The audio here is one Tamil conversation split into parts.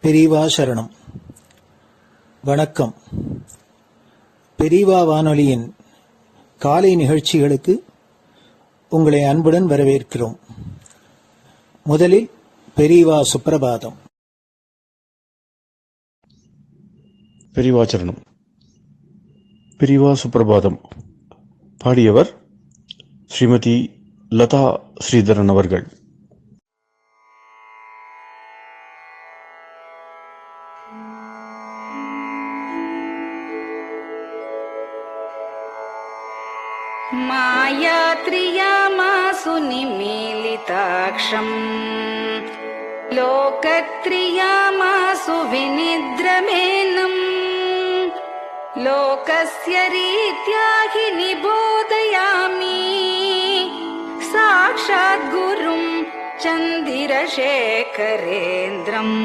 பெரியவா சரணம். வணக்கம். பெரியவா வானொலியின் காலை நிகழ்ச்சிகளுக்கு உங்களை அன்புடன் வரவேற்கிறோம். முதலில் பெரியவா சுப்பிரபாதம். பெரியவா சரணம். பெரியவா சுப்பிரபாதம் பாடியவர் ஸ்ரீமதி லதா ஸ்ரீதரன் அவர்கள். मायात्रियामासु निमीलिताक्षम् लोकत्रियामासु विनिद्रमेनम् लोकस्य रीत्या हि निबोधयामि साक्षात् गुरुं चन्दिरशेखरेन्द्रम्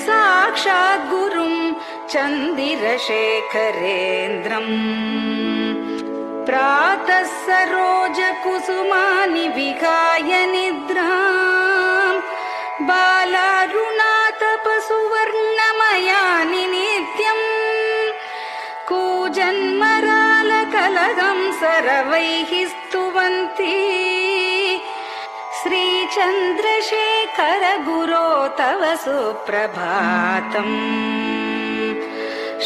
साक्षात् गुरुं चन्दिरशेखरेन्द्रम् प्रातः सरोजकुसुमानि विहाय निद्राम् बालारुणातपसुवर्णमयानि नित्यम् कूजन्मरालकलहं सरवैः स्तुवन्ति श्रीचन्द्रशेखर गुरो तव सुप्रभातम्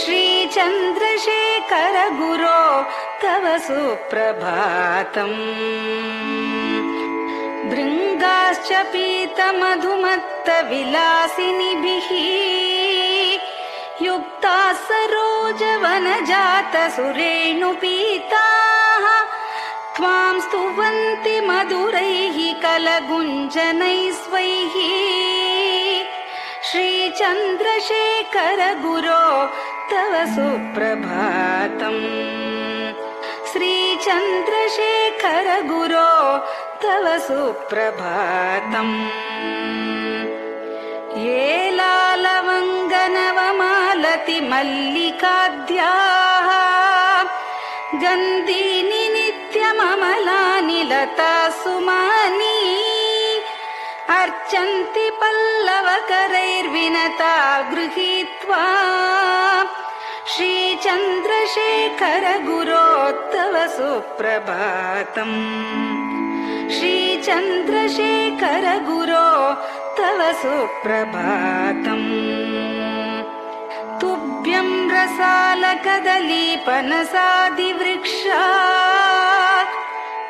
श्रीचन्द्रशेखर गुरो तव सुप्रभातम् भृङ्गाश्च पीतमधुमत्तविलासिनिभिः युक्ताः सरोजवनजातसुरेणुपीताः त्वां स्तुवन्ति मधुरैः कलगुञ्जनैः स्वैः श्रीचन्द्रशेखर गुरो तव सुप्रभातम् श्रीचन्द्रशेखर गुरो तव सुप्रभातम् ये लालवङ्गनवमालति मल्लिकाद्याः गन्धीनि नित्यममलानि लता सुमानि अर्चन्ति पल्लवकरैर्विनता गृहीत्वा श्रीचन्द्रशेखर गुरो तव सुप्रभातम् श्रीचन्द्रशेखर गुरो तव सुप्रभातम् तुभ्यं रसालकदलीपनसादिवृक्षा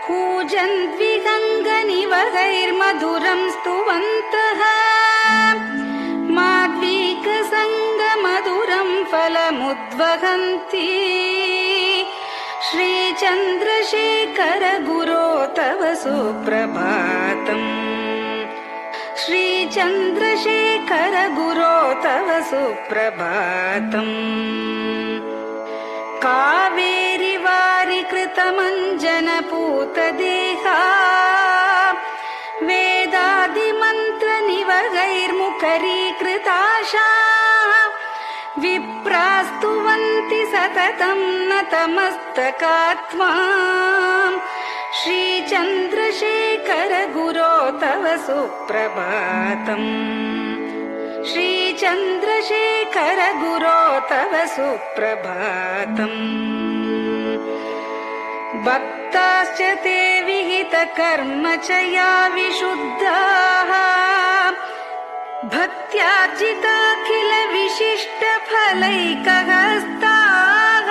कूजन्द्विहङ्गनिवहैर्मधुरं स्तुवन्तः माद्वीकसङ्गमधुरं फलमुद्वहन्ति श्रीचन्द्रशेखर गुरो तव सुप्रभातम् श्रीचन्द्रशेखर गुरो तव सुप्रभातम् कावेरि वारिकृतमञ्जनपूतदेहा वेदादिमन्त्रनिवहैर्मुखरीकृताशा विप्रास्तुवन्ति सततं नतमस्तकात्माम् श्रीचन्द्रशेखर गुरो तव सुप्रभातम् श्रीचन्द्रशेखर गुरो तव सुप्रभातम् भक्ताश्च ते विहितकर्म च या विशुद्धाः भक्त्यार्जिताखिलविशिष्टफलैकहस्ताः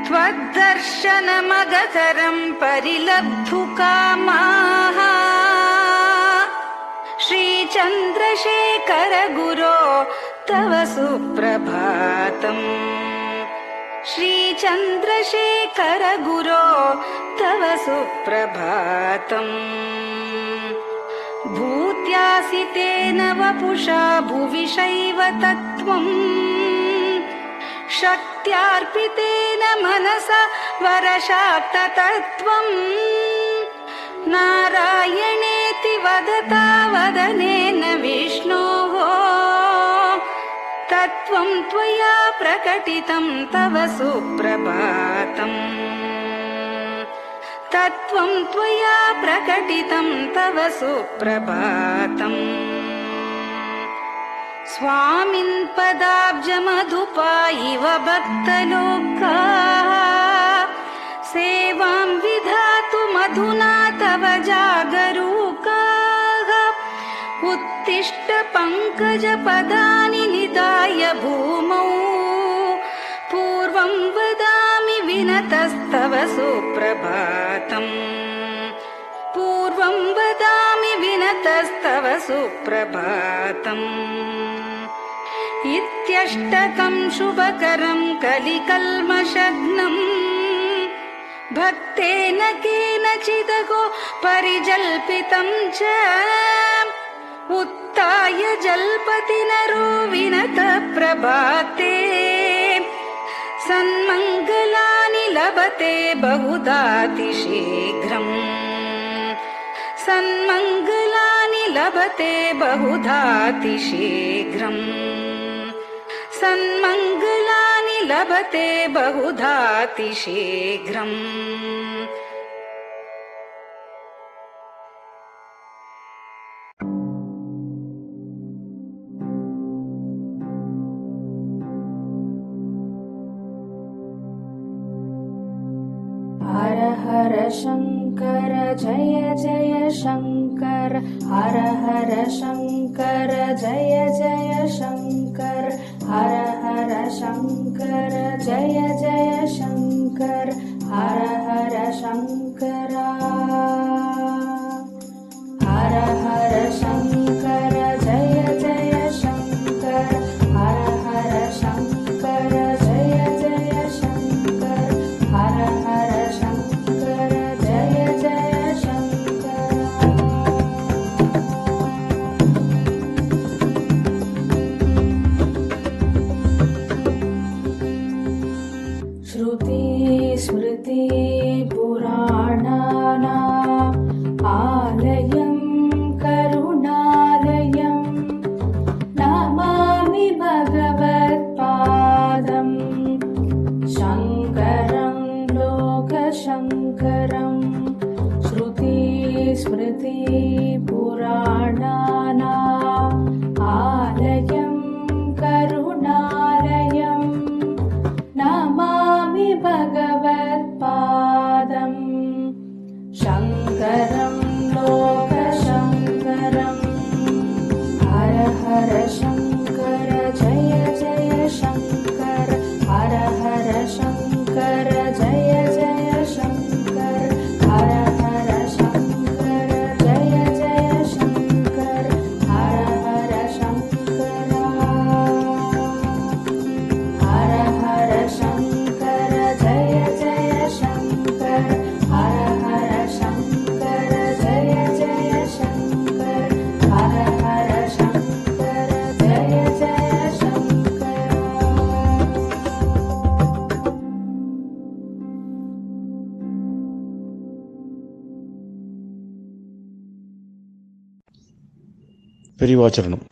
त्वद्दर्शनमगतरं परिलब्धुकामाः श्रीचन्द्रशेखर गुरो तव सुप्रभातम् श्रीचन्द्रशेखर गुरो तव सुप्रभातम् भूत्यासितेन वपुषा भुविशैव तत्त्वम् शक्त्यार्पितेन मनसा वरशाक्ततत्त्वम् नारायणेति वदता वदनेन विष्णोः तत्त्वं त्वया प्रकटितं तव सुप्रभातम् तत्त्वं त्वया प्रकटितं तव सुप्रभातम् स्वामिन् पदाब्जमधुपा इव भक्तलोकाः सेवां विधातुमधुना तव जागरूकाः उत्तिष्ठ पङ्कजपदानि निधाय भूमौ पूर्वं वदामि विनतस्तव सुप्रभातम् पूर्वं वदामि विनतस्तव सुप्रभातम् इत्यष्टकं शुभकरं कलिकल्मषघ्नम् भक्तेन केनचिदगो परिजल्पितं च उत्थाय जल्पति नरो विनत प्रभाते सन्मङ्गलानि लभते बहुधातिशीघ्रम् सन्मङ्गलानि लभते बहुधातिशीघ्रम् सन्मङ्गलानि लभते बहुधातिशीघ्रम् हर हर शङ्कर जय जय शङ्कर हर हर शङ्कर जय जय शङ्कर हर हर शङ्कर जय जय शङ्कर हर हर शङ्कर हर हर शङ्कर जय जय शङ्कर हर हर शङ्कर जय जय शङ्कर हर हर शङ्कर जय जय शङ्कर श्रुति स्मृति पुराणानाम् आलयं करुणालयं नमामि भगवत्पादं शङ्करं लोकशङ्करं श्रुति स्मृति पुराणानाम् आलयं करुणालयं नमामि भगवत्पादं शङ्करं लोकशङ्करम् हर हर शङ्कर जय जय शङ्कर हर हर शङ्कर जय जय शङ्कर हर हर शङ्कर जय जय शङ्कर हर हर शङ्कर हर हर शङ्कर जय जय शङ्कर हर हर शङ्कर जय जय शङ्कर हर हर शङ्कर जय जय शङ्कर பெரியவாச்சரணம்.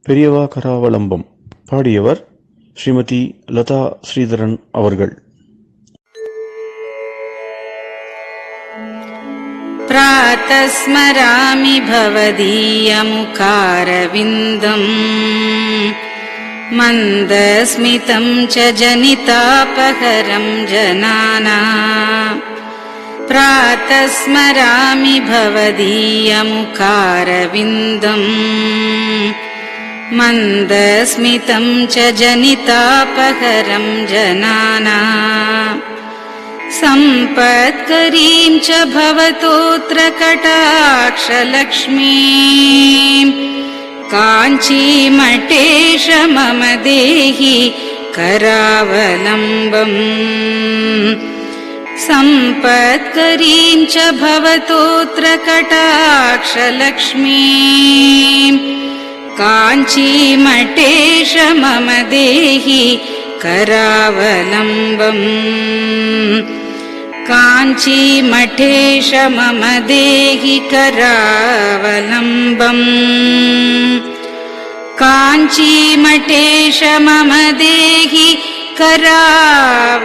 பெரியவா கராவலம்பம். பாடியவர் ஸ்ரீமதி லதா ஸ்ரீதரன் அவர்கள். प्रातः स्मरामि भवदीयमुखारविन्दम् मन्दस्मितं च जनितापहरं जनानाम् प्रातः स्मरामि भवदीयमुखारविन्दम् मन्दस्मितं च जनितापहरं जनानाम् सम्पत्करीं च भवतोऽत्र कटाक्षलक्ष्मीं काञ्चीमठेश मम देहि करावलम्बम् सम्पत्करीं च भवतोऽत्र कटाक्षलक्ष्मीं काञ्चीमठेश मम देहि करावलम्बम् काञ्चीमठेश मम देहि करावलम्बम् काञ्चीमठेश मम देहि करावलम्बम्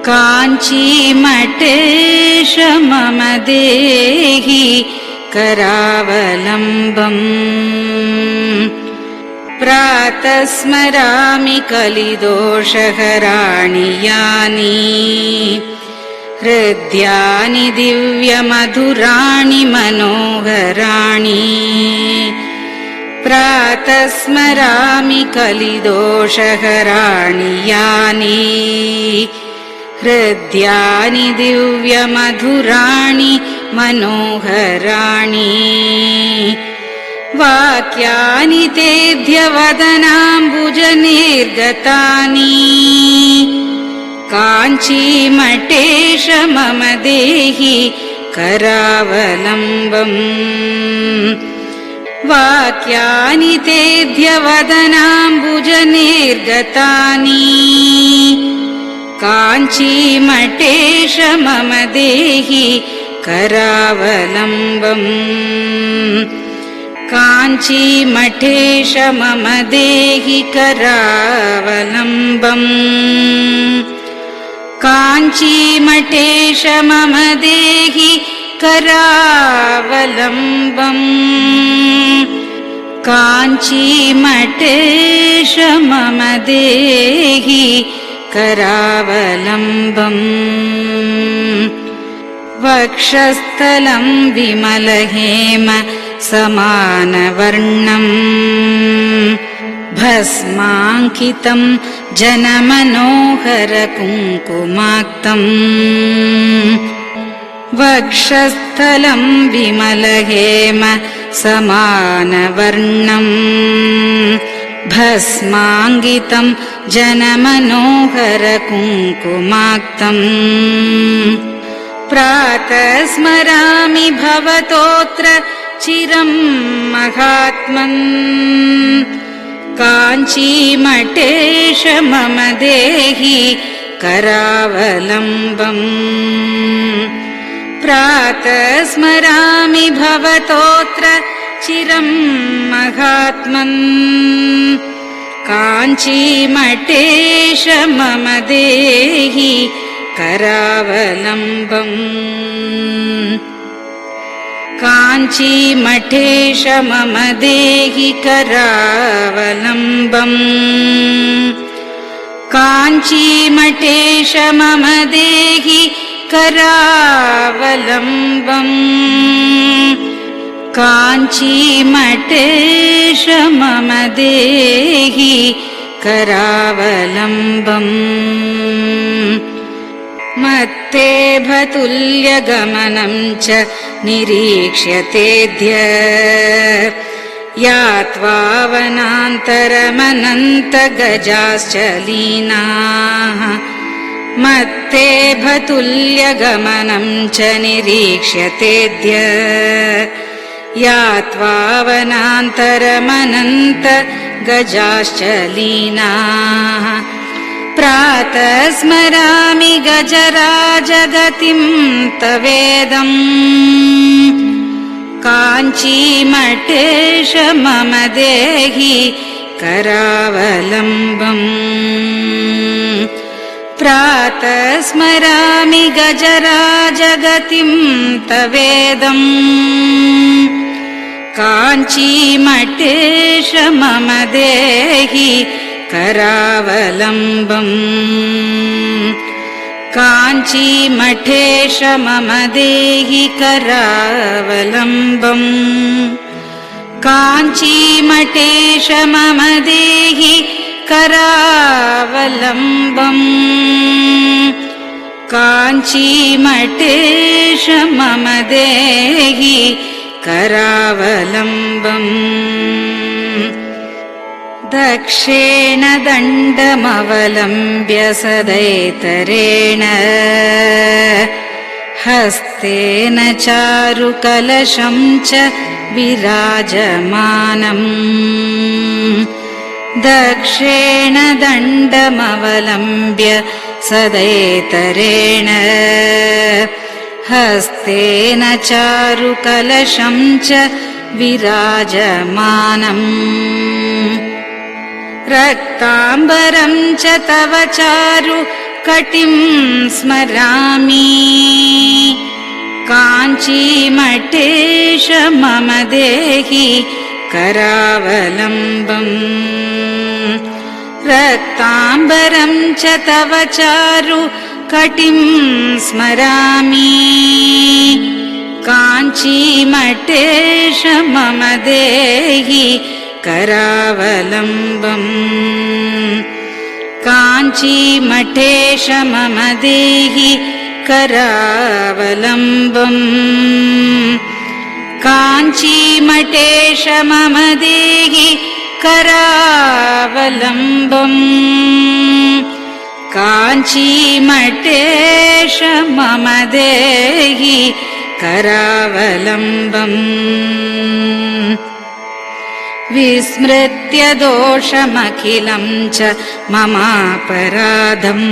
काञ्चीमठेश मम देहि करावलम्बम् प्रातः स्मरामि कलिदोषहराणि यानि हृद्यानि दिव्यमधुराणि मनोहराणि प्रातः स्मरामि कलिदोषहराणि यानि हृद्यानि दिव्यमधुराणि मनोहराणि वाक्यानि तेऽध्यवदनाम्बुजनिर्गतानि काञ्चीमठेश मम देहि करावलम्बम् वाक्यानि तेऽध्यवदनाम्बुजनिर्गतानि काञ्चीमठेश मम देहि करावलम्बम् काञ्चीमठेश मम देहि करावलम्बम् काञ्चीमठेश मम देहि करावलम्बम् काञ्चीमठेश मम देहि करावलम्बम् वक्षस्थलं विमलहेम समानवर्णम् भस्माङ्कितं जनमनोहर कुङ्कुमाक्तम् वक्षस्थलं विमलहेम समानवर्णम् भस्माङ्कितं जनमनोहर कुङ्कुमाक्तम् प्रातः स्मरामि भवतोऽत्र चिरं महात्मन् काञ्चीमठेश मम देहि करावलम्बम् प्रातः स्मरामि भवतोऽत्र चिरं महात्मन् काञ्चीमठेश मम देहि करावलम्बम् काञ्चीमठेश मम देहि करावलम्बम् काञ्चीमठेश मम देहि करावलम्बम् काञ्चीमठेश मम देहि करावलम्बम् मत्तेभतुल्यगमनं च निरीक्ष्यतेऽद्य यात्वावनान्तरमनन्तगजाश्च लीनाः मत्तेभतुल्यगमनं च निरीक्ष्यतेऽद्य यात्वावनान्तरमनन्तगजाश्च लीनाः प्रातः स्मरामि गजराजगतिं तवेदम् काञ्चीमठेश मम देहि करावलम्बम् प्रातः स्मरामि गजराजगतिं तवेदम् काञ्चीमठेश मम देहि करावलम्बम् काञ्चीमठेश मम देहि करावलम्बम् काञ्चीमठेश मम देहि करावलम्बम् काञ्चीमठेश मम देहि करावलम्बम् दक्षेण दण्डमवलम्ब्य सदैतरेण हस्तेन चारुकलशं च विराजमानम् दक्षेण दण्डमवलम्ब्य सदैतरेण हस्तेन चारुकलशं च विराजमानम् रक्ताम्बरं च तव चारु कटिं स्मरामि काञ्चीमठेश मम देहि करावलम्बम् रक्ताम्बरं च तव चारु कटिं स्मरामि काञ्चीमठेश मम देहि करावलम्बम् काञ्चीमठेश मम देहि करावलम्बम् काञ्चीमठेश मम देहि करावलम्बम् काञ्चीमठेश मम देहि करावलम्बम् विस्मृत्य दोषमखिलं च ममापराधम्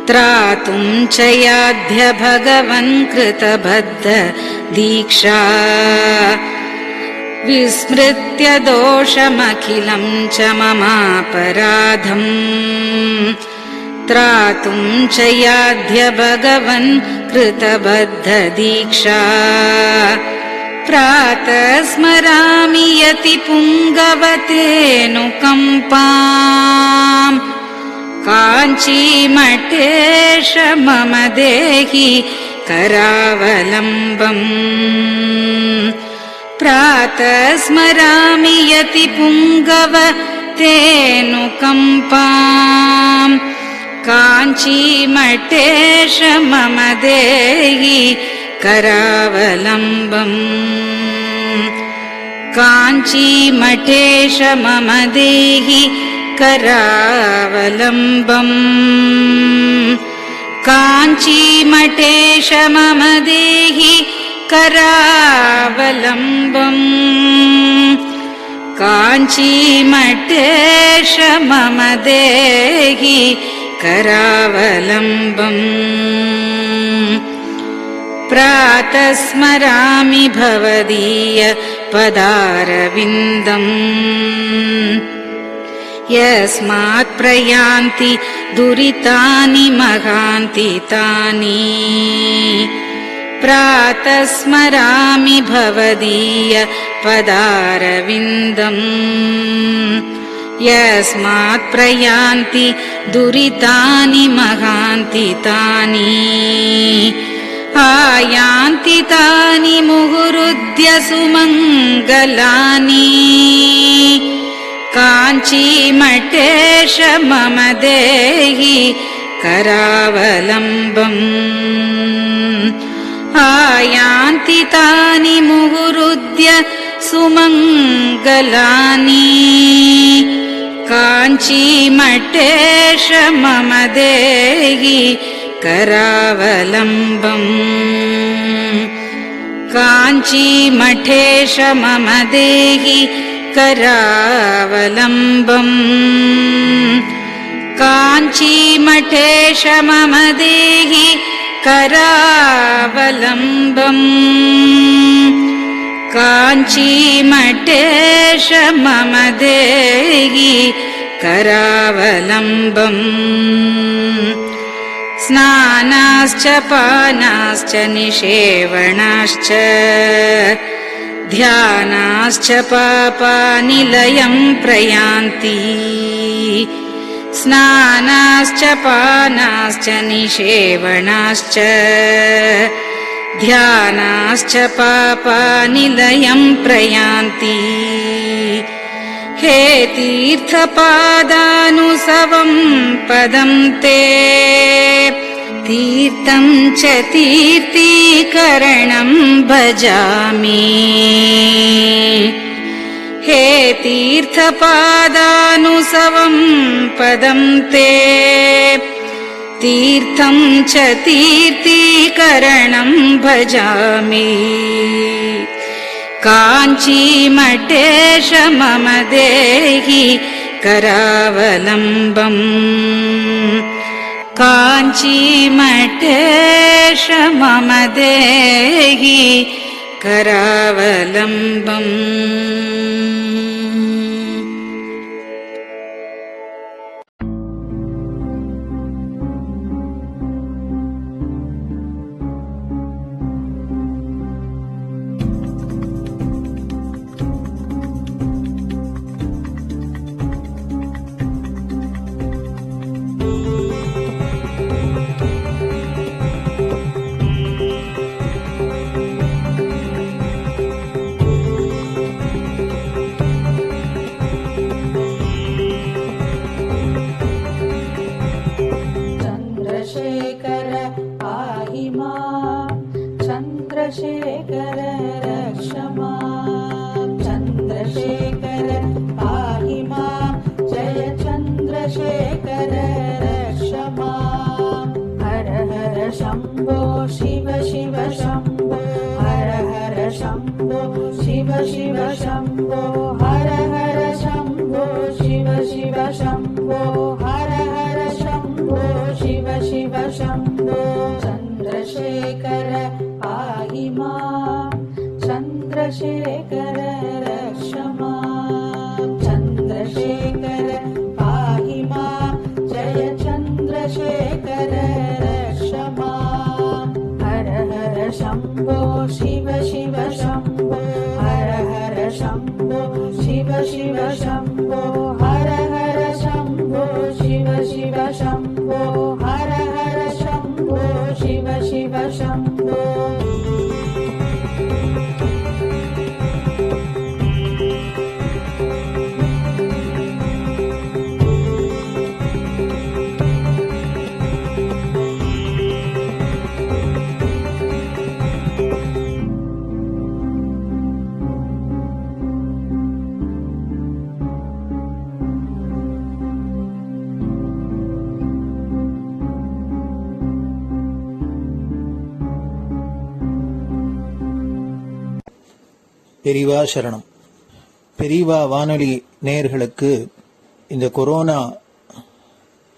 त्रातुं च याध्य भगवन् कृतबद्ध दीक्षा विस्मृत्य दोषमखिलं च ममापराधम् त्रातुं च याध्य भगवन् कृतबद्ध दीक्षा प्रातः स्मरामि यति पुङ्गवतेऽनुकम्पाम् काञ्चीमठेश मम देहि करावलम्बम् प्रातः स्मरामि यति पुङ्गवतेऽनुकम्पाम् काञ्चीमठेश मम देहि करावलम्बम् काञ्चीमठेश मम देहि करावलम्बम् काञ्चीमठेश मम देहि करावलम्बम् काञ्चीमठेश मम देहि करावलम्बम् प्रातः स्मरामि भवदीय पदारविन्दम् यस्मात् प्रयान्ति दुरितानि महान्ति तानि प्रातः स्मरामि भवदीय पदारविन्दम् यस्मात् प्रयान्ति दुरितानि महान्ति तानि आयान्ति तानि मुहुरुद्य सुमङ्गलानि काञ्चीमठेश मम देहि करावलम्बम् आयान्ति तानि मुहुरुद्य सुमङ्गलानि काञ्चीमठेश मम देहि करावलम्बम् काञ्चीमठेश मम देहि करावलम्बम् काञ्चीमठेश मम देहि करावलम्बम् काञ्चीमठेश मम देहि करावलम्बम् स्नानाश्च पानाश्च निषेवणाश्च ध्यानाश्च पापानिलयं प्रयान्ति स्नानाश्च पानाश्च निषेवणाश्च ध्यानाश्च पापानिलयं प्रयान्ति हे तीर्थपादानुसवं पदं ते तीर्थं च तीर्थीकरणं भजामि हे तीर्थपादानुसवं पदं ते तीर्थं च तीर्थीकरणं भजामि काञ्चीमठेश मम देहि करावलम्बम् काञ्चीमठेश मम देहि करावलम्बम् चन्द्रशेखर रक्ष माम् चन्द्रशेखर पाहि माम् जय चन्द्रशेखर रक्ष माम् हर हर शम्भो शिव शिव शम्भो हर हर शम्भो शिव शिव शम्भो हर हर शम्भो शिव शिव शम्भो हर हर शम्भो शिव शिव शम्भो चन्द्रशेखर पाहि माम् चन्द्रशेखर रक्ष माम् चन्द्रशेखर पाहि माम् जय चन्द्रशेखर रक्ष माम् हर हर शम्भो शिव शिव शम्भो हर हर शम्भो शिव शिव शम्भो हर हर शम्भो शिव शिव शम्भो हर हर शम्भो शिव शिव शम्भो பெரிவா சரணம். பெரிவா வானொலி நேயர்களுக்கு இந்த கொரோனா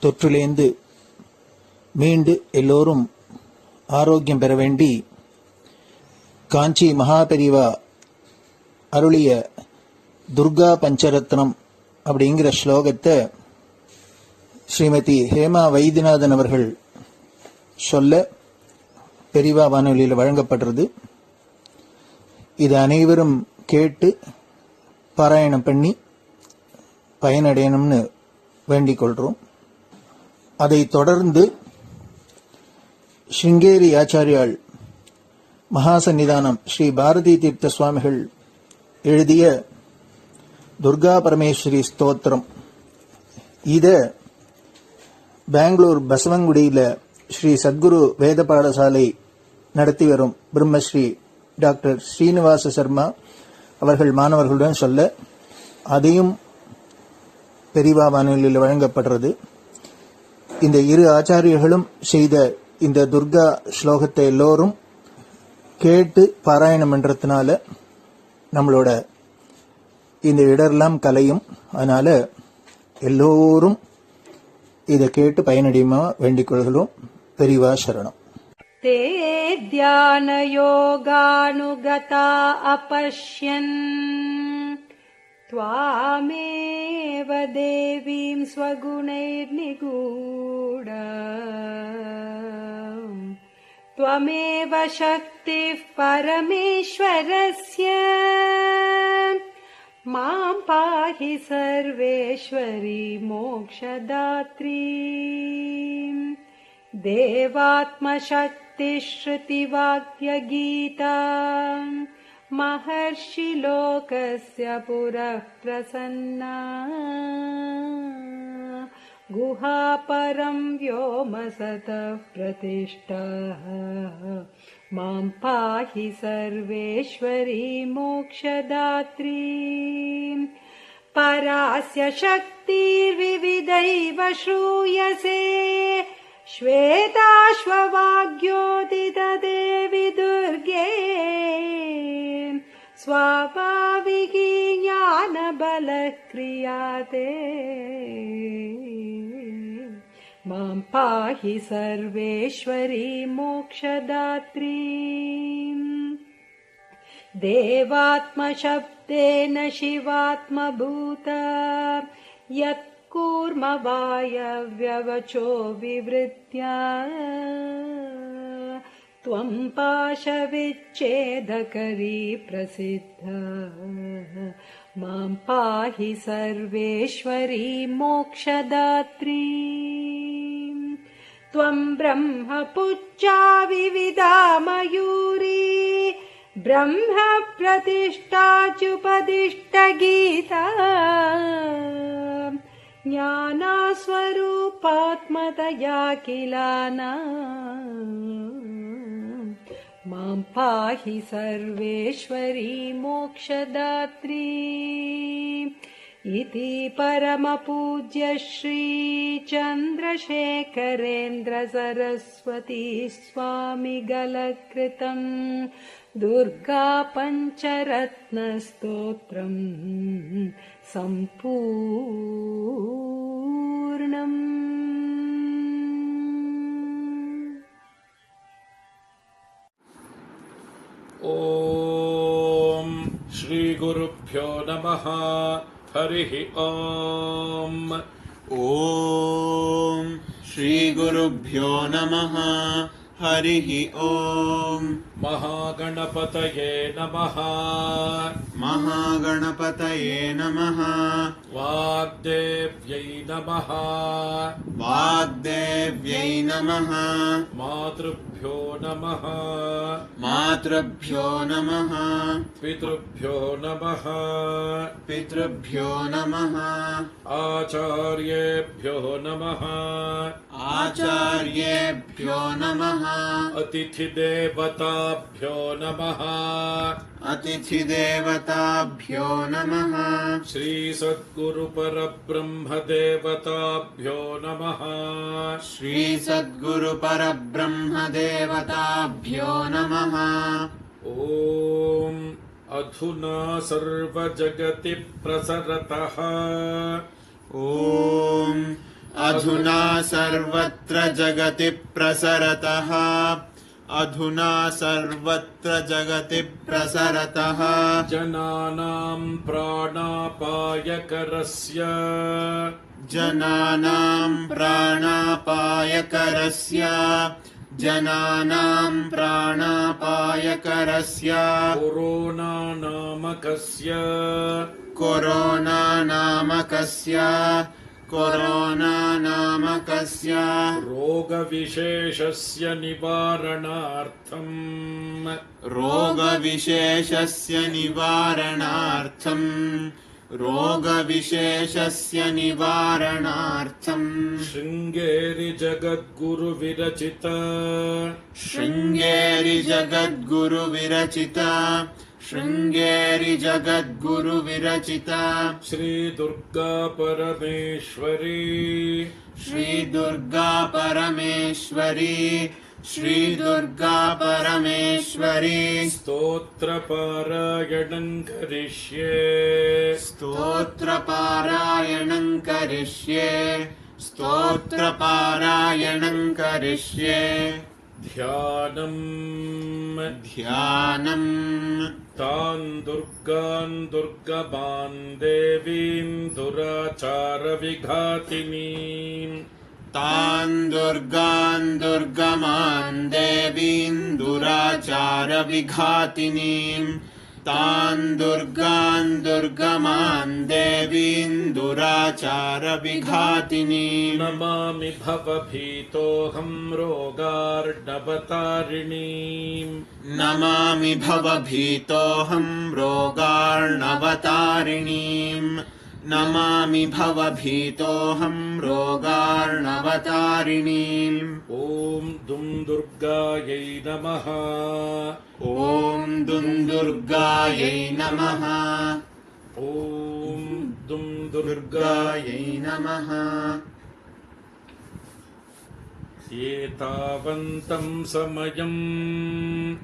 தொற்றிலேந்து மீண்டு எல்லோரும் ஆரோக்கியம் பெற வேண்டி காஞ்சி மகாபெரிவா அருளிய துர்கா பஞ்சரத்னம் அப்படிங்கிற ஸ்லோகத்தை ஸ்ரீமதி ஹேமா வைத்தியநாதன் அவர்கள் சொல்ல பெரிவா வானொலியில் வழங்கப்படுறது. இது அனைவரும் கேட்டு பாராயணம் பண்ணி பயனடையணும்னு வேண்டிக் கொள்றோம். அதைத் தொடர்ந்து ஸ்ருங்கேரி ஆச்சாரியால் மகாசன்னிதானம் ஸ்ரீ பாரதி தீர்த்த சுவாமிகள் எழுதிய துர்கா பரமேஸ்வரி ஸ்தோத்திரம், இத பெங்களூர் பசவங்குடியில் ஸ்ரீ சத்குரு வேத பாடசாலை நடத்தி வரும் பிரம்மஸ்ரீ டாக்டர் ஸ்ரீனிவாச சர்மா அவர்கள் மாணவர்களுடன் சொல்ல அதையும் பெரிவா வானொலியில் வழங்கப்படுறது. இந்த இரு ஆச்சாரியர்களும் செய்த இந்த துர்கா ஸ்லோகத்தை எல்லோரும் கேட்டு பாராயணம் பண்றதுனால நம்மளோட இந்த இடரெல்லாம் கலையும். அதனால எல்லோரும் இதை கேட்டு பயனடையுமா வேண்டிக் கொள்கிறோம். பெரிவா சரணம். ते ध्यानयोगानुगता अपश्यन् त्वामेव देवीं स्वगुणैर्निगूढ त्वमेव शक्तिः परमेश्वरस्य मां पाहि सर्वेश्वरी मोक्षदात्री देवात्मशक्तिश्रुतिवाक्यगीता महर्षिलोकस्य पुरः प्रसन्ना गुहापरं व्योमसतः प्रतिष्ठा मां पाहि सर्वेश्वरी मोक्षदात्री परास्य शक्तिर्विविधैव श्रूयसे श्वेताश्ववाग्योदितदेवि दुर्गे स्वाभाविकी ज्ञानबलक्रियाते मां पाहि सर्वेश्वरी मोक्षदात्री देवात्मशब्देन शिवात्मभूता यत् कूर्मवायव्यवचो विवृत्या त्वं पाशविच्छेदकरी प्रसिद्धा मां पाहि सर्वेश्वरी मोक्षदात्री त्वं ब्रह्मपुच्छा विविधा मयूरी ब्रह्म प्रतिष्ठाच्युपदिष्टगीता ज्ञानस्वरूपात्मतया किलाना मां पाहि सर्वेश्वरी मोक्षदात्री इति परमपूज्य श्री चन्द्रशेखरेन्द्र सरस्वती स्वामी गलकृतम् दुर्गा पञ्चरत्नस्तोत्रम् सम्पूर्णम्। ॐ श्रीगुरुभ्यो नमः। हरिः ॐ। ॐ श्रीगुरुभ्यो नमः। हरिः ॐ। महागणपतये नमः। महागणपतये नमः। वाग्देव्यै नमः। वाग्देव्यै नमः। मातृभ्यो नमः। मातृभ्यो नमः। पितृभ्यो नमः। पितृभ्यो नमः। आचार्येभ्यो नमः। आचार्येभ्यो नमः। अतिथिदेवताभ्यो नमः। अतिथिदेवताभ्यो नमः। श्रीसद्गुरुपरब्रह्मदेवताभ्यो नमः। श्रीसद्गुरुपरब्रह्मदेवताभ्यो नमः। ॐ अधुना सर्वजगति प्रसरतः। ॐ अधुना सर्वत्र जगति प्रसरतः। अधुना सर्वत्र जगति प्रसरतः। जनानां प्राणापायकरस्य। जनानां प्राणापायकरस्य। जनानां प्राणापायकरस्य। Corona नामकस्य। Corona नामकस्य। Corona नामकस्य रोगविशेषस्य निवारणार्थम्। रोगविशेषस्य निवारणार्थम्। रोगविशेषस्य निवारणार्थम्। Sringeri जगद्गुरुविरचित। Sringeri जगद्गुरुविरचित। Sringeri जगद्गुरुविरचित। Shri Durga परमेश्वरी। श्रीदुर्गा परमेश्वरी। श्रीदुर्गा परमेश्वरी। स्तोत्रपारायणं करिष्ये। स्तोत्रपारायणं करिष्ये। स्तोत्रपारायणं करिष्ये। ध्यानम्। ध्यानम्। तान् दुर्गान् दुर्गमान् देवीन् दुराचारविघातिनीम्। तान् दुर्गान् दुर्गमान् देवीन् दुराचारविघातिनीम्। तान् दुर्गान् दुर्गमान् देवीन् दुराचारविघातिनीम्। नमामि भवभीतोऽहं रोगार्णवतारिणीम्। नमामि भवभीतोऽहं रोगार्णवतारिणीम्। नमामि भवभीतोऽहं रोगार्णवतारिणीम्। ॐ दुं दुर्गायै नमः। ॐ दुं दुर्गायै नमः। ॐ दुं दुर्गायै नमः। एतावन्तं समयम्।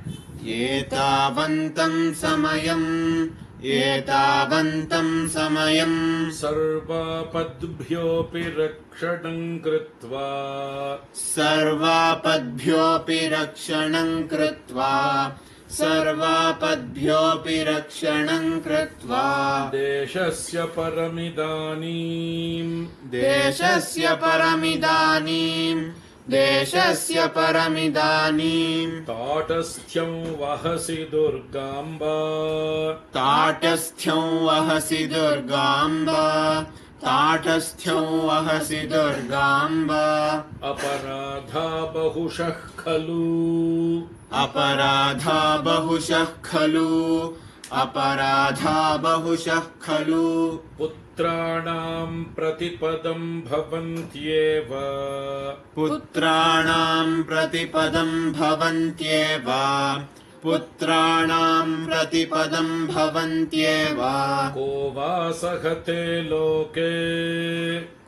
एतावन्तं समयम्। एतावन्तं समयम्। सर्वापद्भ्योऽपि रक्षणं कृत्वा। सर्वापद्भ्योऽपि रक्षणं कृत्वा। सर्वापद्भ्योऽपि रक्षणं कृत्वा। देशस्य परमिदानीम्। देशस्य परमिदानीम्। देशस्य परमिदानीम्। ताटस्थ्यं वहसि दुर्गाम्बा। ताटस्थ्यं वहसि दुर्गाम्बा। ताटस्थ्यं वहसि दुर्गाम्बा। अपराधा बहुशः खलु। अपराधा बहुशः खलु। अपराधा बहुशः खलु पुत्राणां प्रतिपदं भवन्त्येव पुत्राणां प्रतिपदं भवन्त्येव पुत्राणां प्रतिपदं भवन्त्येव को वा सहते लोके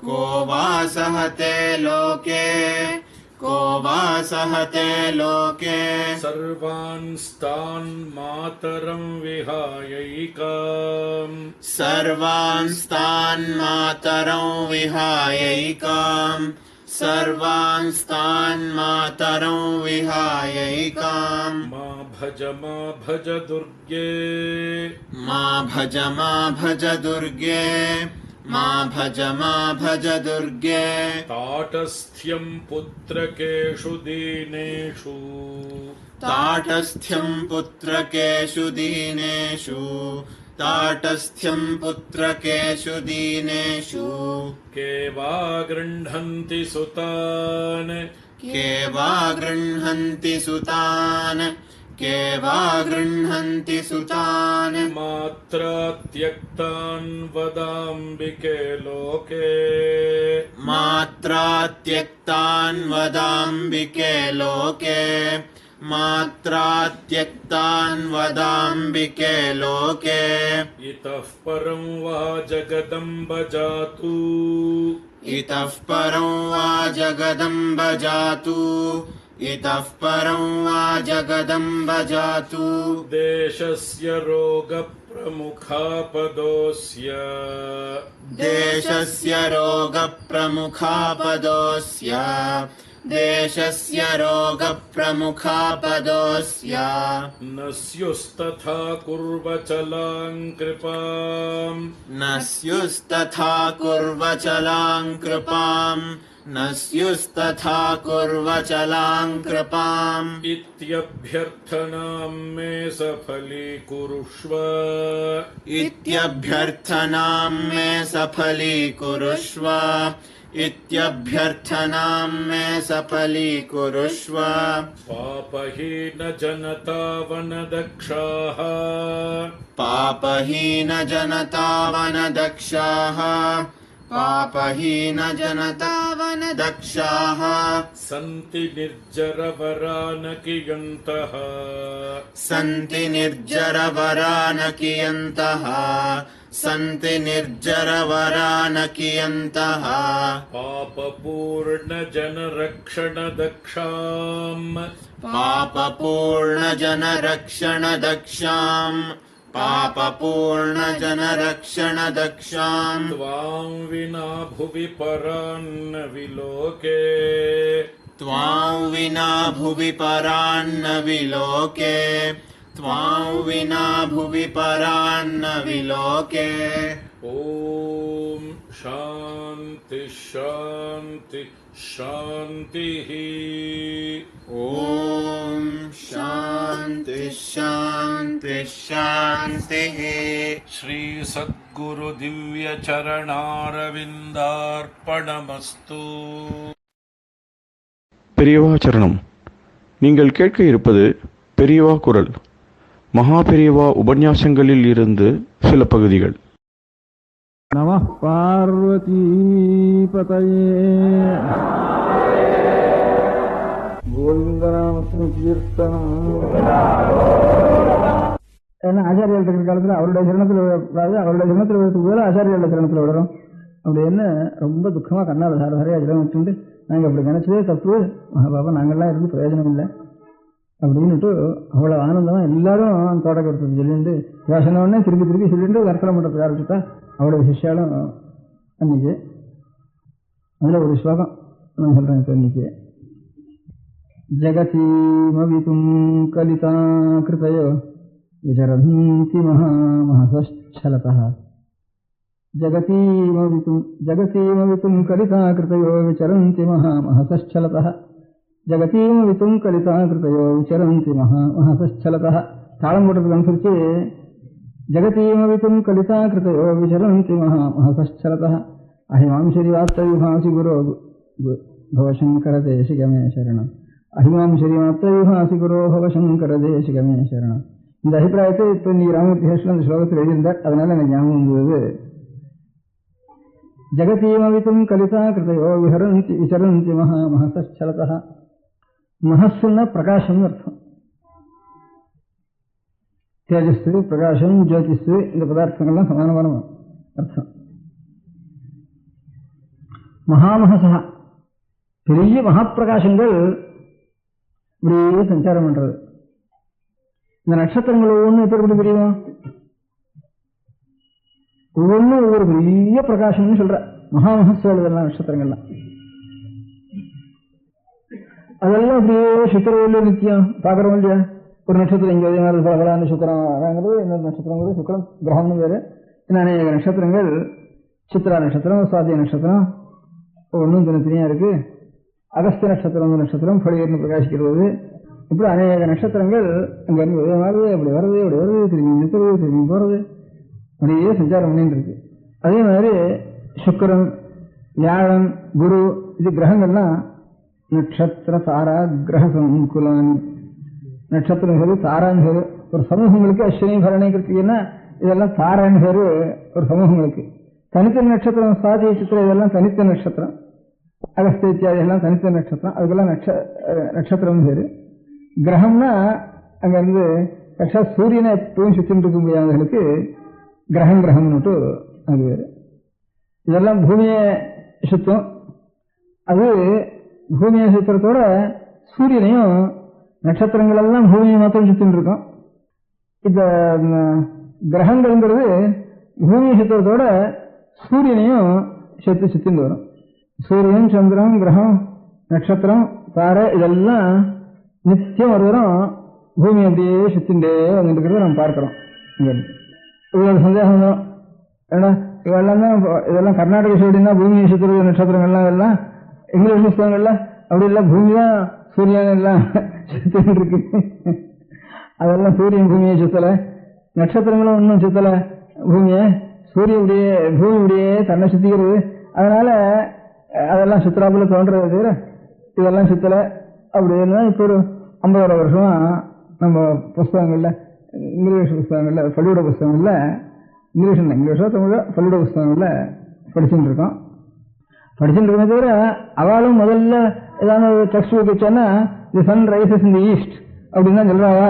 को वा सहते लोके को वा सहते लोके सर्वांस्तान् मातरं विहायैकाम् सर्वांस्तान् मातरं विहायैकाम् सर्वांस्तान् मातरं विहायैकाम् मा भज दुर्गे मा भज दुर्गे मा भज दुर्गे ताटस्थ्यं पुत्रकेषु दीनेषु ताटस्थ्यं पुत्रकेषु दीनेषु ताटस्थ्यं पुत्रकेषु दीनेषु के वा गृह्णन्ति सुतान् के वा गृह्णन्ति सुतान् के वा गृह्णन्ति सुतान् मात्रा त्यक्तान् वदाम्बिके लोके मात्रा त्यक्तान् वदाम्बिके लोके मात्रा त्यक्तान् वदाम्बिके लोके इतः परं वा जगदम्ब जातु इतः परं वा जगदम्ब जातु इतः परं वा जगदम्ब जातु देशस्य रोगप्रमुखापदोऽस्य देशस्य रोगप्रमुखापदोऽस्य देशस्य रोगप्रमुखापदोऽस्य न स्युस्तथा कुर्वचलां कृपाम् न स्युस्तथा कुर्वचलां कृपाम् न स्युस्तथा कुर्वचलां कृपाम् इत्यभ्यर्थनां मे सफलीकुरुष्व इत्यभ्यर्थनां मे सफलीकुरुष्व इत्यभ्यर्थनां मे सफलीकुरुष्व पापहीनजनतावनदक्षाः पापहीनजनतावनदक्षाः पापहीनजनतावनदक्षाः सन्ति निर्जरवरानकियन्तः सन्ति निर्जरवरानकियन्तः सन्ति निर्जरवरानकियन्तः पापपूर्णजनरक्षणदक्षाम् पापपूर्णजनरक्षणदक्षाम् पापपूर्णजनरक्षणदक्षाम् त्वां विना भुवि परान्न विलोके त्वां विना भुवि परान्न विलोके त्वां विना भुवि परान्न विलोके ॐ शान्ति शान्ति शान्तिः ॐ शान्ति शान्ति शान्तिः श्री सद्गुरु दिव्य चरणारविन्दार्पणमस्तु பெரியவா சரணம். நீங்கள் கேட்க இருப்பது பெரியவா குரல். மகா பெரியவா உபன்யாசங்களில் இருந்து சில பகுதிகள். நமः பார்வதீபதயே கோவிந்தநாமசங்கீர்த்தனம். ஏன்னா ஆச்சாரியால் இருக்கிற காலத்தில் அவருடைய சரணத்தில் அவருடைய சரணத்தில் விடுறதுக்கு பதிலாக ஆச்சாரியால் சரணத்தில் விடுறோம் அப்படின்னு ரொம்ப துக்கமாக கண்ணால் சாரையா ஜலம் வச்சுட்டு நாங்கள் அப்படி நினைச்சதே தப்பு மகாபாபா, நாங்கள்லாம் இருந்து பிரயோஜனம் இல்லை அப்படின்னுட்டு அவ்வளோ ஆனந்தமாக எல்லாரும் தோட்டக்கருத்து சொல்லிட்டு யோசனை திருப்பி திருப்பி சொல்லிட்டு கர்த்தனை பண்ணுறதுக்கு ஆரம்பிச்சுட்டா அவ்வளோ சிஷ்யாலும் அன்னைக்கு. அதில் ஒரு ஸ்லோகம் நான் சொல்கிறேன் இப்போ இன்னைக்கு. ஜகதீமவிதும் கலிதா கிருதயோ விசரந்தி மகாமஹஸ்சலதः ஜகதீமவிதும் கலிதா கிருதயோ விசரந்தி மகாமஹஸ்சலதः ஜகதீமவிதும் கலிதா கிருதயோ விசரந்தி மகாமஹஸ்சலதः. தாளம் போட்டதுக்கு அனுசரித்து ஜகதீமவிதும் கலிதா கிருதயோ விசரந்தி மகாமஹஸ்சலதः அஹிமாம்சரி வார்த்தவிபாசி குரோ பவசங்கர தேசிகமே சரணம். அஹிமாம்சரி வார்த்தவிபாசி குரோ பவசங்கர தேசிகமே சரணம். இந்த அபிப்பிராயத்தை இப்ப நீ ராமமூர்த்தி சேஷன் அந்த ஸ்லோகத்தில் எழுதியிருந்தார். அதனால எனக்கு ஞாபகம் வந்தது. ஜகதீமவித்தும் கலிதா கிருதையோ விஹரந்தி விசரந்தி மகசலதா. மகசுன்னா பிரகாசம் அர்த்தம். தேஜஸ், பிரகாசம், ஜோதிஷ், இந்த பதார்த்தங்கள்லாம் சமானமான அர்த்தம். மகாமகசா பெரிய மகாப்பிரகாசங்கள் இப்படியே சஞ்சாரம் பண்றது. இந்த நட்சத்திரங்கள் ஒவ்வொன்றும் எப்படி தெரியுமா? ஒவ்வொன்றும் ஒவ்வொரு பெரிய பிரகாசம்னு சொல்ற. மகாமகசோல் இதெல்லாம் நட்சத்திரங்கள்லாம் அதெல்லாம் அப்படியே சுக்கரவல்ல நித்தியம் பாக்குறோம் இல்லையா? ஒரு நட்சத்திரம் இங்கே அதே மாதிரி பலபலான சுக்கரம் வாங்குறது, இன்னொரு நட்சத்திரம் சுக்கரம் கிரகம்னு வேறு. இன்னும் அநேக நட்சத்திரங்கள், சித்ரா நட்சத்திரம், சுவாதி நட்சத்திரம் ஒன்றும் தனித்தனியா இருக்கு. அகஸ்திய நட்சத்திரம் நட்சத்திரம் பழியர்னு பிரகாசிக்கிறது. இப்படி அநேக நட்சத்திரங்கள் அங்கே இருந்து ஒரே மாதிரி அப்படி வருது, அப்படி வருது, திரும்பி நிற்கிறது, திரும்பி போறது, அப்படியே சஞ்சாரம் பண்ணிட்டு இருக்கு. அதே மாதிரி சுக்கரன், வியாழன், குரு, இது கிரகங்கள்லாம் நட்சத்திர தாரா கிரக சங்குலான். நட்சத்திரம் பேரு, தாரான்னு பேரு. ஒரு சமூகங்களுக்கு அஸ்வினி பரணி கிருத்திகன்னா இதெல்லாம் தாரான்னு பேரு ஒரு சமூகங்களுக்கு. தனித்த நட்சத்திரம் சுவாதி சித்திரம் இதெல்லாம் தனித்த நட்சத்திரம். அகஸ்திய இத்தியாதி எல்லாம் தனித்த நட்சத்திரம். அதுக்கெல்லாம் நட்சத்திரம் பேரு. கிரகம்னா அங்க இருந்து கட்சா சூரியனை எப்பவும் சுத்தின்னு இருக்க முடியாதவர்களுக்கு கிரகம்னுட்டு அது வேறு. இதெல்லாம் பூமியை சுத்தம். அது பூமியை சுத்திரத்தோட சூரியனையும் நட்சத்திரங்கள் எல்லாம் பூமியை மாத்திரம் சுத்தின்னு இருக்கும். இந்த கிரகங்கள்ங்கிறது பூமியை சுத்திரத்தோட சூரியனையும் சேர்த்து சுத்தின்னு வரும். சூரியன், சந்திரன், கிரகம், நட்சத்திரம், தாரை இதெல்லாம் நித்தியம் ஒரு தரம் பூமி அப்படியே சுத்தின்ண்டே வந்துருக்கிறத நம்ம பார்க்கிறோம். இவ்வளவு சந்தேகம் தான். ஏன்னா இவெல்லாம் தான் இதெல்லாம் கர்நாடக சைடுனா பூமியை சுத்துறது நட்சத்திரங்கள்லாம் எல்லாம் இங்கிலீஷ் புஸ்தகங்கள்ல அப்படி இல்லை, பூமி தான் சூரியன் எல்லாம் சுத்தின்னு இருக்கு. அதெல்லாம் சூரியன் பூமியை சுத்தலை, நட்சத்திரங்களும் ஒன்றும் சுத்தலை பூமியை. சூரியனுடைய பூமியுடைய தன்னை சுத்திக்கிறது. அதனால அதெல்லாம் சுத்தராப்புல தோன்றது தவிர இதெல்லாம் சுத்தலை. அப்படின்னா இப்போ ஒரு 50 வருஷமா நம்ம புஸ்தகங்கள்ல, இங்கிலீஷ் புஸ்தகங்கள்ல, பள்ளியோட புஸ்தகங்கள்ல, இங்கிலீஷோ தமிழோ பள்ளியோட புஸ்தகங்கள்ல படிச்சுட்டு இருக்கோம். படிச்சுட்டு இருக்கே தவிர அவளும் முதல்ல ஏதாவது டெக்ஸ்ட் புக் வச்சான்னா the sun rises in the east அப்படின்னு தான் சொல்றாங்க.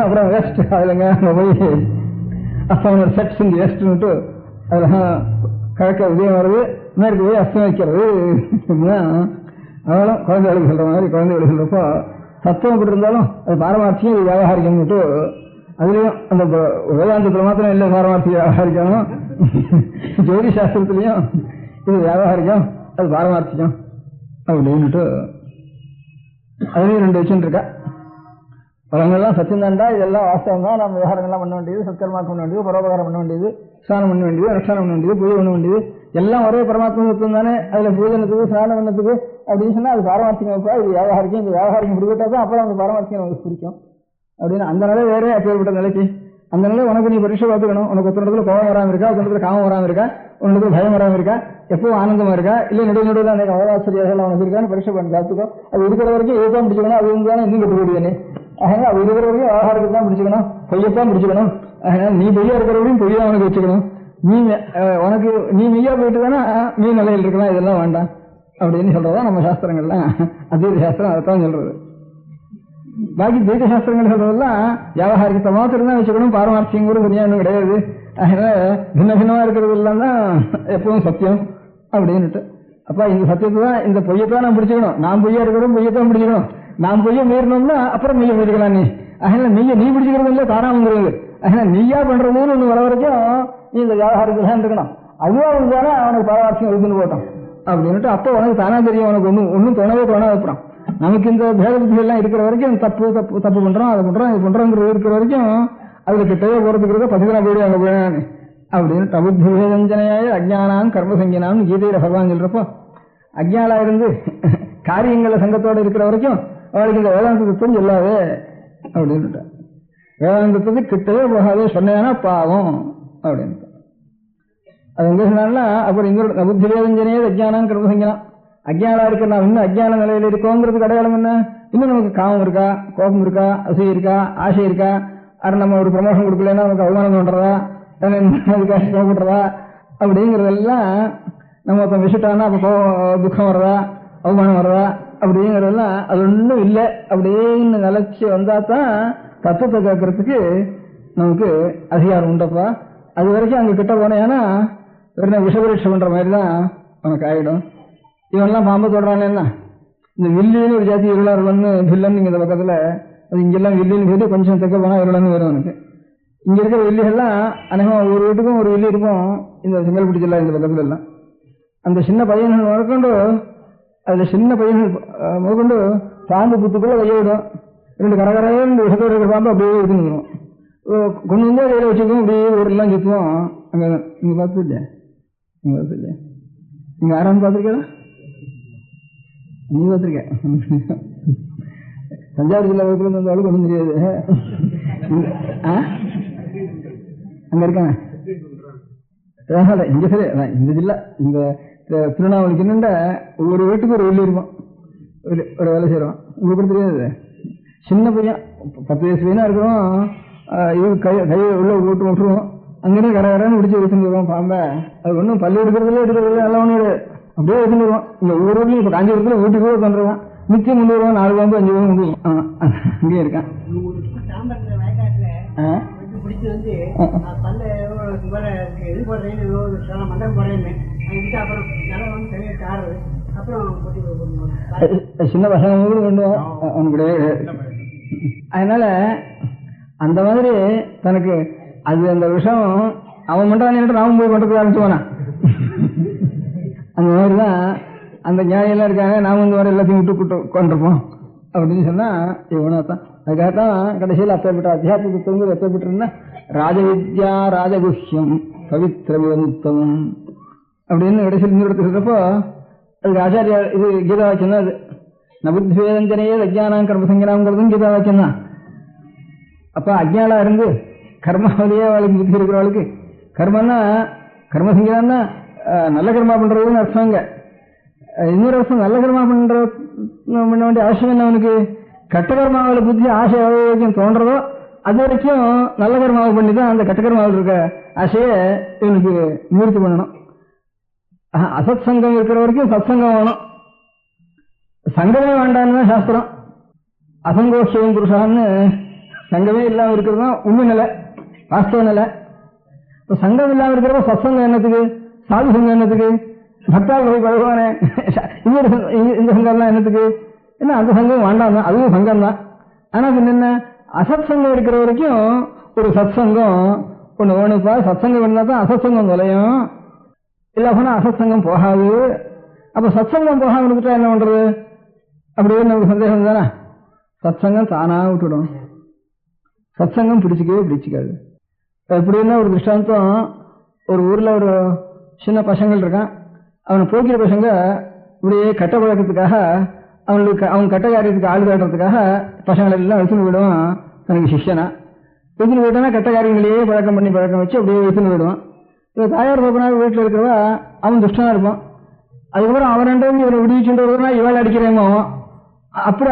அப்புறம் வெஸ்ட் அதுலங்க போய் அஸ்தமனர் செட்ஸ் இன் தி வெஸ்ட்னுட்டு அதெல்லாம் கிழக்க உதயம் வருது, மேற்கு போய் அஸ்தம் வைக்கிறது. அவளும் குழந்தைகளுக்கு சொல்ற மாதிரி குழந்தைகளுக்கு சொல்றப்போ தத்துவம் இப்படி இருந்தாலும் அது பாரமார்த்தியம், இது வியாபாரிக்கம்னுட்டு அதுலயும் அந்த வேதாந்தத்துல மாத்திரம் இல்லை பாரமார்த்தியம் வியாபாரிக்கணும், ஜோதி சாஸ்திரத்திலையும் இது வியாபாரிக்கம் அது பாரமார்த்தியம் அப்படின்னுட்டு அதுலயும் 2 வச்சுட்டு இருக்கா. பழங்கள்லாம் சத்தியம் தாண்டா, இதெல்லாம் வாஸ்தவம் தான். நம்ம விவகாரங்கள்லாம் பண்ண வேண்டியது, சத்கர்மாக்கம் பண்ண வேண்டியது, பரோபகாரம் பண்ண வேண்டியது, ஸ்நானம் பண்ண வேண்டியது, அனுஷ்டானம் பண்ண வேண்டியது, பூஜை பண்ண வேண்டியது எல்லாம் ஒரே பரமாத்மா சத்தம் தானே. அதுல பூஜனத்துக்கு ஸ்நானம் பண்ணத்துக்கு அப்படின்னு சொன்னா அது பாரமார்த்திகம் வைப்பா, இது வியாபாரிக்கும். இந்த வியாபாரிக்கும் பிடிக்கிட்டா தான் அப்புறம் அந்த பாரமார்த்திகம் நமக்கு பிடிக்கும் அப்படின்னு. அந்த நிலை வேற அப்பேற்பட்ட நிலைக்கு அந்த நிலை உனக்கு நீ பரீட்சை பார்த்துக்கணும். உனக்கு ஒரு இடத்துல கோபம் வராமல் இருக்கா, ஒரு இடத்துல காமம் வராமல் இருக்கா, ஒரு இடத்துல பயம் வராமல் இருக்கா, எப்பவும் ஆனந்தமா இருக்கா, இல்லை நடுவில் அன்னைக்கு அவராசிரியர்கள் அவனுக்கு இருக்கான்னு பரீட்சை பண்ணி பார்த்துக்கோ. அது இருக்கிற வரைக்கும் இதுதான் பிடிச்சிக்கணும், அது இருந்தாலும் இன்னும் கட்டுக்கூடியனே. அதனால அது இருக்கிற வரைக்கும் விவகாரத்துக்கு தான் பிடிச்சிக்கணும், பொய்யத்தான் பிடிச்சிக்கணும். அதனால நீ பொய்யா இருக்கிற வரையும் பொய்யா அவனுக்கு வச்சுக்கணும். உனக்கு நீ மெய்யா போயிட்டு தானே நீ நிலையில் இருக்கலாம், இதெல்லாம் வேண்டாம் அப்படின்னு சொல்றதா நம்ம சாஸ்திரங்கள்லாம். அத்வைத சாஸ்திரம் அதைத்தான் சொல்றது. பாக்கி துவைத சாஸ்திரங்கள் சொல்றதெல்லாம் வியாபாரிகத்தை மாத்திரம் தான் வச்சுக்கணும், பாரமார்த்தியங்கிறது தனியா ஒன்றும் கிடையாது. அதனால பின்ன பின்னமா இருக்கிறது எல்லாம் தான் எப்பவும் சத்தியம் அப்படின்னுட்டு. அப்ப இந்த சத்தியத்தை தான், இந்த பொய்யத்தான் நான் பிடிச்சிக்கணும். நான் பொய்யா இருக்கிறோம், பொய்யத்தான் பிடிச்சிக்கணும். நான் பொய்ய மீறணும்னா அப்புறம் மெய்ய பிடிச்சிக்கலாம் நீ. அதனால மெய்ய நீ பிடிச்சிக்கிறது இல்லை, தாராமங்கிறது. அதனால நீயா பண்றதுன்னு ஒண்ணு வர வரைக்கும் நீ இந்த வியாபாரத்துக்கு இருக்கணும். அதுவா இருந்தானே அவனுக்கு பாரமார்த்தியம் இருக்குன்னு போட்டோம் அப்படின்னுட்டு. அப்போ உனக்கு தானா தெரியும், உனக்கு ஒன்னும் தோணவே அப்புறம் நமக்கு இந்த பேத புத்தி எல்லாம் இருக்கிற வரைக்கும் தப்பு பண்றோம், அதை பண்றோம், இது பண்றோங்கிறது இருக்கிற வரைக்கும் அதுல கிட்டவே போறதுக்கு பதினா போயிடு அங்க போயிடான்னு அப்படின்னு. அபுத்தி விவேதஞ்சனையாய அஜ்ஞானாம் கர்மசங்கினான்னு கீதையில பகவான் சொல்றப்போ, அஜ்ஞானா இருந்து காரியங்கள சங்கத்தோட இருக்கிற வரைக்கும் அவளுக்கு இந்த வேதாந்த தத்துவம் சொல்லாதே அப்படின்னுட்ட. வேதாந்தத்துக்கு கிட்டவே போகாதே சொன்னா பாவம் அப்படின்னு. அது எங்க சொன்னா அப்புறம் இங்க புத்தி வேதஞ்சனையே அஜ்ஞானம் கர்மசங்கினான். அஜ்ஞானா இருக்க நாம் இன்னும் அஜ்ஞான நிலையில இருக்கோங்கிறதுக்கு அடையாளம் என்ன? இன்னும் நமக்கு காமம் இருக்கா, கோபம் இருக்கா, அசூயை இருக்கா, ஆசை இருக்கா, அது நம்ம ஒரு ப்ரமோஷன் கொடுக்கலன்னா நமக்கு அவமானம் பண்றதா, அதுக்காக சிரமப்படுறதா அப்படிங்கறதெல்லாம் நம்ம இப்ப விசிட்டானா அப்ப துக்கம் வர்றதா, அவமானம் வர்றதா அப்படிங்கறதெல்லாம் அது ஒன்றும் இல்லை. அப்படின்னு நிலைச்சு வந்தா தான் தத்துவத்தை கேட்கறதுக்கு நமக்கு அதிகாரம் உண்டப்பா. அது வரைக்கும் அங்க கிட்ட போனேன்னா வெறும் விஷபரீட்சை பண்ற மாதிரி தான் உனக்கு ஆயிடும். இவன்லாம் பாம்பு தொடறானே என்ன, இந்த வில்லின்னு ஒரு ஜாதி இருளாருன்னு வில்லன் இங்க இந்த பக்கத்துல, அது இங்கெல்லாம் வில்லின்னு சொல்லி கொஞ்சம் தெக்க போனா இருளன்னு வரும் எனக்கு. இங்க இருக்கிற வில்லிகள்லாம் அநேகமா ஒரு வீட்டுக்கும் ஒரு வில்லி இருக்கும் இந்த செங்கல்பட்டு ஜில்லா இந்த பக்கத்துல எல்லாம். அந்த சின்ன பையன்கள் முதற்கொண்டு, அதுல சின்ன பையன்கள் முதற்கொண்டு பாம்பு புத்துக்குள்ள கையிடும், 2 கரகரையும் விஷத்தோடு இருக்கிற பாம்பு அப்படியே எடுத்துன்னு கொண்டு வந்து கையில வச்சுக்கோம், அப்படியே ஊரெல்லாம் சுற்றுவோம். அங்க நீங்க பார்த்து இல்லையா, நீங்க பார்த்து இல்லையா, நீங்க யாரான்னு பார்த்துருக்கா? நீ பார்த்துருக்க? தஞ்சாவூர் ஜில்லா வகுப்புல இருந்தாலும் ஒன்றும் தெரியாது. அங்க இருக்காங்க இங்க சரி. இந்த ஜில்லா இந்த திருவண்ணாமலைக்கு என்னண்ட ஒவ்வொரு வீட்டுக்கு ஒரு வெள்ளி இருக்கும், ஒரு வேலை செய்யறோம். உங்களுக்கு தெரியாது, சின்ன பையன் 10 வயசு பையனா இருக்கிறோம், இது கையை உள்ள விட்டு விட்டுருவோம், அங்கிருந்து கரகரன்னு பிடிச்சி வச்சுட்டு வருவோம் பாம்பை. அது ஒன்றும் பள்ளி எடுக்கிறதுல எல்லாம் ஒன்று அப்படியே வச்சுட்டு வருவோம். இந்த ஒவ்வொரு ஊர்லயும் இப்ப காஞ்சிபுரத்துல வீட்டுக்கு கூட தந்துருவான், நிச்சயம் கொண்டு வருவான், 4 பாம்பு 5 பாம்பு கொண்டு வருவான். அங்கேயே இருக்கான். சின்ன பசங்க கூட கொண்டு அவனுக்கு. அதனால அந்த மாதிரி தனக்கு அது அந்த விஷம் அவன் பண்றான், நாமும் போய் பண்றதுக்கு ஆரம்பிச்சுவானா. அந்த மாதிரிதான் அந்த ஞானியெல்லாம் இருக்காங்க, நாம இந்த மாதிரி எல்லாத்தையும் விட்டு கொண்டிருப்போம் அப்படின்னு சொன்னா இவனாத்தான். அதுக்காகத்தான் கடைசியில் அப்பேற்பட்ட அத்தியாத்மிகத்துவம் எப்பேற்பட்டிருந்தா ராஜவித்யா ராஜகுஹ்யம் பவித்ரமுத்தமம் அப்படின்னு கடைசியில் இந்த இடத்துல சொல்றப்போ அதுக்கு ஆச்சாரியா இது கீதா வாக்கியம் தான். அது நபுத்வேதஞ்சனையே அஜ்ஞானம் கர்மசங்கனாங்கிறதும் கீதா வாக்கியம் தான். அப்ப அஜ்ஞானா இருந்து கர்மாவிலேயே அவளுக்கு புத்தி இருக்கிறவளுக்கு கர்மன்னா கர்மசங்கனா நல்ல கர்மா பண்றதுன்னு அர்த்தங்க. இன்னொரு அர்த்தம் நல்ல கர்மா பண்ண வேண்டிய அவசியம் என்ன, அவனுக்கு கட்டகர்மாவில் புத்தி ஆசை வரைக்கும் தோன்றதோ அது வரைக்கும் நல்ல கர்மாவை பண்ணி தான் அந்த கட்டகர்மாவில் இருக்க ஆசையை இவனுக்கு நிவர்த்தி பண்ணணும். அசத் சங்கம் இருக்கிற வரைக்கும் சத் சங்கம் வேணும், சங்கமே வேண்டான்னு தான் சாஸ்திரம். அசங்கோஷம் புருஷான்னு சங்கமே இல்லாம இருக்கிறது தான் உண்மை நிலை, வாஸ்தவ நிலை. இப்போ சங்கம் இல்லாம இருக்கிறப்ப சத்சங்கம் என்னத்துக்கு, சாது சங்கம் என்னத்துக்கு, பக்தால் போய் பழகுவானே இந்த சங்கம்லாம் என்னத்துக்கு, ஏன்னா அந்த சங்கம் வேண்டாம் தான், அதுவும் சங்கம் தான். ஆனா என்ன அசத் சங்கம் இருக்கிற வரைக்கும் ஒரு சத் சங்கம் ஒண்ணு வேணுப்பா. சத் சங்கம் வேணுனா தான் அசத் சங்கம் தொலையும், இல்ல போனா அசத் சங்கம் போகாது. அப்ப சத் சங்கம் போகாம இருந்துட்டா என்ன பண்றது அப்படின்னு நமக்கு சந்தேகம் தானே. சத் சங்கம் தானா விட்டுடும், சத் சங்கம் பிடிச்சிக்கவே பிடிச்சிக்காது. எப்படின்னா ஒரு திருஷ்டாந்தம், ஒரு ஊர்ல ஒரு சின்ன பசங்கள் இருக்கான், அவனை போக்கிற பசங்க இப்படியே கட்ட பழக்கத்துக்காக அவனுக்கு அவன் கட்ட காரியத்துக்கு ஆள் காட்டுறதுக்காக பசங்களை எல்லாம் வச்சுன்னு விடுவான். தனக்கு சிஷ்யனா வச்சுன்னு விட்டானா கட்ட காரியங்களையே பழக்கம் வச்சு அப்படியே வச்சுன்னு விடுவான். இப்போ தாயார் பாப்பனாக வீட்டில் இருக்கிறவா அவன் துஷ்டனா இருப்பான். அதுக்கப்புறம் அவன் இவரை விடுவிச்சுட்டு வருவா, இவாள் அடிக்கிறேமோ. அப்படி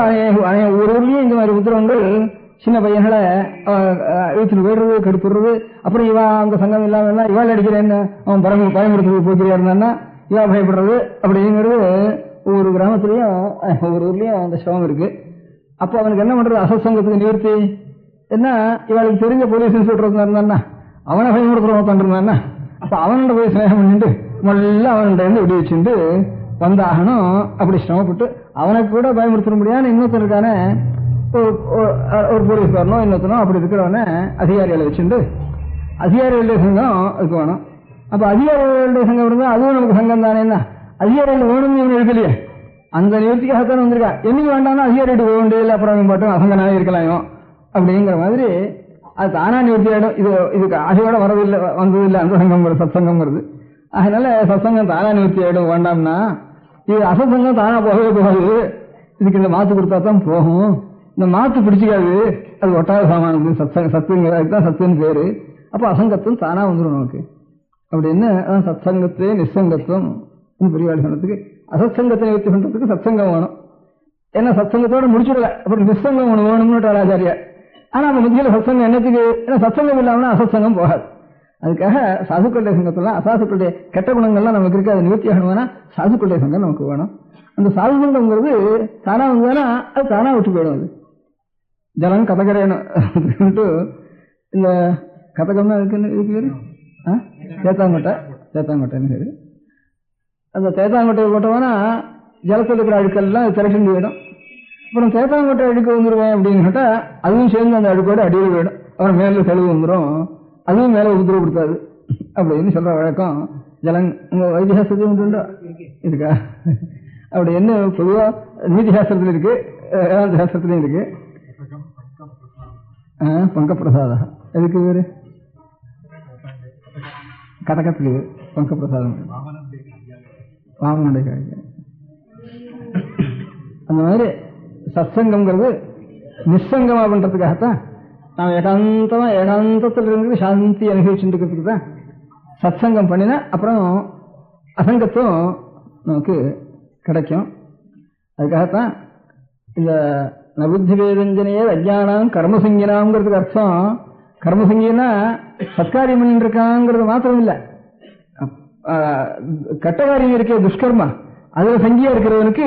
ஒரு ஊர்லயும் இந்த மாதிரி உத்தரவங்கள் சின்ன பையன்களை வீட்டுல போயிடுறது, கெடுத்துடுறது. அப்புறம் இவா அந்த சங்கம் இல்லாம இவாள் அடிக்கிறேன்னு அவன் பயமுறுத்து போய்க்கிறியா இருந்தான்னா இவா பயப்படுறது. அப்படிங்கிறது ஒவ்வொரு கிராமத்துலயும் ஒவ்வொரு ஊர்லயும் அந்த சிரமம் இருக்கு. அப்போ அவனுக்கு என்ன பண்றது, அசத் சங்கத்துக்கு நிவர்த்தி என்ன, இவாளுக்கு தெரிஞ்ச போலீஸ் இன்ஸ்பெக்டர் இருந்தான்னா அவனை பயமுறுத்துறவன் பண்றான்னா, அப்ப அவனோட போய் ஸ்நேகம் பண்ணிட்டு முதல்ல அவன்கிட்ட இருந்து விடி வச்சுட்டு வந்தாகணும். அப்படி சிரமப்பட்டு அவனுக்கு கூட பயமுறுத்த முடியாது. இன்னொருத்தர் இருக்கானே ஒரு போலீஸ்காரனோ இன்னொருத்தனோ அப்படி இருக்கிறவன அதிகாரிகளை வச்சுட்டு அதிகாரிகளுடைய சங்கம் அதுக்கு வேணும். அப்ப அதிகாரிகளுடைய சங்கம் இருந்தா அதுவும் நமக்கு சங்கம் தானே. என்ன அதிகாரிகள் வேணும்னு இவன் இருக்கலையே, அந்த நிவர்த்திக்காகத்தான் வந்திருக்கா. என்னைக்கு வேண்டாம்னா அதிகாரிட்டு போக வேண்டியதில்லை, அப்புறம் மட்டும் அசங்கனாவே இருக்கலாம் அப்படிங்கிற மாதிரி அது தானா நிவர்த்தி ஆயிடும். இதுக்கு ஆசையோட வந்ததில்லை அந்த சங்கம் சத்சங்கம்ங்கிறது. அதனால சத்சங்கம் தானா நிவர்த்தி ஆயிடும். வேண்டாம்னா இது அசத்சங்கம் தானா போகவே போகாது, இதுக்கு இந்த மாத்து கொடுத்தா தான் போகும். இந்த மாத்து பிடிச்சிக்காது, அது ஒட்டாத சாமானது. சத்துங்கிறதுதான் சத்துன்னு பேரு. அப்ப அசங்கத்துவம் தானா வந்துடும் நமக்கு அப்படின்னு. அதான் சத்சங்கத்தே நிசங்கத்துவம் பெரியவாள் சொன்னதுக்கு. அசத்சங்கத்தை நிவர்த்தி பண்றதுக்கு சத்சங்கம் வேணும். என்ன சத்சங்கத்தோட முடிச்சுடல, அப்புறம் நிசங்கம் ஒன்று வேணும்னு ஆச்சாரியா. ஆனா அந்த மத்தியில சத்சங்கம் என்னத்துக்கு? ஏன்னா சத்சங்கம் இல்லாமனா அசத்சங்கம் போகாது. அதுக்காக சாதுக்களுடைய சங்கத்தெல்லாம் அசாதுக்களுடைய கெட்ட குணங்கள்லாம் நமக்கு இருக்கு, அது நிவர்த்தி ஆகணும்னா சாதுக்களுடைய சங்கம் நமக்கு வேணும். அந்த சாது சங்கம்ங்கிறது தானா வந்ததுன்னா அது தானா விட்டு போயிடும். அது ஜலம் கதகரையணும். இந்த கதகம்னா இதுக்கு பேரு தேத்தாங்கொட்டைன்னு பேரு. அந்த தேத்தாங்கொட்டையை போட்டோம்னா ஜலத்தில் இருக்கிற அழுக்கெல்லாம் திரட்டி போயிடும். அப்புறம் தேத்தாங்கொட்டை அழுக்கு வந்துடுவேன் அப்படின்னு கேட்டா அதுவும் சேர்ந்து அந்த அழுக்கோட அடியில் போயிடும். அப்புறம் மேல தெளிவு வந்துடும், அதுவும் மேல உத்தரவுப்படுத்தாது அப்படின்னு சொல்ற வழக்கம். ஜலம் உங்க வைத்தியசாஸ்திரத்தையும் உண்டு இருக்கா? அப்படி என்ன பொதுவா நீதி சாஸ்திரத்துல இருக்கு, வேதாந்த சாஸ்திரத்திலையும் இருக்கு. பங்கப்பிரசாதா எதுக்கு பேரு? கதகத்துக்கு பங்கப்பிரசாதம் வாமனுடைய காய்கறி. அந்த மாதிரி சத்சங்கம்ங்கிறது நிசங்கமா பண்றதுக்காகத்தான் நாம் ஏகாந்தத்தில் இருந்து சாந்தி அனுபவிச்சுட்டு இருக்கிறதுக்கு தான் சத்சங்கம் பண்ணினா அப்புறம் அசங்கத்துவம் நமக்கு கிடைக்கும். அதுக்காகத்தான் இந்த நபுத்தி வேதஞ்சனையே அஜ்ஞானம் கர்மசங்கினாம்ங்கிறதுக்கு அர்த்தம். கர்மசங்கினா சத்காரியம் பண்ணிட்டு இருக்காங்கிறது மாத்திரம் இல்லை, கட்டகாரியம் இருக்க துஷ்கர்மா அதுல சங்கியா இருக்கிறவனுக்கு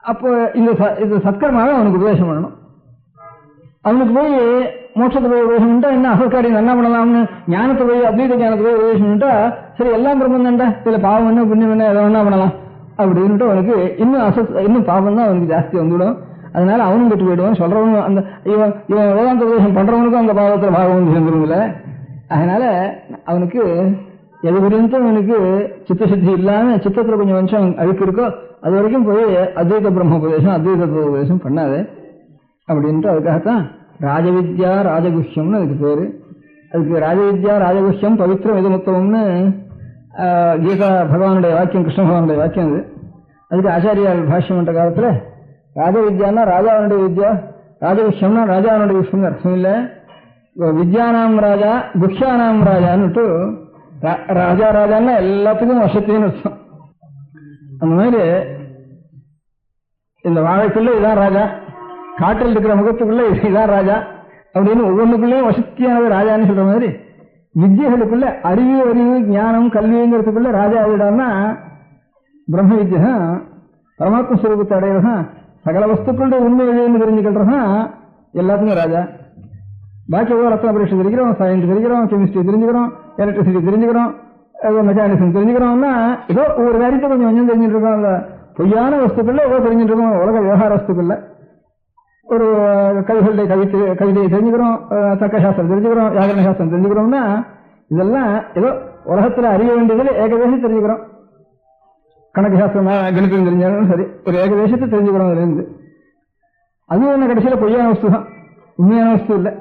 அப்போ இந்த சத்கர்மாவை அவனுக்கு உபதேசம் பண்ணணும். அவனுக்கு போய் மோட்சத்தை போய் உபதேசம் பண்ணிட்டா என்ன அசத்காரியம் என்ன பண்ணலாம்னு ஞானத்தை போய் அத்வைத ஞானத்தை போய் உபதேசம் பண்ணிட்டா சரி எல்லாம் பிரம்மம் தான்டா, இதுல பாவம் என்ன புண்ணியம் என்ன எதை வேணா பண்ணலாம் அப்படின்ட்டு அவனுக்கு இன்னும் பாவம் தான் அவனுக்கு ஜாஸ்தி வந்துவிடும். அதனால அவனும் கெட்டு போயிடுவான். சொல்றவனும் அந்த இவன் வேதாந்த உபதேசம் பண்றவனுக்கும் அந்த பாவத்துல பாவம் வந்து சேர்ந்துருமில்ல. அதனால அவனுக்கு எது வரைக்கும் அவனுக்கு சித்தசுத்தி இல்லாம சித்தத்துல கொஞ்சம் வம்சம் அழுக்கு இருக்கோ அது வரைக்கும் போய் அத்வைத பிரம்ம உபதேசம் அத்வைத உபதேசம் பண்ணாது அப்படின்ட்டு. அதுக்காகத்தான் ராஜவித்யா ராஜகுஷ்யம்னு அதுக்கு பேரு. அதுக்கு ராஜவித்யா ராஜகுஷ்யம் பவித்திரம் இதமுத்தவம்னு கீதா பகவானுடைய வாக்கியம், கிருஷ்ண பகவானுடைய வாக்கியம். அது அதுக்கு ஆச்சாரியால் பாஷ்யம் பண்ற காலத்துல ராஜவித்யான்னா ராஜாவனுடைய வித்யா, ராஜகுஷ்யம்னா ராஜாவனுடைய விஷயம் அர்த்தம் இல்லை. வித்யானாம் ராஜா குஷ்யானாம் ராஜான்னுட்டு ராஜா ராஜான்னா எல்லாத்துக்கும் வசத்தையும் அர்த்தம். அந்த மாதிரி இந்த வாழைக்குள்ள இதான் ராஜா, காட்டில் இருக்கிற முகத்துக்குள்ள இதான் ராஜா அப்படின்னு ஒவ்வொன்றுக்குள்ளேயும் வசத்தியானது ராஜான்னு சொல்ற மாதிரி வித்யைகளுக்குள்ள அறிவு ஞானம் கல்விங்கிறதுக்குள்ள ராஜா ஆகிடான்னா பிரம்ம வித்யா பரமாத்ம ஸ்வரூபத்தை அடையிறதான் சகல வஸ்துக்களுடைய உண்மை எழுதுன்னு தெரிஞ்சுக்கின்றதான் எல்லாத்துக்கும் ராஜா. பாக்கி ஏதோ ரத்ன பரீட்சை தெரிஞ்சுக்கிறோம், சயின்ஸ் தெரிஞ்சுக்கிறோம், கெமிஸ்ட்ரி தெரிஞ்சுக்கிறோம், எலக்ட்ரிசிட்டி தெரிஞ்சுக்கிறோம், மெக்கானிசம் தெரிஞ்சுக்கிறோம்னா ஏதோ ஒவ்வொரு காரியத்தை கொஞ்சம் கொஞ்சம் தெரிஞ்சுட்டு இருக்கோம். அந்த பொய்யான வஸ்துக்கள்ல ஏதோ தெரிஞ்சுட்டு இருக்கோம். உலக விவகார வஸ்துக்கள்ல ஒரு கவிதையை தெரிஞ்சுக்கிறோம், தர்க்கசாஸ்திரம் தெரிஞ்சுக்கிறோம், வியாகரண சாஸ்திரம் தெரிஞ்சுக்கிறோம்னா இதெல்லாம் ஏதோ உலகத்துல அறிய வேண்டியதில் ஏகதேசம் தெரிஞ்சுக்கிறோம். கணக்கு சாஸ்திரம் கணிதம் தெரிஞ்சாலும் சரி ஒரு ஏகதேசத்தை தெரிஞ்சுக்கிறோம். அதுல இருந்து அது என்ன கடைசியில பொய்யான வஸ்து தான், உண்மையான வஸ்து இல்லை.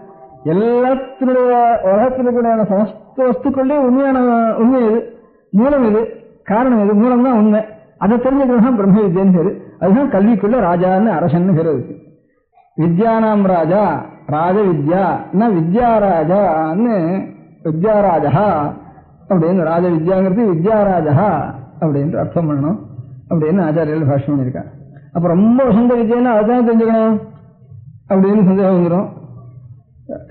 எல்லாத்தினுடைய உலகத்தினுடைய சமஸ்த வஸ்துக்களே உண்மை இது, மூலம் இது, காரணம் இது, மூலம் தான் உண்மை. அதை தெரிஞ்சுக்கிறது தான் பிரம்ம வித்யான்னு பேரு. அதுதான் கல்விக்குள்ள ராஜான்னு அரசன்னு பேரு இருக்கு. வித்யானாம் ராஜா ராஜ வித்யா வித்யாராஜான்னு வித்யாராஜா அப்படின்னு ராஜ வித்யாங்கிறது வித்யாராஜா அப்படின்னு அர்த்தம் பண்ணணும் அப்படின்னு ஆச்சாரியர்கள் பாஷ்யம் பண்ணியிருக்காங்க. அப்ப ரொம்ப வசந்த வித்யான்னு அதுதான் தெரிஞ்சுக்கணும் அப்படின்னு சந்தேகம் வந்துடும்.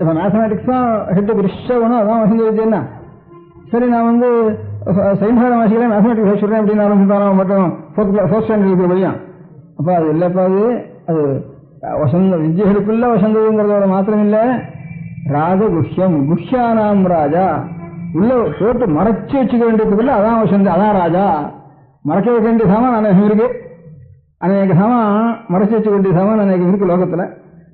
இப்ப மேத்தமேட்டிக்ஸ் தான் ஹெட்டு பெருசா வேணும், அதான் வசந்த வித்யான்னா சரி நான் சைன்ஸ் வாசிக்கல மேத்தமேட்டிக்ஸ் வச்சுடுறேன் அப்படின்னு ஆரம்பிச்சுட்டாலும் மட்டும் ஃபோர்த் ஸ்டாண்டர்ட் இருக்கிற வழியா அப்ப அது இல்லப்பா. அது வசந்த வித்யைகளுக்குள்ள வசந்ததுங்கிறதோட மாத்திரம் இல்ல, ராஜகுஷ்யம் குஷ்யானாம் ராஜா உள்ள போட்டு மறைச்சு வச்சுக்க வேண்டியதுக்குள்ள அதான் வசந்த, அதான் ராஜா. மறைக்க வைக்க வேண்டிய சாமான் அநேகம் இருக்கு, அநேக சாமான் மறைச்சு வச்சுக்க வேண்டிய சாமான் அநேகம் இருக்கு லோகத்துல.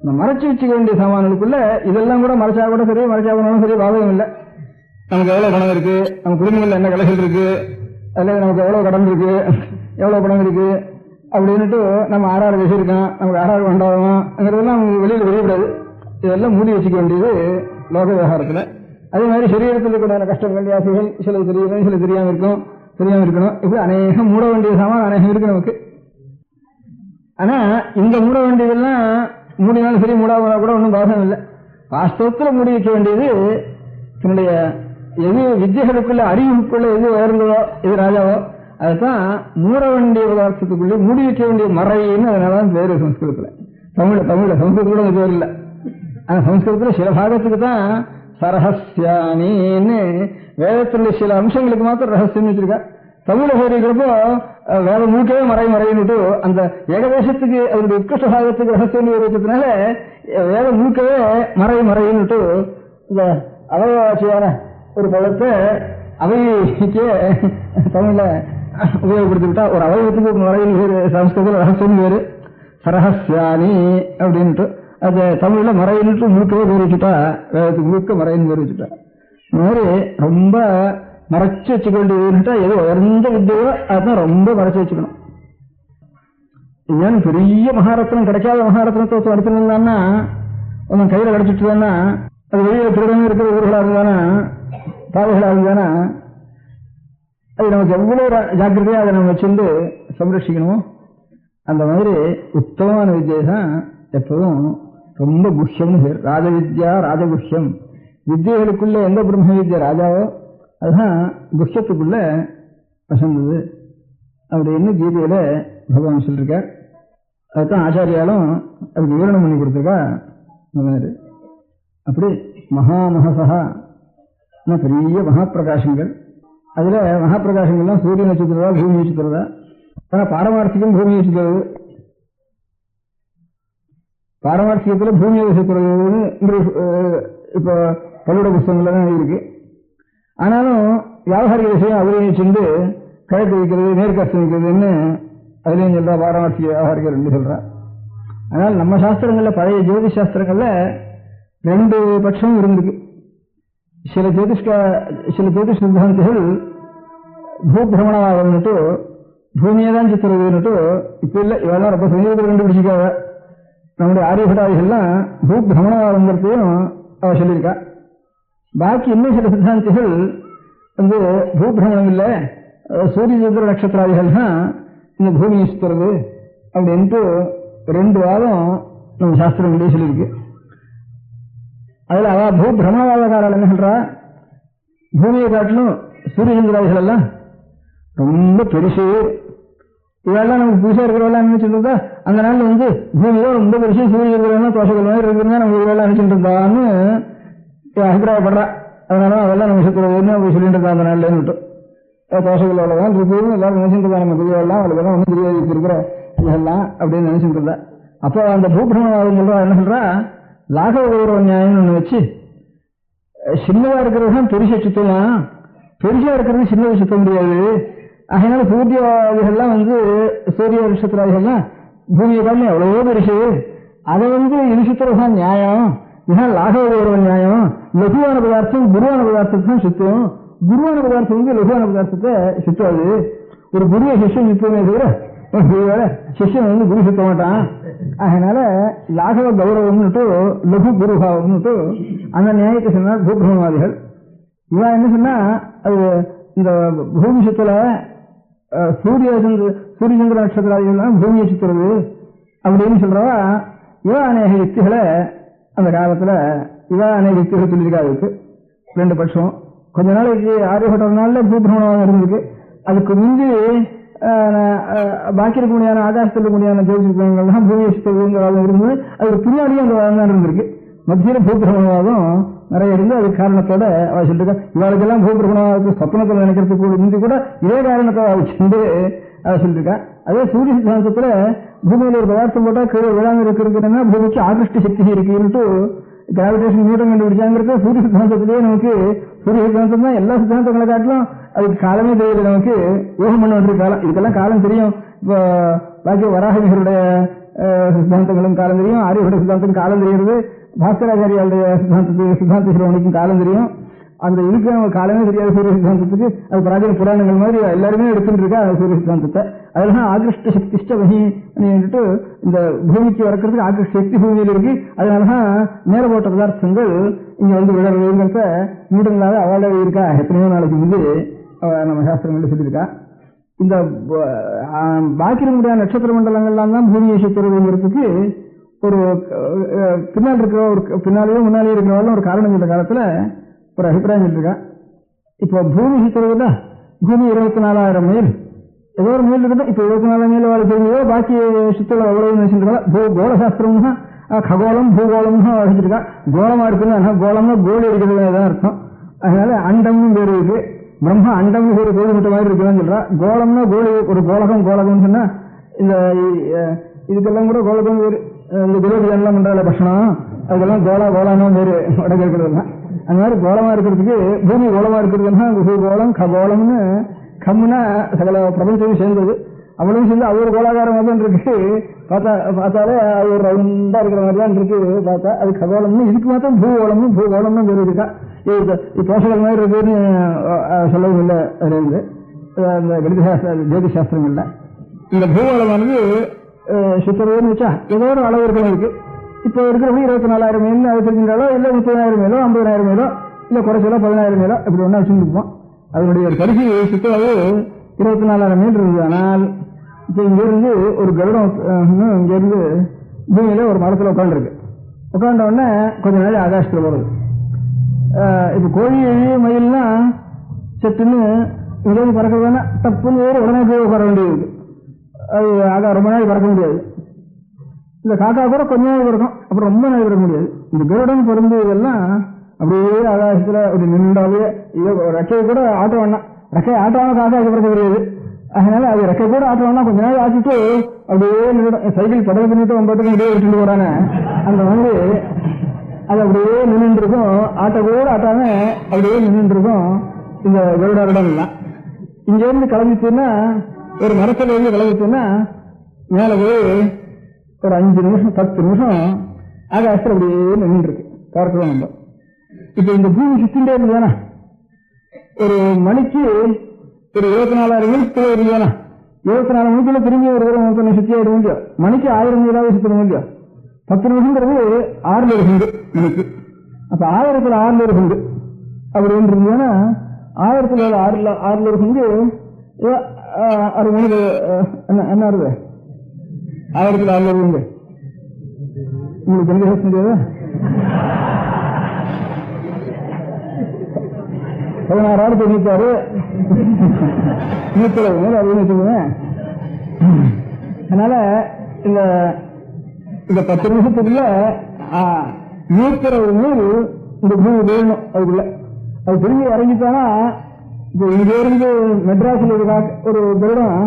இந்த மறைச்சு வச்சுக்க வேண்டிய சாமான்களுக்குள்ள இதெல்லாம் கூட மறைச்சா கூட சரி, மறைச்சா போனாலும் சரி, பாதகம் இல்லை. நமக்கு எவ்வளவு பணம் இருக்கு, நம்ம குடும்பங்கள்ல என்ன கலைகள் இருக்கு, அல்லது நமக்கு எவ்வளவு கடன் இருக்கு, எவ்வளவு பணம் இருக்கு அப்படின்னுட்டு நம்ம ஆறாறு வச்சிருக்கோம், நமக்கு ஆறாறு கொண்டாடுவோம்ங்கிறதெல்லாம் வெளியில வெளியிடாது. இதெல்லாம் மூடி வச்சுக்க வேண்டியது லோக விவகாரத்துல. அதே மாதிரி சரீரத்தில் கூட கஷ்டங்கள் ஆசைகள் சில தெரியும், சில தெரியாம இருக்கணும். இப்படி அநேகம் மூட வேண்டிய சாமான் அநேகம் இருக்கு நமக்கு. ஆனா இந்த மூட வேண்டியதெல்லாம் மூடினாலும் சரி மூடாம கூட ஒன்றும் பாசம் இல்லை. வாஸ்தவத்துல மூடி வைக்க வேண்டியது தன்னுடைய எது வித்யைகளுக்குள்ள அறிவுக்குள்ள எது உயர்ந்ததோ எது ராஜாவோ அதுதான் மூட வேண்டிய பதார்த்தத்துக்குள்ளே மூடி வைக்க வேண்டிய மறைன்னு அதனாலதான் பேரு சம்ஸ்கிருதத்துல. தமிழ்ல சம்ஸ்கிருதத்தோட அந்த பேர் இல்லை. ஆனா சம்ஸ்கிருதத்துல சில பாகத்துக்கு தான் சரஹஸ்யானின்னு வேதத்தினுடைய சில அம்சங்களுக்கு மாத்திரம் ரகசியம் வச்சிருக்கா. தமிழ இருக்கிறப்போ வேற மூக்கவே மறைன்னுட்டு அந்த ஏகதேசத்துக்கு அதனுடைய உட்கிருஷ்ட பாகத்துக்கு ரகசியம் வச்சதுனால வேற மூக்கவே மறைன்னுட்டு இந்த அவயவாட்சியான ஒரு பதத்தை அவைக்கே தமிழ்ல உபயோகப்படுத்தி விட்டா. ஒரு அவயவத்துக்கு மறையில் வேறு, சம்ஸ்கிருதத்தில் ரகசியம் வேறு, சரஹஸ்யானி அப்படின்ட்டு அது தமிழ்ல மறைன்னுட்டு முழுக்கவே பேர் வச்சுட்டா, வேதத்துக்கு முழுக்க மறைன்னு பேர் வச்சுட்டா. இந்த மாதிரி ரொம்ப மறைச்சு வச்சுக்க வேண்டியதுன்னுட்டா எது உயர்ந்த வித்தையோ அதுதான் ரொம்ப மறைச்சு வச்சுக்கணும். ஏன் பெரிய மகாரத்னம் கிடைக்காத மகாரத்னத்தை எடுத்துருந்தான்னா அவன் கையில கிடைச்சிட்டுதானா அது வெளியில திருடமே இருக்கிற ஊர்களா இருந்தானா பாதைகளா இருந்தானா அது நமக்கு எவ்வளவு ஜாக்கிரதையா அதை நம்ம வச்சிருந்து சம்ரட்சிக்கணும். அந்த மாதிரி உத்தமமான வித்தியை தான் எப்பவும் ரொம்ப குஷ்யம்னு பேர். ராஜவித்யா ராஜகுஷ்யம். வித்தியர்களுக்குள்ள எந்த பிரம்ம வித்யா ராஜாவோ அதுதான் குஷ்யத்துக்குள்ள வசந்தது அப்படின்னு கீதையில பகவான் சொல்லிருக்கார். அதுதான் ஆச்சாரியாலும் அதுக்கு விவரணம் பண்ணி கொடுத்துருக்கா. அப்படி மகாமகசா பெரிய மகாபிரகாசங்கள். அதுல மகாபிரகாசங்கள்லாம் சூரிய நட்சத்திரதா பூமி நட்சத்திரதா. ஆனா பாரமார்த்திகம் பூமி நட்சத்திரது. பாரமார்த்திகத்துல பூமியை நட்சத்திரதுன்னு இப்போ பள்ளியோட புஸ்தகங்கள்ல தான் இருக்கு. ஆனாலும் வியாபாரிக விஷயம் அதுலேயும் சென்று கிழக்கு வைக்கிறது மேற்கஸ்து வைக்கிறதுன்னு அதுலேயும் சொல்றா. பாரமார்த்திக வியாபாரிக ரெண்டு சொல்றா. ஆனால் நம்ம சாஸ்திரங்கள்ல பழைய ஜோதிஷ் சாஸ்திரங்கள்ல ரெண்டு பட்சமும் இருந்திருக்கு. சில ஜோதிஷ சித்தாந்திகள் பூபிரமணவாதம்னுட்டு பூமியை தான் சித்திரதுன்னுட்டு இப்ப இல்லை, இவெல்லாம் ரொம்ப சமீபத்தில் கண்டுபிடிச்சிக்காத நம்முடைய ஆரியபட்டாதிகள்லாம் பூபிரமணவாதங்கிறதையும் அவ சொல்லியிருக்கா. பாக்கி இன்னும் சில சித்தாந்திகள் வந்து பூபிரமணம் இல்லை, சூரிய சந்திர நட்சத்திராதிகள் தான் இந்த பூமியை சுத்துறது அப்படின்ட்டு ரெண்டு வாதம் நம்ம சாஸ்திரங்களே சொல்லியிருக்கு. அதுல அவ பூபிரமணவாதக்காரால் என்ன சொல்றா, பூமியை காட்டிலும் சூரிய சந்திராதிகள் எல்லாம் ரொம்ப பெருசு, இவெல்லாம் நமக்கு புதுசா இருக்கிறவெல்லாம் நினைச்சிட்டு இருந்தா அந்த நாள்ல வந்து பூமியோ ரொம்ப பெருசு, சூரிய சந்திரன் தோஷங்கள் மாதிரி இருக்குதுன்னா நம்ம இவெல்லாம் நினைச்சிட்டு இருந்தான்னு அபிப்பிராயப்படுறா. அதனால அவெல்லாம் நம்ம சுற்றுறதுன்னு அப்படி சொல்லிட்டு இருந்தா அந்த நாள்லன்னு விட்டு தோஷங்கள் அவ்வளவுதான் இருக்குதுன்னு எல்லாரும் நினைச்சிட்டு இருந்தா. நம்ம பெரியவெல்லாம் அவளுக்கு ஒன்றும் தெரியாது இருக்கிற இதெல்லாம் அப்படின்னு நினைச்சிட்டு இருந்தா. அப்போ அந்த பூபிரமணவாதம் சொல்றா என்ன சொல்றா, லாகவ கௌரவ நியாயம்னு ஒண்ணு வச்சு சின்னதா இருக்கிறது தான் பெருசை சுத்தலாம், பெருசா இருக்கிறது சின்னதை சுத்த முடியாது. அதனால சூரியவாதிகள்லாம் வந்து சூரிய நட்சத்திராதிகள்லாம் பூமியை காட்டிலும் எவ்வளவோ பெருசு, அதை வந்து இது சுத்துறதுதான் நியாயம், இதுதான் லாகவ கௌரவ நியாயம். லகுவான பதார்த்தம் குருவான பதார்த்தத்தை தான் சுத்தும், குருவான பதார்த்தம் வந்து லகுவான பதார்த்தத்தை சுத்தாது. ஒரு குருவை சிஷ்யன் சுத்தமே தவிர சிஷ்யன் வந்து குரு சுத்த மாட்டான். அதனால லாகவ கௌரவம்னுட்டு லகு குருபாவம்னுட்டு அந்த நியாயத்தை சொன்னார் பூபிரமவாதிகள். இவன் என்ன சொன்னா, அது இந்த பூமி சுத்தல சூரிய சந்திர நட்சத்திராதிகள் பூமியை சுத்துறது அப்படின்னு சொல்றவா இவ அநேக யுக்திகளை அந்த காலத்துல அநேக யுக்திகள் சொல்லியிருக்காது. ரெண்டு பட்சம் கொஞ்ச நாளைக்கு ஆரியப்பட்ட நாள்ல பூபிரமணம் இருந்திருக்கு. அதுக்கு முந்தி பாக்கி இருக்க முடியாத ஆகாசத்தில் இருக்க முடியாத ஜோதிஷங்கள்லாம் பூமியை சுத்துறதுங்கிற வாதம் இருந்தது. அதுக்கு பின்னாடியும் அந்த வாதம் தான் இருந்திருக்கு. மத்தியில பூபிரமணவாதம் நிறைய இருந்து அது காரணத்தோட அவ சொல்லிருக்கா. இவளுக்கெல்லாம் பூபிரமணவாதத்துக்கு சொப்பனத்தில் நினைக்கிறதுக்கு முந்தி கூட இதே காரணத்தை அவ சென்று அவ சொல்லிருக்கா. அதே சூரிய சித்தாந்தத்துல பூமியில ஒரு பதார்த்தம் போட்டா கீழே விழாம இருக்கிறதுன்னா பூமிக்கு ஆகிருஷ்ட சக்தி இருக்குன்னுட்டு கிராவிடேஷன் நியூட்டன் கண்டுபிடிச்சாங்கிறது சூரிய சித்தாந்தத்திலேயே நமக்கு சூரிய சித்தாந்தம் தான் எல்லா சித்தாந்தங்களை காட்டிலும் அதுக்கு காலமே தெரியல. நமக்கு யோகம் பண்ண வேண்டிய காலம், இதுக்கெல்லாம் காலம் தெரியும். இப்போ பாக்கி வராகமிகருடைய சித்தாந்தங்களும் காலம் தெரியும், ஆரியபட சித்தாந்தம் காலம் தெரிகிறது, பாஸ்கராச்சாரியாளுடைய சித்தாந்த சிரோமணிக்கும் காலம் தெரியும். அந்த இதுக்கு நம்ம காலமே தெரியாது சூரிய சித்தாந்தத்துக்கு. அது பிராச்சீன புராணங்கள் மாதிரி எல்லாருமே எடுத்துட்டு இருக்கா சூரிய சித்தாந்தத்தை. அதெல்லாம் ஆகிருஷ்ட சக்திஷ்ட வகிட்டு இந்த பூமிக்கு வரக்கிறதுக்கு ஆகிருஷ்ட சக்தி பூமியில் இருக்கு. அதனாலதான் மேல போட்ட பதார்த்தங்கள் இங்க வந்து விழறதுங்கிறத நியூட்டன்லாக அவளே இருக்கா. எத்தனையோ நாளைக்கு முந்தி நம்ம சாஸ்திரங்கள் சொல்லியிருக்கா. இந்த பாக்கி இருக்க முடியாத நட்சத்திர மண்டலங்கள்லாம் தான் பூமியை சுத்துறதுங்கிறதுக்கு ஒரு பின்னால் இருக்கிற ஒரு பின்னாலேயோ முன்னாலேயே இருக்கிறவங்களும் ஒரு காரணம் இந்த காலத்துல ஒரு அபிப்பிராயம் இருக்கா. இப்போ பூமி சுத்துறதுல பூமி 24,000 மைல் ஏதோ ஒரு மேல் இருக்கட்டும். இப்ப 24 மேல வாழ் தெரிஞ்சதோ பாக்கி சுத்தல அவ்வளவு நினைச்சுருக்கா. கோலசாஸ்திரம்னா ககோளம் பூகோளம்னு அழைச்சிருக்கா. கோலமா இருக்குன்னு கோலம்னா கோலி அடிக்கிறதுதான் அர்த்தம். அதனால அண்டம்னு பேரு இருக்கு. பிரம்மா அண்டம்னு பேரு கோழி முட்டை மாதிரி இருக்குன்னு சொல்றா. கோலம்னா கோலி ஒரு கோலகம்னு சொன்னா இந்த இதுக்கெல்லாம் கூட கோலகம் பேரு. இந்த குலோபியான்லாம் பண்றாள் பட்சணம், அதுக்கெல்லாம் கோலான்னு பேரு வடக்கு இருக்கிறதுலாம். அந்த மாதிரி கோலமா இருக்கிறதுக்கு பூமி கோலமா இருக்கிறதுன்னா பூகோளம் ககோளம்னு கம்முனா சகல பிரபஞ்சமும் சேர்ந்தது. அவ்வளவு சேர்ந்து அது ஒரு கோலாகாரமாக தான் இருக்கு. பார்த்தாலே அது ஒரு ரவுண்டா இருக்கிற மாதிரி தான் இருக்கு. பார்த்தா அது ககோளம்னு இதுக்கு மாத்திரம் பூகோளம்னு பேர் இருக்கா. போஷகள் மாதிரி இருக்குன்னு சொல்லவும் இல்லை. அதுல இருந்து அந்த கணித சாஸ்திர ஜோதி சாஸ்திரங்கள்ல இந்த பூகோளமானது சுத்தரவுன்னு வச்சா ஏதோ ஒரு அளவு இருக்கணும் இருக்கு. இப்போ இருக்கிறவங்க 24,000 மேல் அது தெரிஞ்சாலோ இல்லை 30,000 மேலோ 50,000 மேலோ இல்லை குறைச்சலோ 10,000 மேலோ இப்படி ஒன்றா வச்சுருப்போம். அதனுடைய ஒரு கடைசி சுத்தளவு 24,000 மேல் இருந்தது. ஆனால் இப்போ இங்கிருந்து ஒரு கருடம் இங்கிருந்து பூமியில ஒரு மரத்தில் உட்காந்துருக்கு. உட்காண்ட உடனே கொஞ்ச நாள் ஆகாசத்தில் வருது. இப்போ கோழி மயில்னா செத்துன்னு இங்கிருந்து பறக்கிறதுனா தப்புன்னு உடனே போய் உட்கார வேண்டியது. அது ரொம்ப நாள் பறக்க முடியாது. இந்த காக்கா கூட கொஞ்ச நாள் பறக்கும், அப்புறம் ரொம்ப நாள் பறக்க முடியாது. இந்த கருடன் பிறந்து இதெல்லாம் அப்படியே ஆகாசத்துல அப்படி நின்றாலே ரெக்கையை கூட ஆட்ட வேணாம். ரெக்கையை ஆட்டாம காக்காக்கு பறக்க முடியாது. அதனால அது ரெக்கை கூட ஆட்ட வேணாம். கொஞ்ச நாள் ஆட்டிட்டு அப்படியே நின்றுடும். சைக்கிள் படகு பண்ணிட்டு 9 அப்படியே விட்டுட்டு போறாங்க. அந்த மாதிரி அது அப்படியே நின்று இருக்கும். ஆட்ட கூட ஆட்டாம அப்படியே நின்று இருக்கும் இந்த கருடாரிடம் எல்லாம். இங்க இருந்து கிளம்பிச்சுன்னா ஒரு மரத்துல இருந்து கிளம்பிச்சுன்னா மேல போய் ஒரு 5 நிமிஷம் 10 நிமிஷம் ஆகாசத்துல அப்படியே நின்று இருக்கு. பார்க்கிறோம் நம்ம. இப்ப இந்த பூமி சுத்திண்டே இருந்ததானா ஒரு மணிக்கு ஒரு 24,000 மைல் இருந்ததானா 24 மணிக்குள்ள திரும்பி ஒரு தூரம் சுத்தி ஆயிட முடியும். மணிக்கு 1000 மைலாவது சுத்த முடியும். 10 நிமிஷங்கிறது 600 பங்கு மணிக்கு. அப்ப 1000ல் 600 பங்கு அப்படின்னு இருந்ததுன்னா 1000ல் 600 பங்கு 6 மணிக்கு என்ன ஆறுது? 1000ல் 600 பங்கு உங்களுக்கு எங்க பேச முடியாது? 16,996 170 மேல் அப்படின்னு வச்சுக்கோங்க. அதனால இந்த 10 நிமிஷத்துக்குள்ள 160 மேல் இந்த பூமி போயிடணும். அதுக்குள்ள அது திரும்பி இறங்கிட்டானா இப்போ இங்க இருந்து மெட்ராஸ்ல ஒரு கருடம்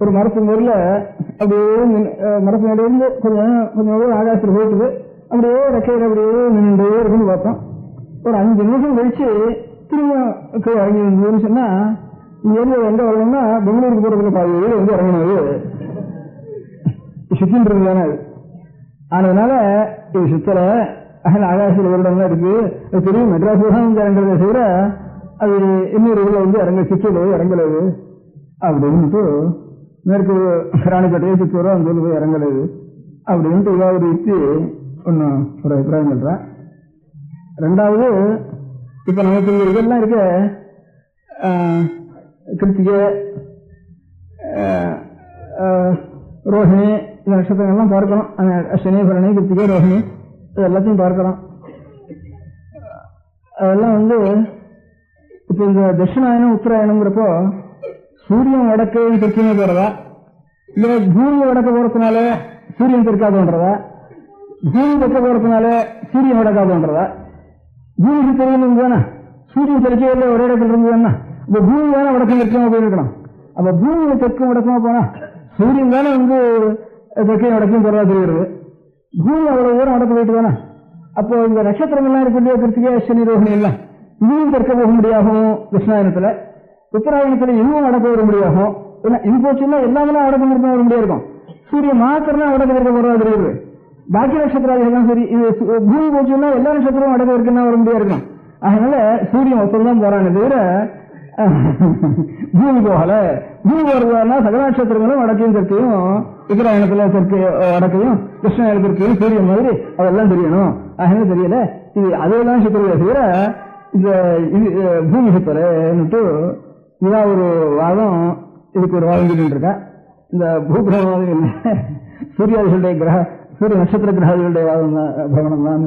ஒரு மரத்து மேல அப்படியே மரத்து மேல இருந்து கொஞ்சம் ஆகாசத்தில் போயிட்டுது. அப்படியே ரெக்கையில் அப்படியே நின்று இருக்குன்னு பார்த்தோம். ஒரு 5 நிமிஷம் கழிச்சு திரும்ப இறங்கி இருந்ததுன்னு சொன்னா இங்க இருந்து எங்க வரணும்னா பெங்களூருக்கு போறதுல பாதி வழியில வந்து இறங்கினது சுத்தின் இருக்குதானே அது. அதனால இது சுத்தல ஆகாசத்தில் வருடம் தான் இருக்கு. அது தெரியும் மெட்ராஸ் தான் வந்து இறங்குறத தவிர அது இன்னொரு ஊர்ல வந்து இறங்க சிக்கல இறங்கலது அப்படின்ட்டு மேற்கு ராணிப்பேட்டையை சித்தூரா அந்த ஊர்ல போய் இறங்கலது அப்படின்ட்டு இதாவது யுக்தி ஒன்னு ஒரு அபிப்பிராயம் சொல்றேன். ரெண்டாவது இப்ப நமக்கு இதெல்லாம் இருக்க கிருத்திகை ரோஹிணி இந்த நட்சத்திரங்கள்லாம் பார்க்கிறோம். அஸ்வினி பரணி கிருத்திகை ரோஹிணி இது எல்லாத்தையும் பார்க்கிறோம். அதெல்லாம் வந்து இப்ப இந்த தட்சிணாயனம் உத்தராயணம்ங்கிறப்போ சூரியன் வடக்கையும் தெற்கையும் போறதா இல்ல பூமி வடக்க போறதுனால சூரியன் தெற்காதுன்றதா பூமி தெற்க போறதுனால சூரியன் வடக்காதுன்றதா? பூமிக்கு தெரியும் தானே சூரியன் தெற்கையில ஒரே இடத்துல இருந்ததுன்னா இப்ப பூமி தானே வடக்கம் தெற்கமா போயிருக்கணும். அப்ப பூமி தெற்கும் வடக்கமா போனா சூரியன் தானே வந்து தெற்கையும் வடக்கையும் போறதா தெரிகிறது. பூமி அவ்வளவு தூரம் வடக்கு போயிட்டு தானே. அப்போ இந்த நட்சத்திரங்கள்லாம் இருக்கக்கூடிய கிருத்திகை அஸ்வினி ரோஹிணி எல்லாம் இதுவும் தெற்க போக முடியாகும். தட்சிணாயனத்துல உத்தராயணத்துல இதுவும் வடக்க வர முடியாகும். இது போச்சுன்னா எல்லாமே வடக்கு நிறுத்தம் வர முடியாது இருக்கும். சூரியன் மாத்திரம் வடக்கு தெற்க போறதா தெரியுது. பாக்கி நட்சத்திரம் சரி இது பூமி போச்சுன்னா எல்லா நட்சத்திரமும் வடக்கு இருக்குன்னா வர முடியாது இருக்கும். அதனால சூரியன் ஒருத்தர் போறானே தவிர பூமி போகல. பூமி வருவதுனா சகல நட்சத்திரங்களும் வடக்கையும் தெற்கையும் உத்தராயணத்துல தெற்கு வடக்கையும் கிருஷ்ணாயணத்திற்கையும் சூரியன் மாதிரி அதெல்லாம் தெரியணும். அதனால தெரியல இது அதெல்லாம் சுத்தலையே தவிர இந்த பூமி சுத்தலைன்னுட்டு இதான் ஒரு வாதம். இதுக்கு ஒரு வாதம் சொல்லிட்டு இருக்கா. இந்த பூகிரகவாதம் இல்லை சூரியாதிகளுடைய சூரிய நட்சத்திர கிரகங்களுடைய வாதம் தான் பவனம் தான்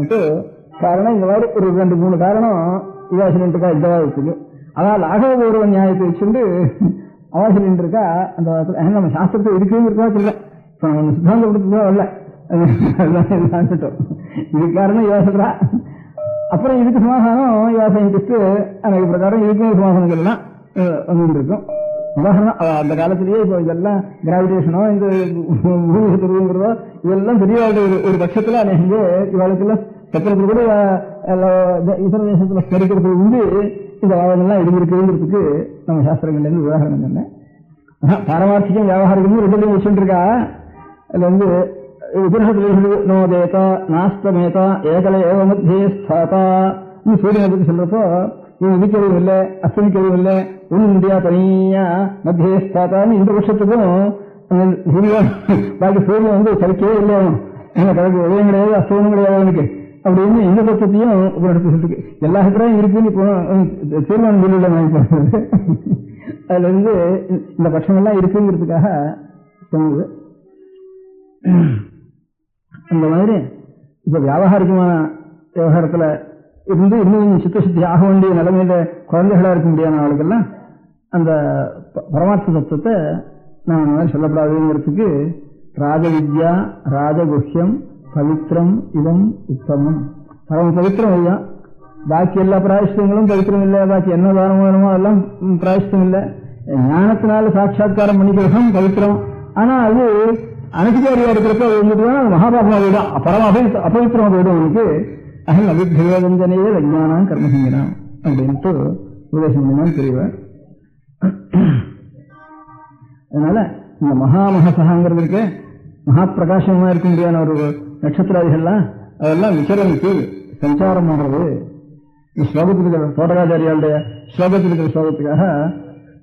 காரணம். இந்த மாதிரி ஒரு 2-3 காரணம் இதாக சொல்லிட்டு இருக்கா இந்த வாதத்துக்கு. ஆனால் அகபூர்வ நியாயத்தை வச்சுட்டு அவாசிரியன் இருக்கா அந்த நம்ம சாஸ்திரத்தை இருக்குன்னு இருக்கா இல்லை. இப்போ நம்ம சித்தாந்தப்படுத்துதான் வரல, இதுக்கு காரணம் இவா சொல்றா. அப்புறம் இதுக்கு சமாதானம் இவா சயின்டிஸ்ட் எனக்கு பிரகாரம் இதுக்கு சமாதானங்கள் எல்லாம் வந்துட்டு இருக்கும். உதாரணம் அந்த காலத்திலேயே இப்போ இதெல்லாம் கிராவிடேஷனோ இந்த பூமி துருவங்கிறதோ இதெல்லாம் பெரியவாளுடைய ஒரு பட்சத்துல அநேக இவாளுக்கெல்லாம் சக்கரத்தில் கூட இதர தேசத்துல ஸ்மரிக்கிறது உண்டு. இந்த வாதங்கள்லாம் இருந்திருக்குங்கிறதுக்கு நம்ம சாஸ்திரங்கள்ல இருந்து உதாரணம் சொன்னேன். பாரமார்த்திகம் வியாபாரிகம் ரெண்டு விஷயம் இருக்கா. அதுல வந்து உபனிஷத்துல நோதேதா நாஸ்தமேதா ஏகல ஏவ மத்தியே ஸ்தாதா சூரியனை பற்றி சொல்றப்போ இவன் உதிக்கவும் இல்லை அஸ்தமிக்கவும் இல்லை ஒன்றும் இந்தியா தனியா மத்தியே ஸ்தாத்தான்னு இந்த வருஷத்துக்கும் பாக்கி சூரியன் வந்து சரிக்கவே இல்லை. கிழக்கு உதயம் கிடையாது அஸ்தவனும் கிடையாது அவனுக்கு அப்படின்னு இந்த பட்சத்தையும் உபனிஷத்து சொல்லிருக்கு. எல்லா அபிப்பிராயம் இருக்குன்னு இப்போ தீர்மானம் சொல்லிவிட வாங்கி அதுல இருந்து இந்த பட்சங்கள்லாம் இருக்குங்கிறதுக்காக சொன்னது. அந்த மாதிரி இப்ப வியாபாரிகமான விவகாரத்துல இருந்து இன்னும் சித்தசுத்தி ஆக வேண்டிய நிலைமையில குழந்தைகளா இருக்க முடியாத ஆளுக்கெல்லாம் அந்த பரமார்த்த தத்துவத்தை நான் அந்த மாதிரி சொல்லப்படாதுங்கிறதுக்கு ராஜவித்யா ராஜகுஹ்யம் பவித்ரம் இதம் உத்தமம். பரம பவித்திரம் அதுதான். பாக்கி எல்லா பிராயஷ்டங்களும் பவித்திரம் இல்லை. பாக்கி என்ன தானம் வேணுமோ அதெல்லாம் பிராயஷ்டம் இல்லை. ஞானத்தினால சாட்சா்காரம் பண்ணிக்கிறதும் பவித்திரம். ஆனா அது அனதிகாரியா இருக்கிறப்ப அது மகாபாபமா போயிடும், பரமாக அபவித்திரமா போயிடும் அவனுக்கு. அஹம் அபிபேதஞ்சனையே விஞ்ஞானம் கர்மசங்கனம் அப்படின்ட்டு உபதேசம் பண்ணான்னு தெரியவர். அதனால இந்த மகாமகசகாங்கிறது இருக்கு, மகா பிரகாசமா இருக்க முடியாத ஒரு நட்சத்திராதிகள்லாம் அதெல்லாம் விசரமிக்கு சஞ்சாரம் பண்றது. இந்த ஸ்லோகத்தில் இருக்கிற தோட்டகாச்சாரியாளுடைய ஸ்லோகத்தில் இருக்கிற ஸ்லோகத்துக்காக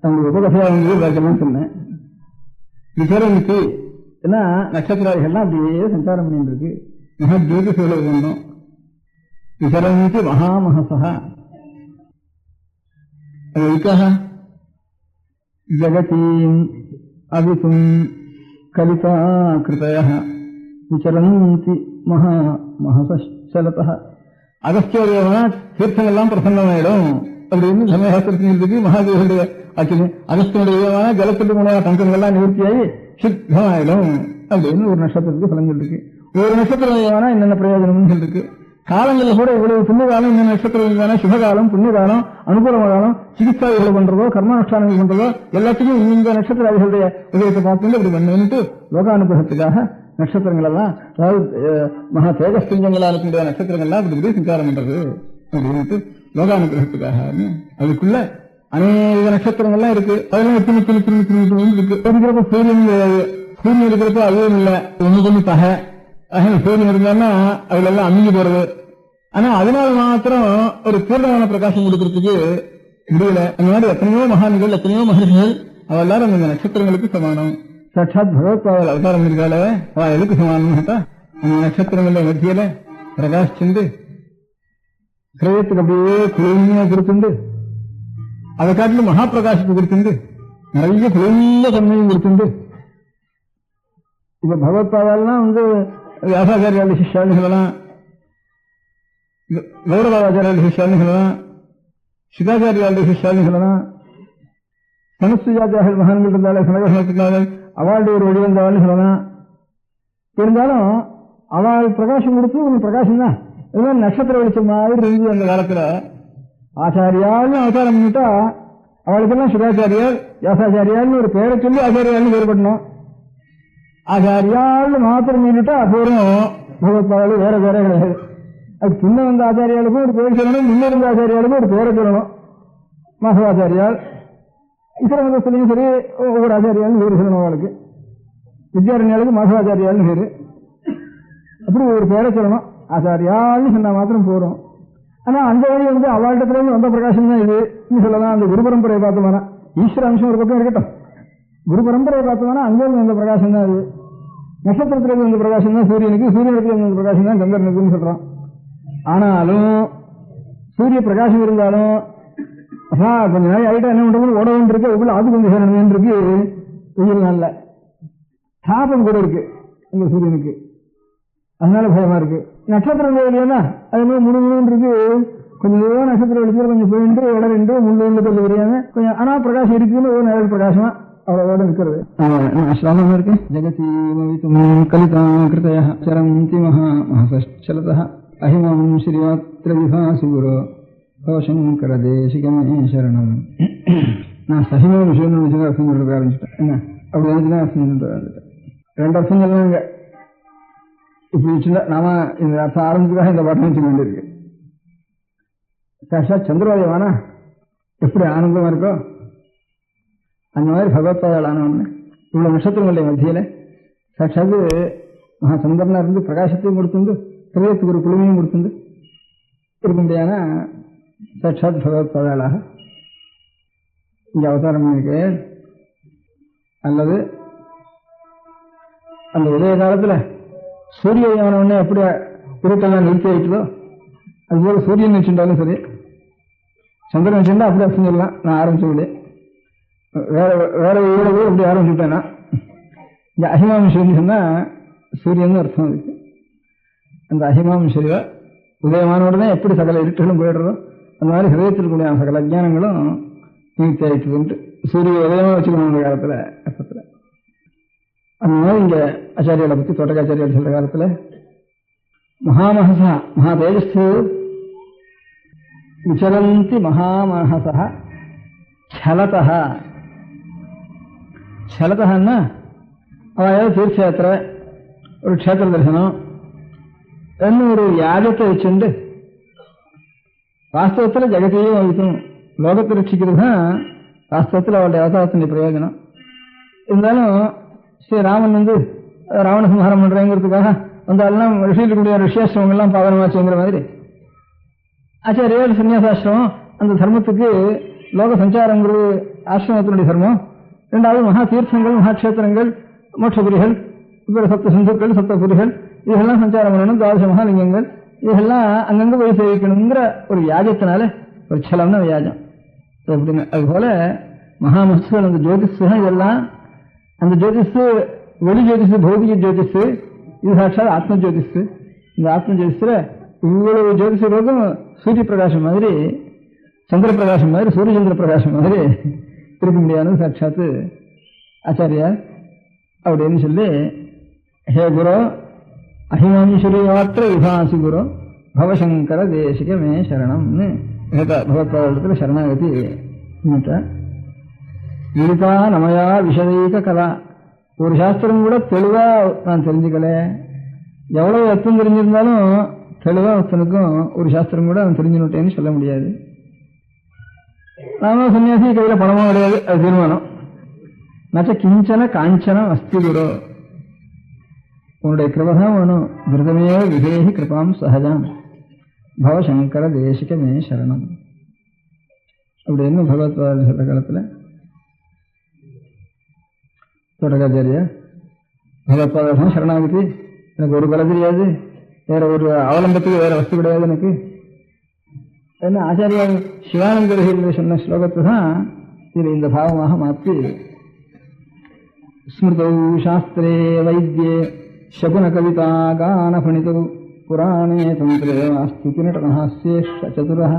தங்களுடைய உபகதையா வந்து வேகெல்லாம் சொன்னேன். விசரமிக்கு ஏன்னா நட்சத்திராதிகள்லாம் அப்படியே சஞ்சாரம் பண்ணிட்டு இருக்கு. மகாஜோதி சொல்வது கொண்டோம் விசரமிக்கு மகாமகசா. அது எதுக்காக ஜகதீம் அவிசும் கலிதா கிருதய விசரந்தி மகா மகசலத. அகஸ்தியோதயமான தீர்த்தங்கள்லாம் பிரசன்னமாயிடும் அப்படின்னு சமயசாஸ்திரத்திற்கு மகாதேவனுடைய ஆச்சரியம். அகஸ்தியோதயமான ஜலத்துக்கு மூலமாக தங்கங்கள்லாம் நிவர்த்தியாகி சித்தமாயிடும் அப்படின்னு ஒரு நட்சத்திரத்துக்கு பலன்கள் இருக்கு. ஒரு நட்சத்திரம் என்னென்ன பிரயோஜனம்னு சொல்லிருக்கு. காலங்களில் கூட இவ்வளவு புண்ணியகாலம் இந்த நட்சத்திரம் சுபகாலம் புண்ணியகாலம் அனுகூல காலம் சிகிச்சாதிகளை பண்றதோ கர்மானுஷ்டானங்கள் பண்றதோ எல்லாத்துக்கும் இந்த நட்சத்திராதிகளுடைய உதயத்தை பார்த்து இப்படி பண்ணுட்டு லோகானுகிரகத்துக்காக நட்சத்திரங்கள் எல்லாம் அதாவது மகா தேஜஸ்பிஞ்சங்களா இருக்கின்ற நட்சத்திரங்கள்லாம் இப்படி சஞ்சாரம் பண்றது அப்படின்ட்டு லோகானுகிரகத்துக்காக. அதுக்குள்ள அநேக நட்சத்திரங்கள்லாம் இருக்கு. அதெல்லாம் இருக்கு. இருக்கிறப்ப சூரியன் சூரியன் இருக்கிறப்ப அதுவும் இல்லை, ஒண்ணு கொஞ்சம் பகை சூரியன் இருந்தான்னா அதுல எல்லாம் அமுங்கி போறது. ஆனா அதனால மாத்திரம் ஒரு பூர்ணமான பிரகாசம் கொடுக்கறதுக்கு முடியல. அந்த மாதிரி எத்தனையோ மகான்கள் எத்தனையோ மகர்ஷிகள் அவ எல்லாரும் அந்த நட்சத்திரங்களுக்கு சமானம். சாட்சாத் பகவத்பாதால் அவதாரம் இருக்காள அவ எதுக்கு சமானம் கேட்டா அந்த நட்சத்திரங்கள மத்தியில பிரகாசிச்சுண்டு கிரயத்துக்கு அப்படியே குளிர்மையா கொடுத்துண்டு அதை காட்டிலும் மகா பிரகாசத்தை கொடுத்துண்டு நிறைய குளிர்ந்த தன்மையும் கொடுத்துண்டு. இப்ப பகவத்பாதாலாம் வந்து வியாசாச்சாரியாளுடைய சிஷ்யான்னு சொல்லலாம், கௌரவாச்சாரியாளுடைய சிஷ்யான்னு சொல்லலாம், சிதாச்சாரியாளுடைய சிஷ்யான்னு சொல்லலாம், சமஸ்திஜாத்தியாக மகான்கள் இருந்தாலும் சமயத்தினாலும் அவளுடைய ஒரு வடிவந்தாள்னு சொல்லலாம். இருந்தாலும் அவள் பிரகாசம் கொடுத்து கொஞ்சம் பிரகாசம் தான். இதுதான் நட்சத்திர வெளிச்சம் மாதிரி இருந்தது அந்த காலத்துல. ஆச்சாரியாள்னு அவதாரம் பண்ணிட்டா அவளுக்கெல்லாம் சிதாச்சாரியால் வியாசாச்சாரியால்னு ஒரு பேரை சொல்லி ஆச்சாரியால்னு வேறுபடணும். ஆச்சாரியால் மாத்திரம் மீறிட்டா அப்புறம் பகவத்பாதாலு வேற வேற கிடையாது. அது பின்ன வந்த ஆச்சாரியாளுக்கும் ஒரு பேர் சொல்லணும், முன்ன இருந்த ஆச்சாரியாளுக்கும் ஒரு பேரை சொல்லணும். மாசவாச்சாரியால் இதர மதத்திலையும் சரி ஒவ்வொரு ஆச்சாரியாலும் வேறு சொல்லணும். அவளுக்கு வித்யாரண்யாளுக்கு மாசவாச்சாரியால்னு பேரு. அப்படி ஒரு பேரை சொல்லணும். ஆச்சாரியால்னு சொன்னா மாத்திரம் போறோம். ஆனா அந்த வழி வந்து அவள்கிட்ட இருந்து வந்த பிரகாசம் தான் இது சொல்லலாம். அந்த குரு பரம்பரையை பார்த்தோம்னா ஈஸ்வர அம்சம் ஒரு பக்கம் இருக்கட்டும், குரு பரம்பரையை பார்த்தோம்னா அங்கிருந்து வந்த பிரகாசம் தான் அது. நட்சத்திரத்திலிருந்து வந்த பிரகாசம் தான் சூரியனுக்கு, சூரியனுக்கு வந்த பிரகாசம் தான் சந்திரனுக்குன்னு சொல்றோம். ஆனாலும் சூரிய பிரகாசம் இருந்தாலும் கொஞ்ச நாள் ஆயிட்டா என்ன பண்றது, ஓட வேண்டியிருக்கு, அதுக்குள்ள அது கொஞ்சம் சேரணும் இருக்கு. வெயில் நாள்ல தாபம் கூட இருக்கு இந்த சூரியனுக்கு, அதனால பயமா இருக்கு. நட்சத்திரம் இல்லையா அது மாதிரி முழுமுழுன்னு இருக்கு. கொஞ்சம் நட்சத்திரம் வெளிச்சம் கொஞ்சம் போயிட்டு உடனே முள்ளு தெரியாம கொஞ்சம் ஆனா பிரகாசம் இருக்குன்னு ஒரு நிழல் பிரகாசமா அவ்வளவோட இருக்கிறது. ஸ்லோகம் இருக்கு. ஜெகதீமவித்தும் கலிதா கிருதய சரந்தி மகாசலத அஹிமம் ஸ்ரீவாத்திர விபாசி குரு கோஷங்கர தேசிகமே சரணம். நான் சகிம விஷயம் வச்சுதான் அர்த்தம் சொல்றது ஆரம்பிச்சுட்டேன். என்ன அப்படி நினைச்சுதான் அர்த்தம் சொல்றது ஆரம்பிச்சிட்டேன். 2 அர்த்தம் சொன்னாங்க. இப்படி வச்சுருந்தா நாம இந்த அர்த்தம் ஆரம்பிச்சுக்காக இந்த பாட்டம் வச்சுக்க வேண்டியிருக்கு. சாட்சாத் சந்திரோதயமானா எப்படி ஆனந்தமா இருக்கோ அந்த மாதிரி பகவத்பாதால் ஆனவன்னு இவ்வளவு நட்சத்திரங்களுடைய மத்தியில சாட்சாத்து மகாசந்தர்னா இருந்து பிரகாசத்தையும் கொடுத்துண்டு ஹிருதயத்துக்கு ஒரு குழுமையும் கொடுத்துண்டு இருக்க முடியாத சாட்சாத் பகவத்பாதாளாக இங்கே அவதாரம் பண்ணிருக்கு. அல்லது அந்த உதய காலத்துல சூரிய உதயமானவொடனே எப்படி இருட்டெல்லாம் நிறுத்தி ஆயிட்டுதோ அதுபோல சூரியன் வச்சுட்டாலும் சரி, சந்திரன் வச்சுட்டா அப்படி அர்த்தம் சொல்லலாம். நான் ஆரம்பிச்சது வேற ஊழல் அப்படி ஆரம்பிச்சுட்டேன்னா இந்த அஹிமாமிஸ்வரின்னு சொன்னா சூரியன் அர்த்தம் இருக்கு. அந்த அஹிமாமிஸ்வரியா உதயமான உடனே எப்படி சகல இருட்டுகளும் போயிடுறதோ அந்த மாதிரி ஹிருதயத்திற்குரிய சகல அஜ்ஞானங்களும் நிறுத்தி ஆயிட்டுதுன்ட்டு சூரிய உதயமா வச்சுக்கணும் அந்த காலத்துல அர்த்தத்துல. அந்த மாதிரி இங்க ஆச்சாரியாலை பத்தி தோட்டக்காச்சாரியால் சொல்ற காலத்துல மகாமஹசா மகா தேஜஸ்து விசரந்தி மகாமஹசா சலதா. சலதன்னா அதாவது தீர்த்தயாத்திரை, ஒரு க்ஷேத்திர தரிசனம் என்ன ஒரு யாகத்தை வச்சுண்டு வாஸ்தவத்தில் ஜெகத்தையும் வைக்கணும், லோகத்தை ரட்சிக்கிறது தான் வாஸ்தவத்தில் அவருடைய அவதாரத்தினுடைய பிரயோஜனம். இருந்தாலும் ஸ்ரீராமன் ராவண சம்ஹாரம் பண்றேங்கிறதுக்காக வந்தாலும் ரிஷிகளுடைய ரிஷியாசிரமங்கள்லாம் பாவனமாச்சுங்கிற மாதிரி ஆச்சாரியர் சன்னியாசாசிரமம் அந்த தர்மத்துக்கு லோக சஞ்சாரங்கிறது ஆசிரமத்தினுடைய தர்மம். 2வது மகா தீர்த்தங்கள், மகாட்சேத்திரங்கள், மோட்சபுரிகள், இப்போ சப்த சிந்துக்கள், சப்தபுரிகள் இதெல்லாம் சஞ்சாரம் பண்ணணும். 12 மகாலிங்கங்கள் இதெல்லாம் அங்கங்க போய் சேவிக்கணுங்கிற ஒரு யாகத்தினால ஒரு சலம்னா வியாஜம் எப்படின்னு. அதுபோல மகாமஸ்துகள் அந்த ஜோதிஷம் இதெல்லாம் அந்த ஜோதிஷு வெளி ஜோதிஷு பௌதிக ஜோதிஷு இது சாட்சாத் ஆத்ம ஜோதிஷு. இந்த ஆத்ம ஜோதிஷத்துல இவ்வளவு ஜோதிஷ லோகம் சூரிய பிரகாசம் மாதிரி, சந்திர பிரகாசம் மாதிரி, சூரிய சந்திர பிரகாசம் மாதிரி இருக்க முடியாது சாட்சாத்து ஆச்சாரியார் அப்படின்னு சொல்லி, ஹே குரு அஹிமாஞ்சீஸ்வரியாத்திர விபாசி குரு பவசங்கர தேசிகமே சரணம்னு பகவத்பாதத்தில் சரணாகதி. விதிதா நமயா விஷதைக கலா. ஒரு சாஸ்திரம் கூட தெளிவா நான் தெரிஞ்சுக்கல. எவ்வளவு அர்த்தம் தெரிஞ்சிருந்தாலும் தெளிவா ஒருத்தனுக்கும் ஒரு சாஸ்திரம் கூட அவன் தெரிஞ்சுட்டேன்னு சொல்ல முடியாது. நாம சன்னியாசி கையில பணமும் கிடையாது, அது தீர்மானம். நச்ச கிஞ்சன காஞ்சனம் அஸ்தி குரு. உன்னுடைய கிருபதான் வேணும். விரதமே விதேகி கிருபாம் சகஜம் பவசங்கர தேசிகமே சரணம் அப்படின்னு பகவத்பாத சொல்ற காலத்துல தோட்டக்காச்சாரியா பகவத்பாத சரணாகதி. எனக்கு ஒரு கொலை தெரியாது, வேற ஒரு அவலம்பத்துக்கு வேற வஸ்து கிடையாது எனக்கு. என்ன ஆச்சாரியா சிவானந்தர்கள் சொன்ன ஸ்லோகத்தை தான் இது இந்த பாவமாக மாற்றி ஸ்மிருதௌ சாஸ்திரே வைத்தியே சகுன கவிதா கான பணிதௌ புராணே தந்திரே வாஸ்துதி நடனஹாஸ்யேஷ சதுரஹ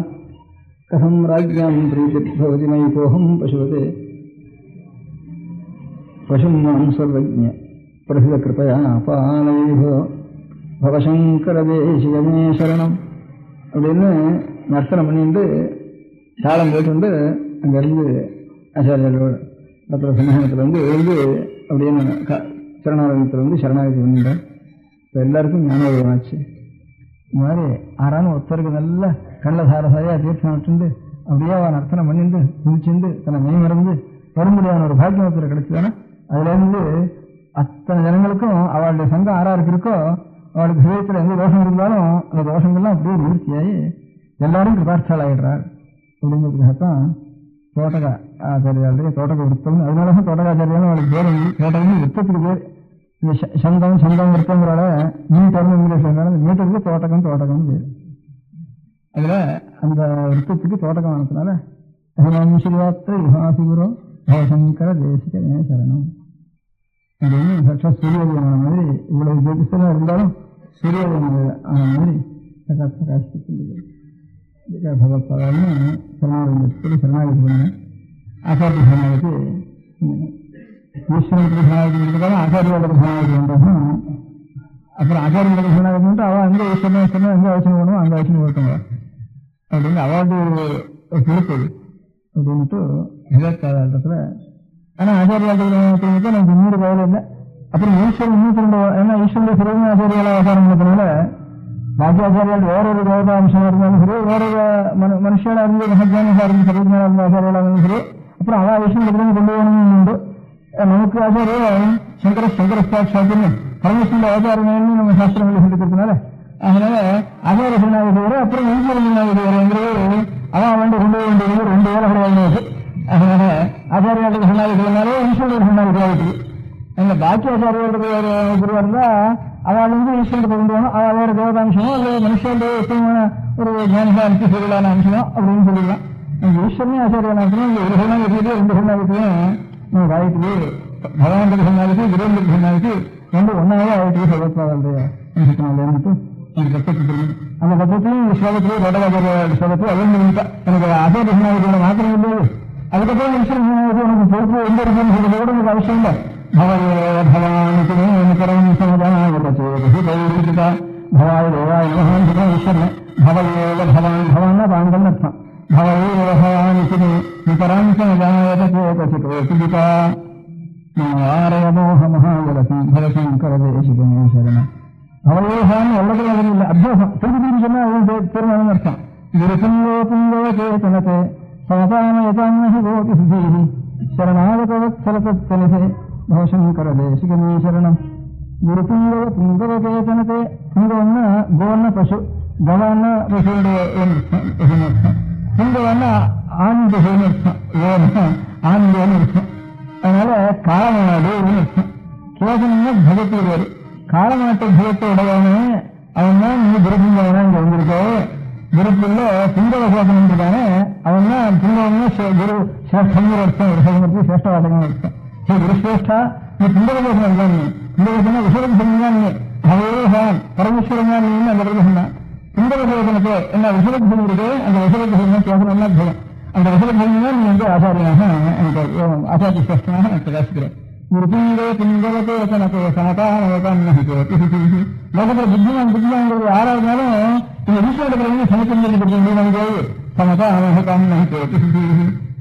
கதம் ராஜ்யாம் பிரீதிர்பவதி மயிகோஹம் பசுவதே பசும் மாம் சர்வஜ்ஞ பிரசித கிருபயா பாலயோ பவசங்கர தேசிகமே சரணம் அப்படின்னு நர்த்தனம் பண்ணிட்டு தாளம் போட்டு அங்கிருந்து ஆச்சாரியர்களோட டாக்டர் சன்னிதானத்தில் எழுந்து அப்படின்னு சரணாலயத்தில் சரணாகதி பண்ணிட்டார். இப்போ எல்லாருக்கும் ஞானோதயம் ஆச்சு. இந்த மாதிரி ஆறான ஒருத்தருக்கு நல்ல கள்ள சாரசாரியா தீர்த்தம் விட்டு அப்படியே அவன் நர்த்தனம் பண்ணிட்டு குதிச்சுண்டு தன்னை மெய் மறந்து வரும்படியான ஒரு பாக்கியம் ஒருத்தர் கிடைச்சதானே அதுலேருந்து அத்தனை ஜனங்களுக்கும் அவளுடைய சங்கம் ஆறாருக்கு இருக்கோ அவளுக்கு ஹிருதயத்தில் எந்த தோஷம் இருந்தாலும் அந்த தோஷங்கள்லாம் அப்படியே நிவர்த்தியாகி எல்லாரும் கிருபார்த்தால் ஆகிடுறார் அப்படிங்கிறதுக்காகத்தான் தோட்டகா ஆச்சாரியாளுடைய தோட்டக விருத்தம். அதனாலதான் தோட்டகாச்சாரியாலும் அவளுக்கு பேர் தோட்டகம் விருத்தத்துக்கு பேர். இந்த சந்தம் சந்தம் விருத்தங்கிறோட மீட்டர்னு இங்கிலீஷ்ல இருந்தாலும் இந்த மீட்டருக்கு தோட்டகம்னு பேர். அதுல அந்த விருத்தத்துக்கு தோட்டகம் ஆனதுனால அஹிமாஞ்சீஸ்வரியாத்திர விபாசி குரு பவசங்கர தேசிகமே சரணம் அப்படின்னு சாட்சா சூரியோதயமான மாதிரி இவ்வளவு ஜோதிஷம் இருந்தாலும் சூரியோதயம் ஆன மாதிரி பிரகாசித்து பகவத்பாதான்னு சரணாகதி சரணாகதி பண்ண ஆசாரிய சரணாகதி ஈஸ்வரனுக்கு சரணாகதி ஆச்சாரியோட சரணாகதி பண்றதும், அப்புறம் ஆச்சாரியோட சரணாகதி பண்ணிட்டு அவள் அங்கே ஈஸ்வரன் எங்கே அவசியம் போகணுமோ அங்கே அவசியம் போட்டுங்க அப்படின்னு அவார்டு பொறுப்பு அப்படின்ட்டு விவேகாதத்துல. ஆனால் ஆச்சாரியாளர்களுக்கு நமக்கு இன்னொரு கவலை இல்லை. அப்புறம் ஈஸ்வரன் 32 ஏன்னா ஈஸ்வரனுடைய சிறந்த ஆச்சாரியால் அவதாரம் பண்ணதுனால பாக்கியாச்சாரியால் வேறொரு தேவதாம்சமாக இருந்தாலும் சரி, வேறொரு மனுஷனாக இருந்து மகாஜானியாக இருந்து சர்வஜனாக இருந்த ஆச்சாரியாளாக இருந்தாலும் சரி, அப்புறம் அவா ஈஸ்வரன் கொண்டு போகணும்னு உண்டு. நமக்கு ஆச்சாரியம் சங்கரஸ்தாட்சாத்தின்னு பரமேஸ்வரன் ஆச்சாரியன்னு நம்ம சாஸ்திரங்களில் சொல்லிக்கிறதுனால அதனால ஆச்சாரிய சரணாகதி வர அப்புறம் ஈஸ்வர சரணாகதி வரங்கிறது அவன் வந்து கொண்டு போக வேண்டியது 2 வேலை கிடையாது. அதனால ஆச்சாரியாளுக்கு சரணாகதினாலே ஈஸ்வரன் சரணாகதி ஆகிடுது. எங்க பாக்கி ஆச்சாரியாளுக்கு குருவா இருந்தா அவள் வந்து ஈஸ்வரத்தை கொண்டு போகணும், அவள் வேற தேவதாம்சமோ அல்லது மனுஷனுடைய உத்தமமான ஒரு ஞானிகாந்தி செயலான அம்சமோ அப்படின்னு சொல்லிடலாம். ஈஸ்வரனே ஆச்சாரியான அம்சம் ஒரு சரணாகதியிலே 2 சரணாகதியும் நம்ம வாய்க்கு பகவானுக்கு சரணாகதி குருவனுக்கு சரணாகதி 2 ஒன்னாவே ஆயிட்டு சர்வத்மாவுடைய இருந்துட்டு அந்த பட்சத்தையும் இந்த ஸ்லோகத்திலேயே வடவாச்சாரிய ஸ்லோகத்தில் அழிந்துட்டா எனக்கு ஆச்சாரிய சரணாகதியோட மாத்திரம் இல்லையே. அதுக்கப்புறம் ஈஸ்வர சரணாகதி உனக்கு பொறுப்பு எந்த இருக்குன்னு சொல்றது கூட எனக்கு அவசியம் இல்லை. பவாய தேவாய நமஹான் ஈஸ்வரன் பவயேவ பவான் பவான்னா பாண்டல் அர்த்தம். பவயேவ பவானிசினி நிபராம்சமஜாயதேகசிகா ஆரயமோக மகாஜலசி பரசங்கரதேசிகமேஸ்வரன. அவயோகான்னு எவ்வளவு இல்லை அபியாசம் திருப்பி சொன்னா தீர்மானம் அர்த்தம். குருபுங்கோ புங்கோ சேதனத்தை சமதாமயதாமஹி கோபி சுதீஹி சரணாகதவத்சலதத்தலிசே பவசங்கரதேசிகமே சரணம். குருபுங்கோ புங்கவகேதனத்தை புங்கவன்னா கோன்னா பசு, கவான்னா பசுடைய அர்த்தம், புங்கவன்னா ஆண் பசுன்னு அர்த்தம், கோன்னா ஆண்கோன்னு அர்த்தம். அதனால காலமாடு அர்த்தம். கேசனம்னா பகத்து வருவாரு. காலமாட்டு பகத்தை உடையவனே அவன் தான் நீ குருபுங்கவனா இங்க வந்திருக்க. குருக்குள்ள புங்கவ கேசனம் இருக்கானே அவன் தான் புங்கவன்னா குரு சிரேஷ்டங்கிற அர்த்தம். ஒரு சமயத்துக்கு சிரேஷ்டவாதங்கிற அர்த்தம். குருசிரேஷ்டா நீ புங்கவகேசனம் இருக்கான். நீ புங்கவகேசனா விஸ்வரூப சொன்னான். நீ பகவான் பரமேஸ்வரன் தான் நீ அந்த இடத்துல சொன்னான். புங்கவகேசனத்தை என்ன விஸ்வரூப சொன்ன இருக்கு. அந்த விஸ்வரூப சொன்ன கேசனம்னா பகவான். அந்த விசலபூமியா நீ வந்து ஆச்சாரியனாக எனக்கு ஆச்சாரிய சிரேஷ்டனாக எனக்கு பிரகாசிக்கிறேன். ஒரு புங்கோ புங்கவத்தோ தனக்கு லோகத்தில் புத்திமான்கிறது யாராயிருந்தாலும் இந்த ஈஸ்வரத்தில் சமக்கம் சொல்லிக்கிறது. சமதா அமகான்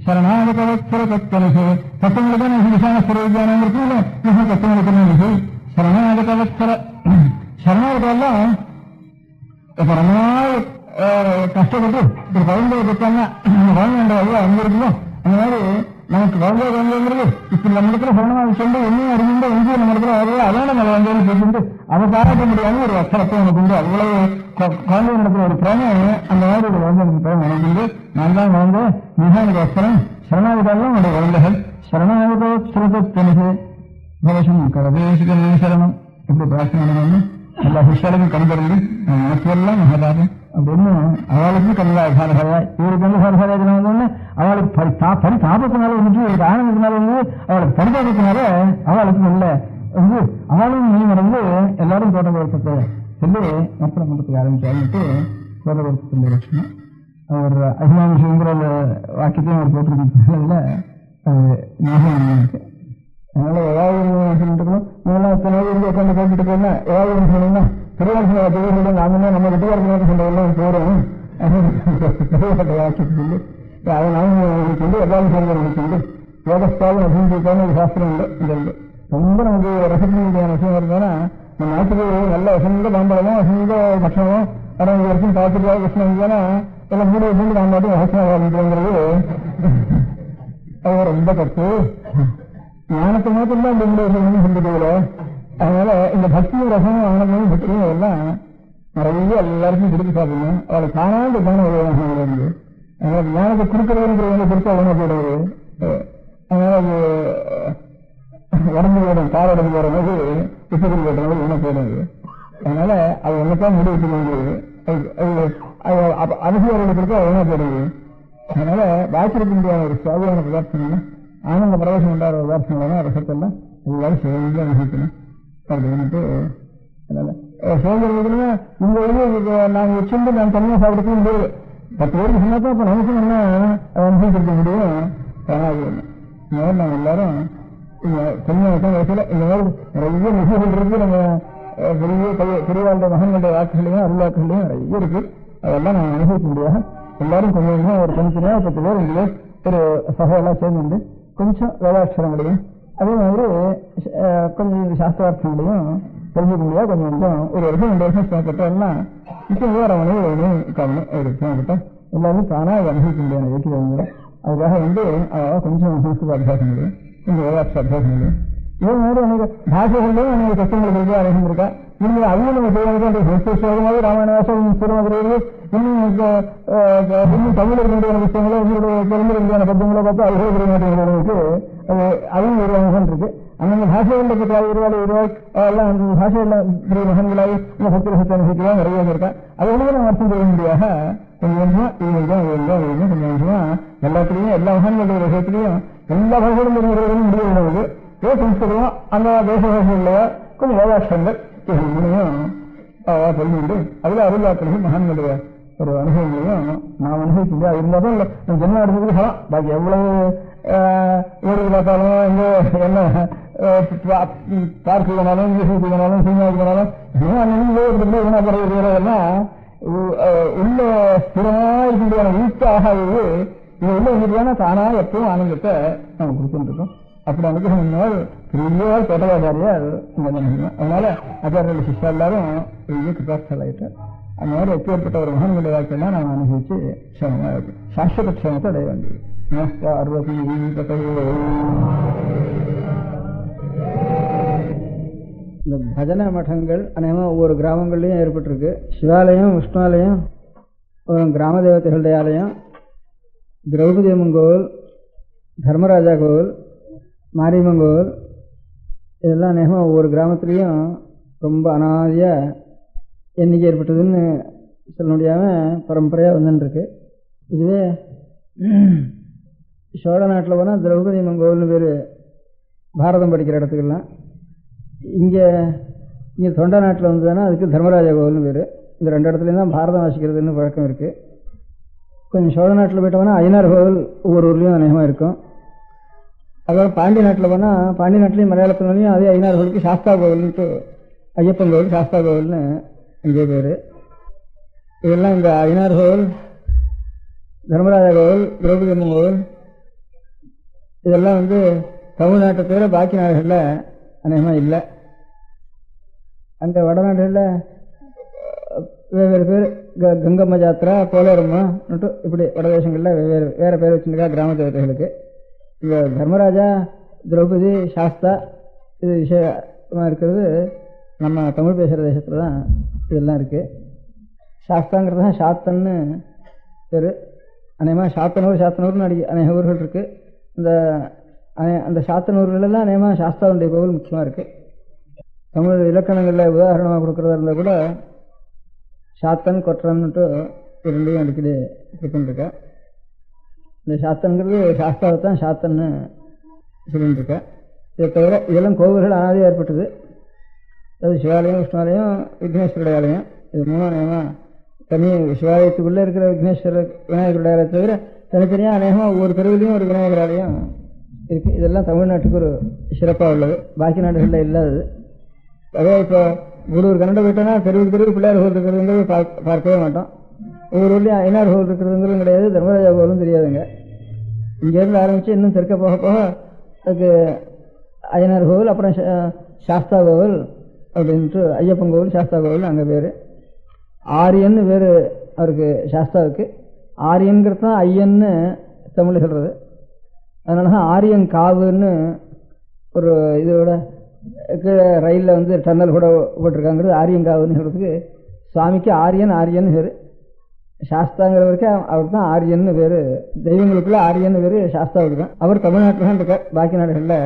சரணாகதவத்சரத்தலசே தத்துவங்களுக்கான விசான ஸ்வரூபியானம் இருக்குல்ல, தத்துவங்களுக்கான சரணாகதவத்சர சரணாகதெல்லாம் இப்ப ரொம்ப நாள் கஷ்டப்பட்டு ஒரு குழந்தைய பெற்றாங்க. குழந்தை அங்க இருக்கணும். அந்த மாதிரி நமக்கு குழந்தைங்கிறது இப்படி நம்ம இடத்துல சரணமாக சொல்லி ஒன்னும் அறிஞ்சுட்டு எங்கேயும் நம்ம இடத்துல வரவே அதான நம்ம வந்தேன்னு சொல்லிட்டு அதை பாராட்ட முடியாத ஒரு அச்சரத்தை எனக்கு உண்டு. அவ்வளவு குழந்தை நடக்கிற ஒரு பிரேம அந்த மாதிரி ஒரு குழந்தை எனக்கு பிரேமம் எனக்கு உண்டு. நான் தான் குழந்தை மிக எனக்கு அச்சரம் சரணாகதெல்லாம் என்னுடைய குழந்தைகள் சரணாகதோ சிறப்பு பவசம் கரதேசிகமே சரணம் இப்படி பிரார்த்தனை எல்லா சிஷ்யாளுக்கும் கண்பருந்து நமக்கெல்லாம் மகாதாரம் அப்படின்னு அவளுக்கும் கல்லாதாரகாய் இவருக்கு வந்து சாரசாரியாக வந்தோடனே அவளுக்கு பரிதாபத்தினால வந்துட்டு இவருக்கு ஆனந்தத்தினால வந்து அவளுக்கு பரிதாபத்தினால அவளுக்கு நல்ல வந்து அவளும் நீ மறந்து எல்லாரும் தோட்டத்தை சொல்லி மற்ற மன்றத்துக்கு ஆரம்பிச்சாருன்ட்டு தோட்டத்தை லட்சணம் அவர் அபிமானிஷங்கிற வாக்கியத்தையும் அவர் போட்டிருக்கல ஞாபகம் இருக்கு. அதனால ஏதாவது சொல்லிட்டுக்கணும். நீங்களாம் இத்தனை இருந்து உட்காந்து கேட்டுட்டு போனா ஏதாவது ஒன்று சொன்னீங்கன்னா திருவாரூர் நாங்க நம்ம விட்டுவாரத்தில் சொன்னதெல்லாம் போறோம் வாக்கியத்தை சொல்லி அதை நாங்கள் சொல்லி எல்லாரும் சேர்ந்து சொல்லி யோகஸ்தாவும் அபிஞ்சிக்கான ஒரு சாஸ்திரம் இல்லை. இந்த ரொம்ப நமக்கு ரசத்தினுடைய விஷயம் இருந்தானா நம்ம நாட்டுக்கு நல்ல வசந்த பாம்பளமோ வசந்த பட்சமோ ஆனால் இது வரைக்கும் காத்திருக்காத விஷயம் இருந்தானா எல்லாம் 3 வருஷம் பாம்பாட்டும் வசனங்கிறது அது ரொம்ப தப்பு. ஞானத்தை மாத்திரம் தான் 2 வருஷம் சொல்லிட்டு. அதனால இந்த பக்தியும் ரசமும் ஆனந்தமும் பக்தியும் எல்லாம் நிறைய எல்லாருக்கும் கொடுத்து சாப்பிடணும். அவளை காணாத ஞானம் இருந்து அதனால ஞானத்தை கொடுக்கிறவங்க கொடுத்து அவனை போடுவது. அதனால அது உடம்பு போடும் கால் உடம்பு போற போது உப்புக்குள் போட்ட போது உணவு போடுறது. அதனால அது ஒன்றுதான் முடிவு வேண்டியது. அனுபவர்களுக்கு கொடுத்து உணவு போடுவது. அதனால வாக்கியத்தினுடைய ஒரு சுவாதியான பதார்த்தம்னா ஆனந்த பிரவேசம் உண்டாத பதார்த்தங்களான ரசத்தெல்லாம் எல்லாரும் சேர்ந்து அனுபவிக்கணும் அப்படின்ட்டு. அதனால சேர்ந்துருக்குன்னா இந்த இது நாங்கள் வச்சுட்டு நான் தனியாக சாப்பிடுறது முடியாது. 10 பேருக்கு சொன்னாதான் இப்போ நமக்கும் என்ன அனுபவிச்சிருக்க முடியும். நாங்கள் எல்லாரும் கொஞ்சம் வயசுல இந்த மாதிரி நிறைய நிகழ்வுகள் இருக்கு. நம்ம பெரியவாளுடைய மகன்களுடைய வாக்குகளையும் அருள் வாக்குகளையும் நிறைய இருக்கு. அதெல்லாம் நான் அனுபவிக்க முடியாது. எல்லாரும் கொஞ்சம் கொஞ்சம் ஒரு தனித்தனியாக 10 பேர் 5 பேர் ஒரு சகையெல்லாம் சேர்ந்து கொஞ்சம் வேதாட்சரங்களையும் அதே மாதிரி கொஞ்சம் சாஸ்திரார்த்தங்களையும் தெரிஞ்சுக்க முடியாது. கொஞ்சம் கொஞ்சம் ஒரு வருஷம் 2 வருஷம் சிரமப்பட்டோம்னா நிச்சயம் வரவனே காரணம் ஒரு சிரமப்பட்ட எல்லாரும் தானா அதை அனுபவிக்க முடியாது இயற்கை. அதுக்காக கொஞ்சம் சம்ஸ்கிருத அபியாசம் முடியும், கொஞ்சம் வேதாட்ச அபியாசம் முடியும். இதே மாதிரி எனக்கு பாஷைகள்லையும் எனக்கு கஷ்டங்களுக்கு இருக்கு அனுபவம் இருக்கா. நீங்கள் அதையும் நம்ம செய்யறது சம்ஸ்கிருதமாவது ராமாயண வாசம் சிறுமதுரையிலே இன்னும் தமிழ் இருக்கின்ற விஷயங்களோ உங்களுடைய பிறந்திருக்கான பத்தியங்களோ பார்த்து அது செய்ய மாட்டேங்கிறவங்களுக்கு அதுவும் ஒரு அனுபவம் இருக்கு. அந்தந்த பாஷைகளில் பற்றி 20 எல்லாம் அந்த பாஷையில் பெரிய மகன்களாகி இந்த சத்திர சத்திய அனுபவிக்கலாம் நிறைய இருக்கா. அதை வந்து நம்ம அர்த்தம் செய்ய முடியாத கொஞ்சம் கொஞ்சமா கொஞ்சம் கொஞ்சமா எல்லாத்துலேயும் எல்லா மகன்களுடைய விஷயத்திலையும் எல்லா பாஷைகளும் தெரிஞ்சுக்கிறதும் முடியாது. ஏதோ சம்ஸ்கிருதம் அந்த தேச பாஷைகளையோ கொஞ்சம் வேதாட்சங்கள் முனையும் சொல்லிட்டு அதில் அருளாக்களும் மகான்களுடைய ஒரு அனுபவங்களையும் நாம் அனுபவிக்க முடியாது. அது இருந்தாலும் இல்லை ஜென்மம் எடுத்துக்கிட்டு சொல்லலாம். பாக்கி எவ்வளவு ஊருக்கு பார்த்தாலும் எங்கே என்ன பார்க்கு போனாலும் மியூசிக்கு போனாலும் சினிமாவுக்கு போனாலும் வீணாக்கிறதெல்லாம் உள்ள ஸ்திரமாக இருக்க முடியாத வீட்டாக இது உள்ள இருந்துட்டான தானா எப்பவும் ஆனந்தத்தை நம்ம கொடுத்துட்டு இருக்கோம். அப்படி அனுகிரகம் பெரிய தோட்டவாச்சாரியார் அதனால ஆச்சாரியோட சிஷ்யா எல்லாரும் பெரிய கிருபாஸ்தலாயிட்டார். அந்த மாதிரி எப்பேற்பட்ட ஒரு மகன்களுடைய வாழ்க்கையெல்லாம் நாம் அனுபவிச்சு சாஸ்வத க்ஷேமத்தை அடைய வேண்டியது. இந்த பஜனை மட்டங்கள் அநேகமாக ஒவ்வொரு கிராமங்கள்லையும் ஏற்பட்டிருக்கு. சிவாலயம், விஷ்ணுவாலயம், கிராம தேவதைகளுடைய ஆலயம், திரௌபதி அம்மன் கோவில், தர்மராஜா கோவில், மாரியம்மன் கோவில், இதெல்லாம் அநேகமாக ஒவ்வொரு கிராமத்துலேயும் ரொம்ப அனாதியாக எண்ணிக்கை ஏற்பட்டதுன்னு சொல்ல முடியாமல் பரம்பரையாக வந்துருக்கு. இதுவே சோழ நாட்டில் போனால் திரௌபதி அம்மன் கோவில்னு பேர் பாரதம் படிக்கிற இடத்துக்கெல்லாம். இங்கே தொண்டை நாட்டில் வந்ததுன்னா அதுக்கு தர்மராஜா கோவில்னு பேர். இந்த 2 இடத்துலையும் தான் பாரதம் வாசிக்கிறதுன்னு பழக்கம் இருக்குது. கொஞ்சம் சோழ நாட்டில் போயிட்டோம்னா ஐயனார் கோவில் ஒவ்வொரு ஊர்லேயும் அநேகமாக இருக்கும். அதாவது பாண்டி நாட்டில் போனால் பாண்டி நாட்டிலையும் மலையாளத்திலையும் அதே ஐயனார் கோவிலுக்கு சாஸ்தா கோவில்ன்ட்டு ஐயப்பன் கோவில் சாஸ்தா கோவில்னு இங்கே பேர். இதெல்லாம் இந்த ஐயனார் கோவில், தர்மராஜா கோவில், திரௌபதி அம்மன் கோவில் இதெல்லாம் தமிழ்நாட்டை தவிர பாக்கி நாடுகளில் அநேகமாக இல்லை. அந்த வடநாடுகளில் வெவ்வேறு பேர் கங்கம்மா ஜாத்திரா, போலேரம்மா இப்படி வடதேசங்களில் வேறு பேர் வச்சுருக்கா கிராம தேவதைகளுக்கு. இந்த தர்மராஜா, திரௌபதி, சாஸ்தா இது விஷயமாக இருக்கிறது நம்ம தமிழ் பேசுகிற தேசத்தில் தான் இதெல்லாம் இருக்குது. சாஸ்தாங்கிறது தான் சாத்தன்னு பேர். அநேகமாக சாத்தனூர்னு அநேக ஊர்கள் இருக்குது. அந்த சாத்தனூர்களெல்லாம் அநேகமாக சாஸ்தாவுடைய கோவில் முக்கியமாக இருக்குது. தமிழ் இலக்கணங்களில் உதாரணமாக கொடுக்குறதா இருந்தால் கூட சாத்தன், கொற்றன்னுட்டு 2 அடிக்கடி கொடுத்துருக்கா. இந்த சாத்தன்கிறது சாஸ்தாவை தான் சாத்தன்னு சொல்லிட்டுருக்கா. இதை தவிர இதெல்லாம் கோவில்கள் அனாதியாக ஏற்பட்டது. அது சிவாலயம், விஷ்ணுவாலயம், விக்னேஸ்வருடைய ஆலயம். இது 3 அநேகமாக தனி சிவாலயத்துக்குள்ளே இருக்கிற விக்னேஸ்வரர் விநாயகருடைய ஆலயத்தை தவிர தனித்தனியாக அநேகமாக ஒவ்வொரு தெருவிலையும் ஒரு விநாயகர் ஆலயம் இருக்குது. இதெல்லாம் தமிழ்நாட்டுக்கு ஒரு சிறப்பாக உள்ளது, பாக்கி நாடுகளில் இல்லாதது. அதே இப்போ ஒரு கன்னட போயிட்டோன்னா தெருவுக்கு பிள்ளையார் கோவில் இருக்கிறதுங்கிறது பார்க்கவே மாட்டோம். ஒவ்வொரு ஊர்லேயும் ஐயனார் கோவில் இருக்கிறதுங்கிறதும் கிடையாது, தர்மராஜா கோவிலும் தெரியாதுங்க. இங்கேருந்து ஆரம்பித்து இன்னும் தெற்க போக போக அதுக்கு ஐயனார் கோவில், அப்புறம் சாஸ்தா கோவில் அப்படின்ட்டு ஐயப்பன் கோவில், சாஸ்தா கோவில் அங்கே பேர். ஆரியன்னு பேர் அவருக்கு சாஸ்தாவுக்கு. ஆரியன்கிறது தான் ஐயன்னு தமிழ் சொல்கிறது. அதனால தான் ஆரியன் காவுன்னு ஒரு இதோட கீழே ரயிலில் டன்னல் கூட போட்டிருக்காங்கிறது ஆரியங்காவுன்னு சொல்கிறதுக்கு. சுவாமிக்கு ஆரியன் பேர். சாஸ்தாங்கிறவருக்கு அவருக்கு தான் ஆரியன்னு பேர். தெய்வங்களுக்குள்ள ஆரியன்னு பேர் சாஸ்தாவுக்கு தான். அவர் தமிழ்நாட்டில் தான் இருக்கார், பாக்கி நாடுகளில்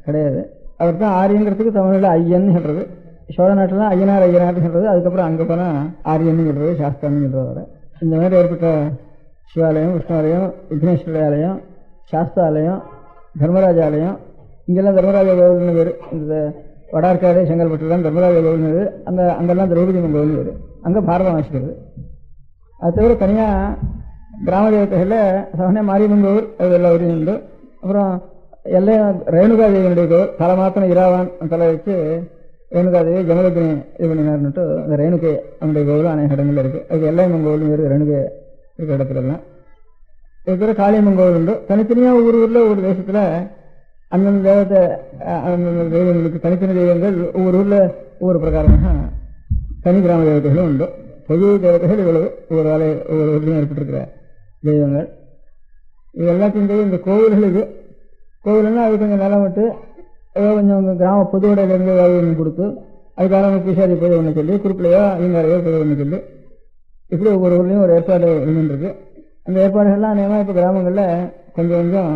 கிடையாது. அவர் தான் ஆரியங்கிறதுக்கு தமிழில் ஐயன்னு சொல்கிறது. சோழ நாட்டில் தான் ஐயனார்னு சொல்கிறது. அதுக்கப்புறம் அங்கே போனால் ஆரியன்னு சொல்கிறது, சாஸ்தான்னு சொல்கிறதோட. இந்த மாதிரி ஏற்பட்ட சிவாலயம், விஷ்ணுவாலயம், விக்னேஸ்வர ஆலயம், சாஸ்தா ஆலயம், தர்மராஜா ஆலயம், இங்கெல்லாம் தர்மராஜா கோவில்னு பேர். இந்த வடார்காடு, செங்கல்பட்டுலாம் தர்மராஜா கோவில்னு பேர். அங்கெல்லாம் திரௌபதி அம்மன் கோவில்னு பேர். அங்கே பாரதம் வாசிக்கிறது. அது தவிர தனியாக கிராம தேவதைகளில் சாதாரண மாரியம்மன் கோவில் அது எல்லா ஊரையும் உண்டு. அப்புறம் எல்லையும் ரேணுகாதேவியினுடைய கோவில். தலை மாத்திரம் இராவான் தலை வச்சு ரேணுகாதேவி ஜமதக்னி இது பண்ணினார்னுட்டு அந்த ரேணுகை அவனுடைய கோவிலும் அநேக இடங்கள் இருக்குது. அதுக்கு எல்லையம்மன் கோவிலும் வேறு ரேணுகை இருக்கிற இடத்துலலாம் இருக்கிற காளியம்மன் கோவில் உண்டு. தனித்தனியாக ஒவ்வொரு ஊரில் ஒவ்வொரு தேசத்தில் அந்தந்த தெய்வத்தை அந்தந்த தெய்வங்களுக்கு தனித்தனி தெய்வங்கள் ஒவ்வொரு ஊரில் ஒவ்வொரு பிரகாரமாக தனி கிராம தேவதைகளும் உண்டு. பொது தேவதைகள் இவ்வளவு ஒவ்வொரு ஊர்லையும் ஏற்பட்டிருக்கிற தெய்வங்கள். இது எல்லாத்தையும் தெய்வம் இந்த கோவில்களுக்கு கோவில்னா அது கொஞ்சம் நிலம் விட்டு ஏதோ கொஞ்சம் கிராம பொது உடையிலேருந்து ஏதாவது ஒன்று கொடுத்து அதுக்காக பூசாரி போய் ஒன்று சொல்லி குறிப்பிலையோ ஐயங்காரையோ போய் ஒன்று சொல்லி இப்படி ஒவ்வொரு ஊர்லேயும் ஒரு ஏற்பாடு இருந்துருக்கு. அந்த ஏற்பாடுகள்லாம் அநேகமாக இப்போ கிராமங்களில் கொஞ்சம் கொஞ்சம்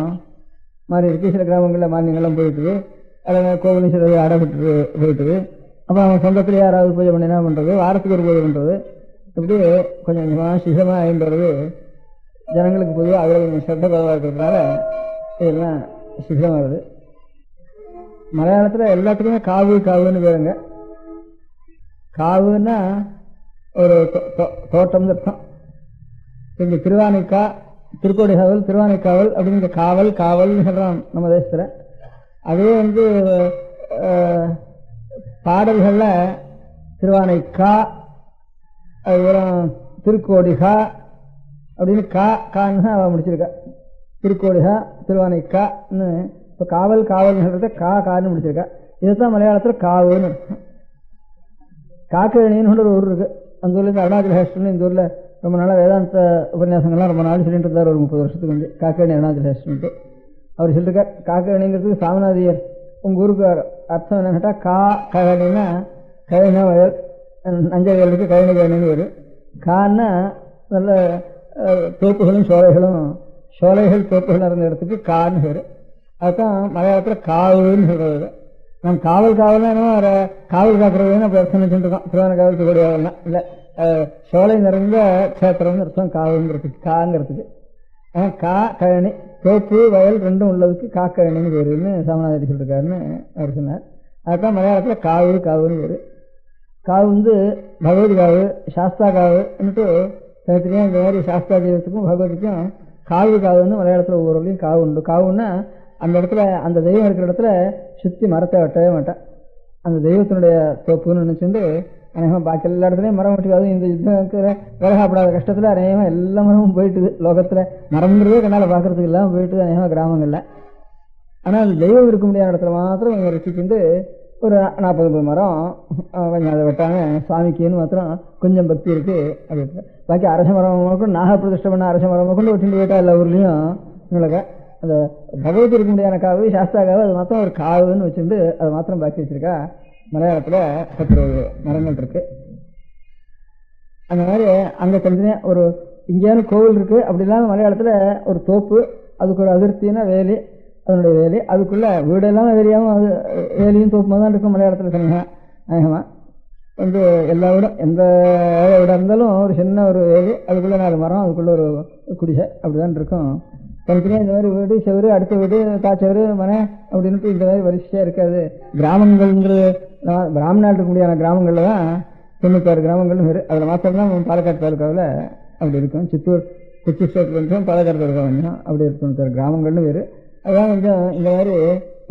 மாறி இருக்கு. சில கிராமங்களில் மானியங்கள்லாம் போயிட்டுது. அதில் கோவிலும் சிலது அடைபட்டு போயிட்டுது. அப்போ அவங்க சொந்தத்தில் யாராவது பூஜை பண்ணி என்ன பண்ணுறது, வாரத்துக்கு ஒரு பூஜை பண்ணுறது, இப்படி கொஞ்சம் கொஞ்சமாக சிசமாக ஆகின்றது. ஜனங்களுக்கு பொதுவாக அதில் கொஞ்சம் சட்ட குறைவாக இருக்கிறதுனால இதெல்லாம் சிசமாகுது. மலையாளத்தில் எல்லாத்துக்குமே காவுன்னு பேருங்க. காவுன்னா ஒரு தோட்டம் அர்த்தம். இங்கே திருவானைக்கா, திருக்கோடிகாவல், திருவானைக்காவல் அப்படின்னு காவல்னு சொல்கிறோம் நம்ம தேசத்தில். அதே பாடல்களில் திருவானைக்கா, அதுக்கப்புறம் திருக்கோடிகா அப்படின்னு கான்னு அவள் முடிச்சிருக்கா. திருக்கோடிகா, திருவானைக்கான்னு இப்போ காவல்னு சொல்கிறத கான்னு முடிச்சிருக்கா. இதுதான் மலையாளத்தில் காவுன்னு இருக்கும். காக்கேணின்னு ஒரு ஊர் இருக்குது. அந்த ஊர்லேருந்து அருணாச்சல ஹேஸ்டர்னு இந்த ஊரில் ரொம்ப நாளாக வேதாந்த உபன்யாசங்கள்லாம் ரொம்ப நாள் சொல்லிட்டு இருந்தார். ஒரு 30 வருஷத்துக்கு வந்து காக்கேணி அருணாச்சல ஹேஸ்டர்ன்ட்டு அவர் சொல்லியிருக்கார். காக்கேணிங்கிறதுக்கு சாமிநாதியர் உங்கள் ஊருக்கு அர்த்தம் என்னன்னு கேட்டால் கழனின்னா கழனா வயல், நஞ்சை வயலுக்கு கழனின்னு வரும். கான்னா நல்ல தோப்புகளும் சோலைகள் தோப்புகள் இருந்த இடத்துக்கு கான்னு பேர். அதுதான் மலையாளத்தில் காவுன்னு சொல்கிறது. நம்ம காவல்னா என்னமோ காவல் காக்கிறதுன்னு அப்போ அர்த்தம் வச்சுருக்கோம். திருவானைக்காவல் திருக்கோடிகாவல்னா இல்லை, சோலை நிறைந்த கஷேத்திரம்னு அர்த்தம் காவுங்கிறதுக்கு, காங்கிறதுக்கு. கழனி தோப்பு வயல் ரெண்டும் உள்ளதுக்கு காக்கழனின்னு பேருன்னு சாமநாதரி சொல்லிருக்காருன்னு அவர் சொன்னார். அதுதான் மலையாளத்தில் காவுன்னு பேர். காவு பகவதி காவு, சாஸ்தா காவுன்னுட்டு தனித்தனியாக இந்த மாதிரி சாஸ்தா தெய்வத்துக்கும் பகவதிக்கும் காவுன்னு மலையாளத்தில் ஒவ்வொரு ஊர்லையும் காவு உண்டு. காவுன்னா அந்த இடத்துல அந்த தெய்வம் இருக்கிற இடத்துல சுற்றி மரத்தை வெட்டவே மாட்டேன். அந்த தெய்வத்தினுடைய தோப்புன்னு நினச்சிட்டு அநேகமாக பாக்கி எல்லா இடத்துலையும் மரம் வெட்டி, அதுவும் இந்த யுத்தத்துக்கு விலகாப்படாத கஷ்டத்தில் அநேகமாக எல்லா மரமும் போயிட்டுது. லோகத்தில் மரம்ங்கிறதே கண்ணால் பார்க்கறதுக்கு இல்லாமல் போயிட்டுது அநேகமாக கிராமங்களில். ஆனால் அந்த தெய்வம் இருக்க முடியாத இடத்துல மாத்திரம் இங்கே ரசிச்சுட்டு ஒரு 40 மரம் கொஞ்சம் அதை வெட்டாமல் சுவாமிக்குன்னு மாத்திரம் கொஞ்சம் பக்தி இருக்குது. அது பாக்கி அரச மரம் கொண்டு நாகப்பிரதிஷ்டை பண்ண அரச மரம் கொண்டு வெட்டிட்டு போயிட்டா எல்லா ஊர்லேயும் உங்களுக்கு அந்த பகவதி இருக்க முடியாத காவு, சாஸ்தா காவு, அது மாத்திரம் ஒரு காவுன்னு வச்சுட்டு அது மாத்திரம் பாக்கி வச்சிருக்கா. மலையாளத்தில் 10 மரங்கள் இருக்கு. அந்த மாதிரி அங்கே தனித்தனியாக ஒரு இங்கேயான கோவில் இருக்குது. அப்படி இல்லாமல் மலையாளத்தில் ஒரு தோப்பு, அதுக்கு ஒரு அதிருப்தினா வேலி, அதனுடைய வேலி, அதுக்குள்ளே வீடெல்லாம் வேலியாகவும் அது வேலியும் தோப்புமாக தான் இருக்கும் மலையாளத்தில் தனியாக. அநேகமாக எல்லா வீடும் எந்த வீடாக இருந்தாலும் ஒரு சின்ன ஒரு வேலி, அதுக்குள்ளே 4 மரம், அதுக்குள்ளே ஒரு குடிசை, அப்படி தான் இருக்கும். தனித்தனியாக இந்த மாதிரி வீடு, செவரு, அடுத்த வீடு, தாச்சவரு, மனை அப்படின்ட்டு இந்த மாதிரி வரிசையாக இருக்காது. கிராமங்கள்ங்கிறது பிராமணால் இருக்க முடியாத கிராமங்களில் தான் 96 கிராமங்கள்னு வேறு. அதில் மாத்திரம்தான் பாலக்காடு தாலுக்காவில் அப்படி இருக்கும். சித்தூர் கொச்சி ஸ்டேட்டில் கொஞ்சம் பாலக்காடு தாலுக்கா கொஞ்சம் அப்படி 96 கிராமங்கள்னு வேறு. அதுதான் கொஞ்சம் இந்த மாதிரி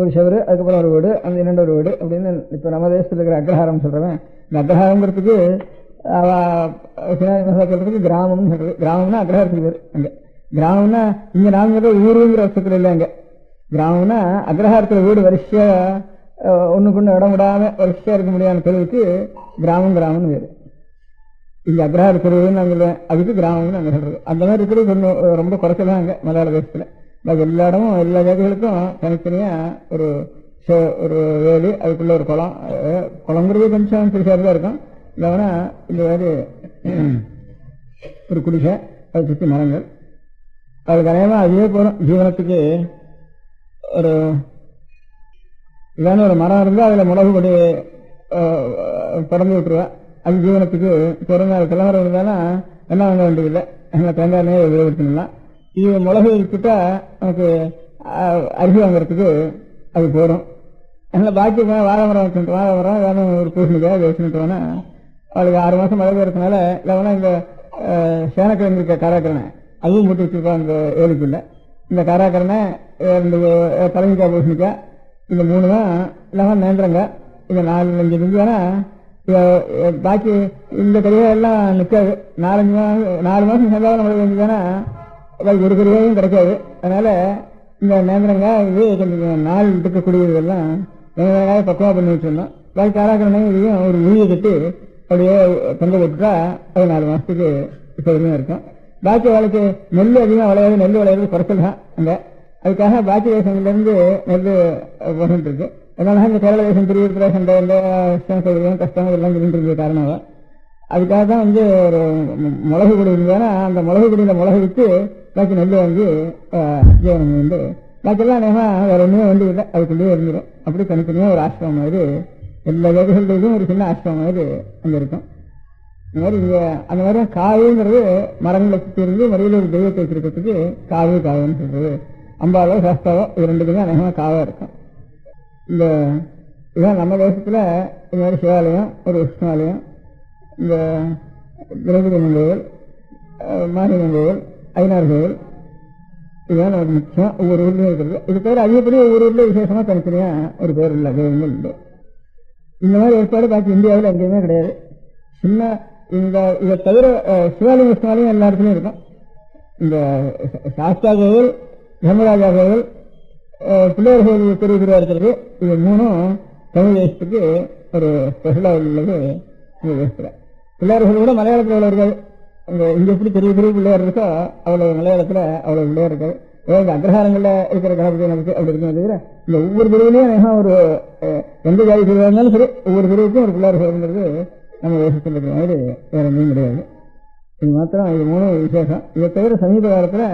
ஒரு செவரு, அதுக்கப்புறம் ஒரு வீடு, அந்த 2 வீடு அப்படின்னு. இப்போ நம்ம தேசத்தில் இருக்கிற அக்ரஹாரம் சொல்கிறவன், இந்த அக்ரஹாரங்கிறதுக்கு சினாரி மசா சொல்கிறதுக்கு கிராமம்னு சொல்கிறது. கிராமம்னா அக்ரஹாரத்துக்கு பேர். அங்கே கிராமம்னா இங்கே நாங்கள் ஊருங்கிற வருஷத்தில் இல்லை. அங்கே கிராமம்னா அக்ரஹாரத்தில் வீடு வரிசையாக ஒன்றுக்குன்னு இடம் விடாமல் வரிசையாக இருக்க முடியாத தெருவுக்கு கிராமம்னு வேறு. இங்கே அக்ரஹார தெருவுன்னு நான் சொல்லுவேன், அதுக்கு கிராமம்னு நாங்கள் சொல்கிறது. அந்த மாதிரி இருக்கிறது கொஞ்சம் ரொம்ப குறைச்சலாம் அங்கே மலையாள தேசத்தில். எல்லா இடமும் எல்லா ஜாதிகளுக்கும் தனித்தனியாக ஒரு வேலி, அதுக்குள்ளே ஒரு குளங்கிறது கொஞ்சம் பெருசாக தான் இருக்கும். இல்லைன்னா இந்த மாதிரி ஒரு குடிசை, அதை சுற்றி மரங்கள், அதுக்கு அநேகமாக அதுவே போகிறோம். ஜீவனத்துக்கு ஒரு இதான ஒரு மரம் இருந்தால் அதில் மிளகு கொடி பறந்து விட்டுருவேன். அது ஜீவனத்துக்கு பிறந்த கிளம்புற இருந்தாலும் என்ன வாங்க வேண்டியதில்லை, எல்லாம் தேங்காய் எண்ணெயை விளைவிட்டுலாம். இது மிளகு விட்டுட்டா நமக்கு அரிசி வாங்குறதுக்கு அது போகிறோம். அதனால் பாக்கி வாழை மரம் வச்சுட்டு வேணும் ஒரு பூசணிக்காய் அதை வச்சுட்டு வேணால் அவளுக்கு 6 மாதம் மழை பெய்யறதுனால இல்லை வேணால் இந்த சேனக்கிழங்கு இருக்க காராக்கிழமை அதுவும் போட்டு வச்சுருப்பான் அந்த வேலிக்குள்ள. இந்த காராக்கரணை, இந்த தலைமைக்கா பூசணிக்கா, இந்த 3 தான் இல்லாமல் நேந்திரங்க. இந்த 4-5 இருந்ததுன்னா பாக்கி இந்த கறியெல்லாம் நிற்காது. 4 மாதம் சென்றாலும் நம்மளுக்கு இருந்ததுன்னா பாக்கி ஒரு கறியாயும் கிடைக்காது. அதனால இந்த நேந்திரங்க இது கொஞ்சம் நாள் இருக்கக்கூடியதெல்லாம் நேந்திரங்காய பக்குவமாக பண்ணி வச்சிருந்தோம். பாக்கி காராக்கரணையும் இதையும் ஒரு உயிரை கட்டி அப்படியே தொங்க விட்டுட்டா அது 4 மாதத்துக்கு இப்போதுமே இருக்கும். பாக்கி வேலைக்கு நெல் அதிகமாக விளையாது, நெல் விளையாது குறைச்சல் தான் அங்கே. அதுக்காக பாக்கி தேசங்கள்லேருந்து நெல் போகிட்டு இருக்கு. அதனால இந்த கேரள தேசம் பிரிவு சண்டை இந்த சௌகரியம் கஷ்டம் இதெல்லாம் சொல்லிட்டு காரணம். அதுக்காக தான் ஒரு மிளகு குடி இருந்ததுன்னா அந்த மிளகு குடியில் மிளகு விற்று பாக்கி நெல் வாங்கி ஜீவனம் வந்து பாக்கியெல்லாம் நேரம் வேற ஒன்றுமே வண்டி இல்லை, அதுக்குள்ளேயே இருந்துடும். அப்படி தனித்தனியாக ஒரு ஆசிரமம் மாதிரி எல்லா வேலைகளுக்கும் ஒரு சின்ன ஆசிரமம் மாதிரி அங்கே இருக்கும். இந்த மாதிரி இங்கே அந்த மாதிரி காவுங்கிறது மரங்களை சுற்றி இருந்து மறுபடியும் ஒரு தெய்வத்தை வச்சிருக்கிறதுக்கு காவுன்னு சொல்றது. அம்பாவோ சாஸ்தாவோ இது 2க்குமே அநேகமாக காவாக இருக்கும். இந்த இதுதான் நம்ம தேசத்தில் இந்த மாதிரி சிவாலயம், ஒரு விஷ்ணுவாலயம், இந்த திரௌபதி கோவில், மாரியம்மன் கோவில், ஐநார் கோவில், இதுதான் நமக்கு முக்கியம். ஒவ்வொரு ஊர்லேயும் இருக்கிறது. இது தவிர அதிகப்படி ஒவ்வொரு ஊர்லேயும் விசேஷமாக தனித்தனியாக ஒரு பேர் இல்லை கோவில்கள் உண்டு. இந்த மாதிரி ஏற்பாடு பாக்கி இந்தியாவில் எங்கேயுமே கிடையாது. சின்ன இதை தவிர சிவாலயம் விஷ்ணுவாலயம் எல்லா இடத்துலையும் இருக்கும். இந்த சாஸ்தா கோவில், தர்மராஜா கோவில், பிள்ளையார் கோவில் பெரிய பெரிய இருக்கிறது. இது 3ம் தமிழ் தேசத்துக்கு ஒரு ஸ்பெஷலாக உள்ளது. இந்த தேசத்தில் பிள்ளையார் கோவில் கூட மலையாளத்தில் அவ்வளோ இருக்காது. இங்கே எப்படி பெரிய பெரிய பிள்ளையார் இருக்கோ அவ்வளோ மலையாளத்தில் அவ்வளோ பிள்ளையார் இருக்காது. இந்த அக்ரஹாரங்களில் இருக்கிற கணபதி நமக்கு அப்படி இருக்கும். தவிர இந்த ஒவ்வொரு பிரிவுலையும் ஒரு எந்த ஜாதி பிரிவாக இருந்தாலும் சரி ஒவ்வொரு பிரிவுக்கும் ஒரு பிள்ளையார் கோவில்ங்கிறது நம்ம தேசத்தில் இருக்கிற மாதிரி வேற எங்கேயும் கிடையாது. இது மாத்திரம் இது 3 விசேஷம். இதை தவிர சமீப காலத்தில்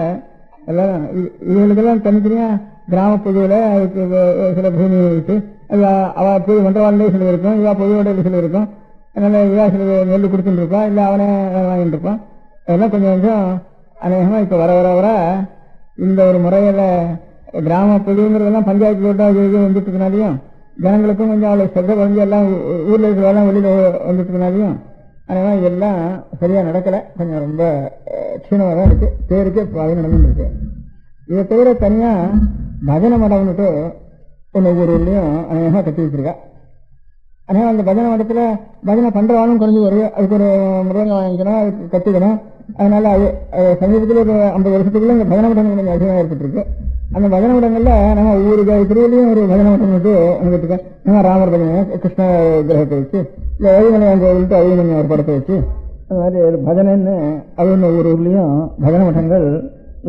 எல்லாரும் இவங்களுக்கெல்லாம் தனித்தனியாக கிராமப்பகுதியில் அதுக்கு சில பூமி இருக்கு. அது அவள் பொது மன்றவாளிலே சில இருக்கும், இவா பொதுவோட சில இருக்கும். அதனால இவா சில நெல் கொடுத்துட்டு இருப்பான், இல்லை அவனே வாங்கிட்டு இருப்பான். அதெல்லாம் கொஞ்சம் கொஞ்சம் அநேகமாக இப்போ வர வர வர இந்த ஒரு முறையில் கிராமப்பகுதிங்கிறதெல்லாம் பஞ்சாயத்து போட்டால் இது வந்துட்டுனாலையும் ஜனங்களுக்கும் கொஞ்சம் அவ்வளோ சிறந்த குறைஞ்சி எல்லாம் ஊரில் இருக்கிறதெல்லாம் வெளியில் வந்துட்டுனாலையும் அதனால் இதெல்லாம் சரியாக நடக்கலை. கொஞ்சம் ரொம்ப க்ஷீணமாக தான் இருக்குது. பேருக்கே பாதி நடந்துருக்கு. இதை தவிர தனியாக பஜனை மடம்னுட்டு ஒவ்வொரு ஊர்லேயும் அநேகமாக கட்டி வச்சிருக்கா. அநேகம் அந்த பஜனை மடத்தில் பஜனை பண்ணுறவானும் குறைஞ்சி வருது. அதுக்கு ஒரு மிருதங்கம் வாங்கிக்கணும், அதுக்கு கற்றுக்கணும். அதனால அது சமீபத்தில் ஒரு 50 வருஷத்துக்குள்ள இந்த பஜனை மடம் கொஞ்சம் அதிகமாக ஏற்பட்டிருக்கு. அந்த பஜனை மடங்களில் நம்ம ஒவ்வொரு திருவிலையும் ஒரு பஜனை மடம் வந்து வந்துருக்கேன். நம்ம ராமர் பஜனை, கிருஷ்ண கிரகத்தை வச்சு, இல்லை ஏழுமலையான் கோவில்ட்டு அழிமணி ஒரு படத்தை வச்சு, அந்த மாதிரி பஜனைன்னு அது ஒவ்வொரு ஊர்லேயும் பஜனை மட்டங்கள்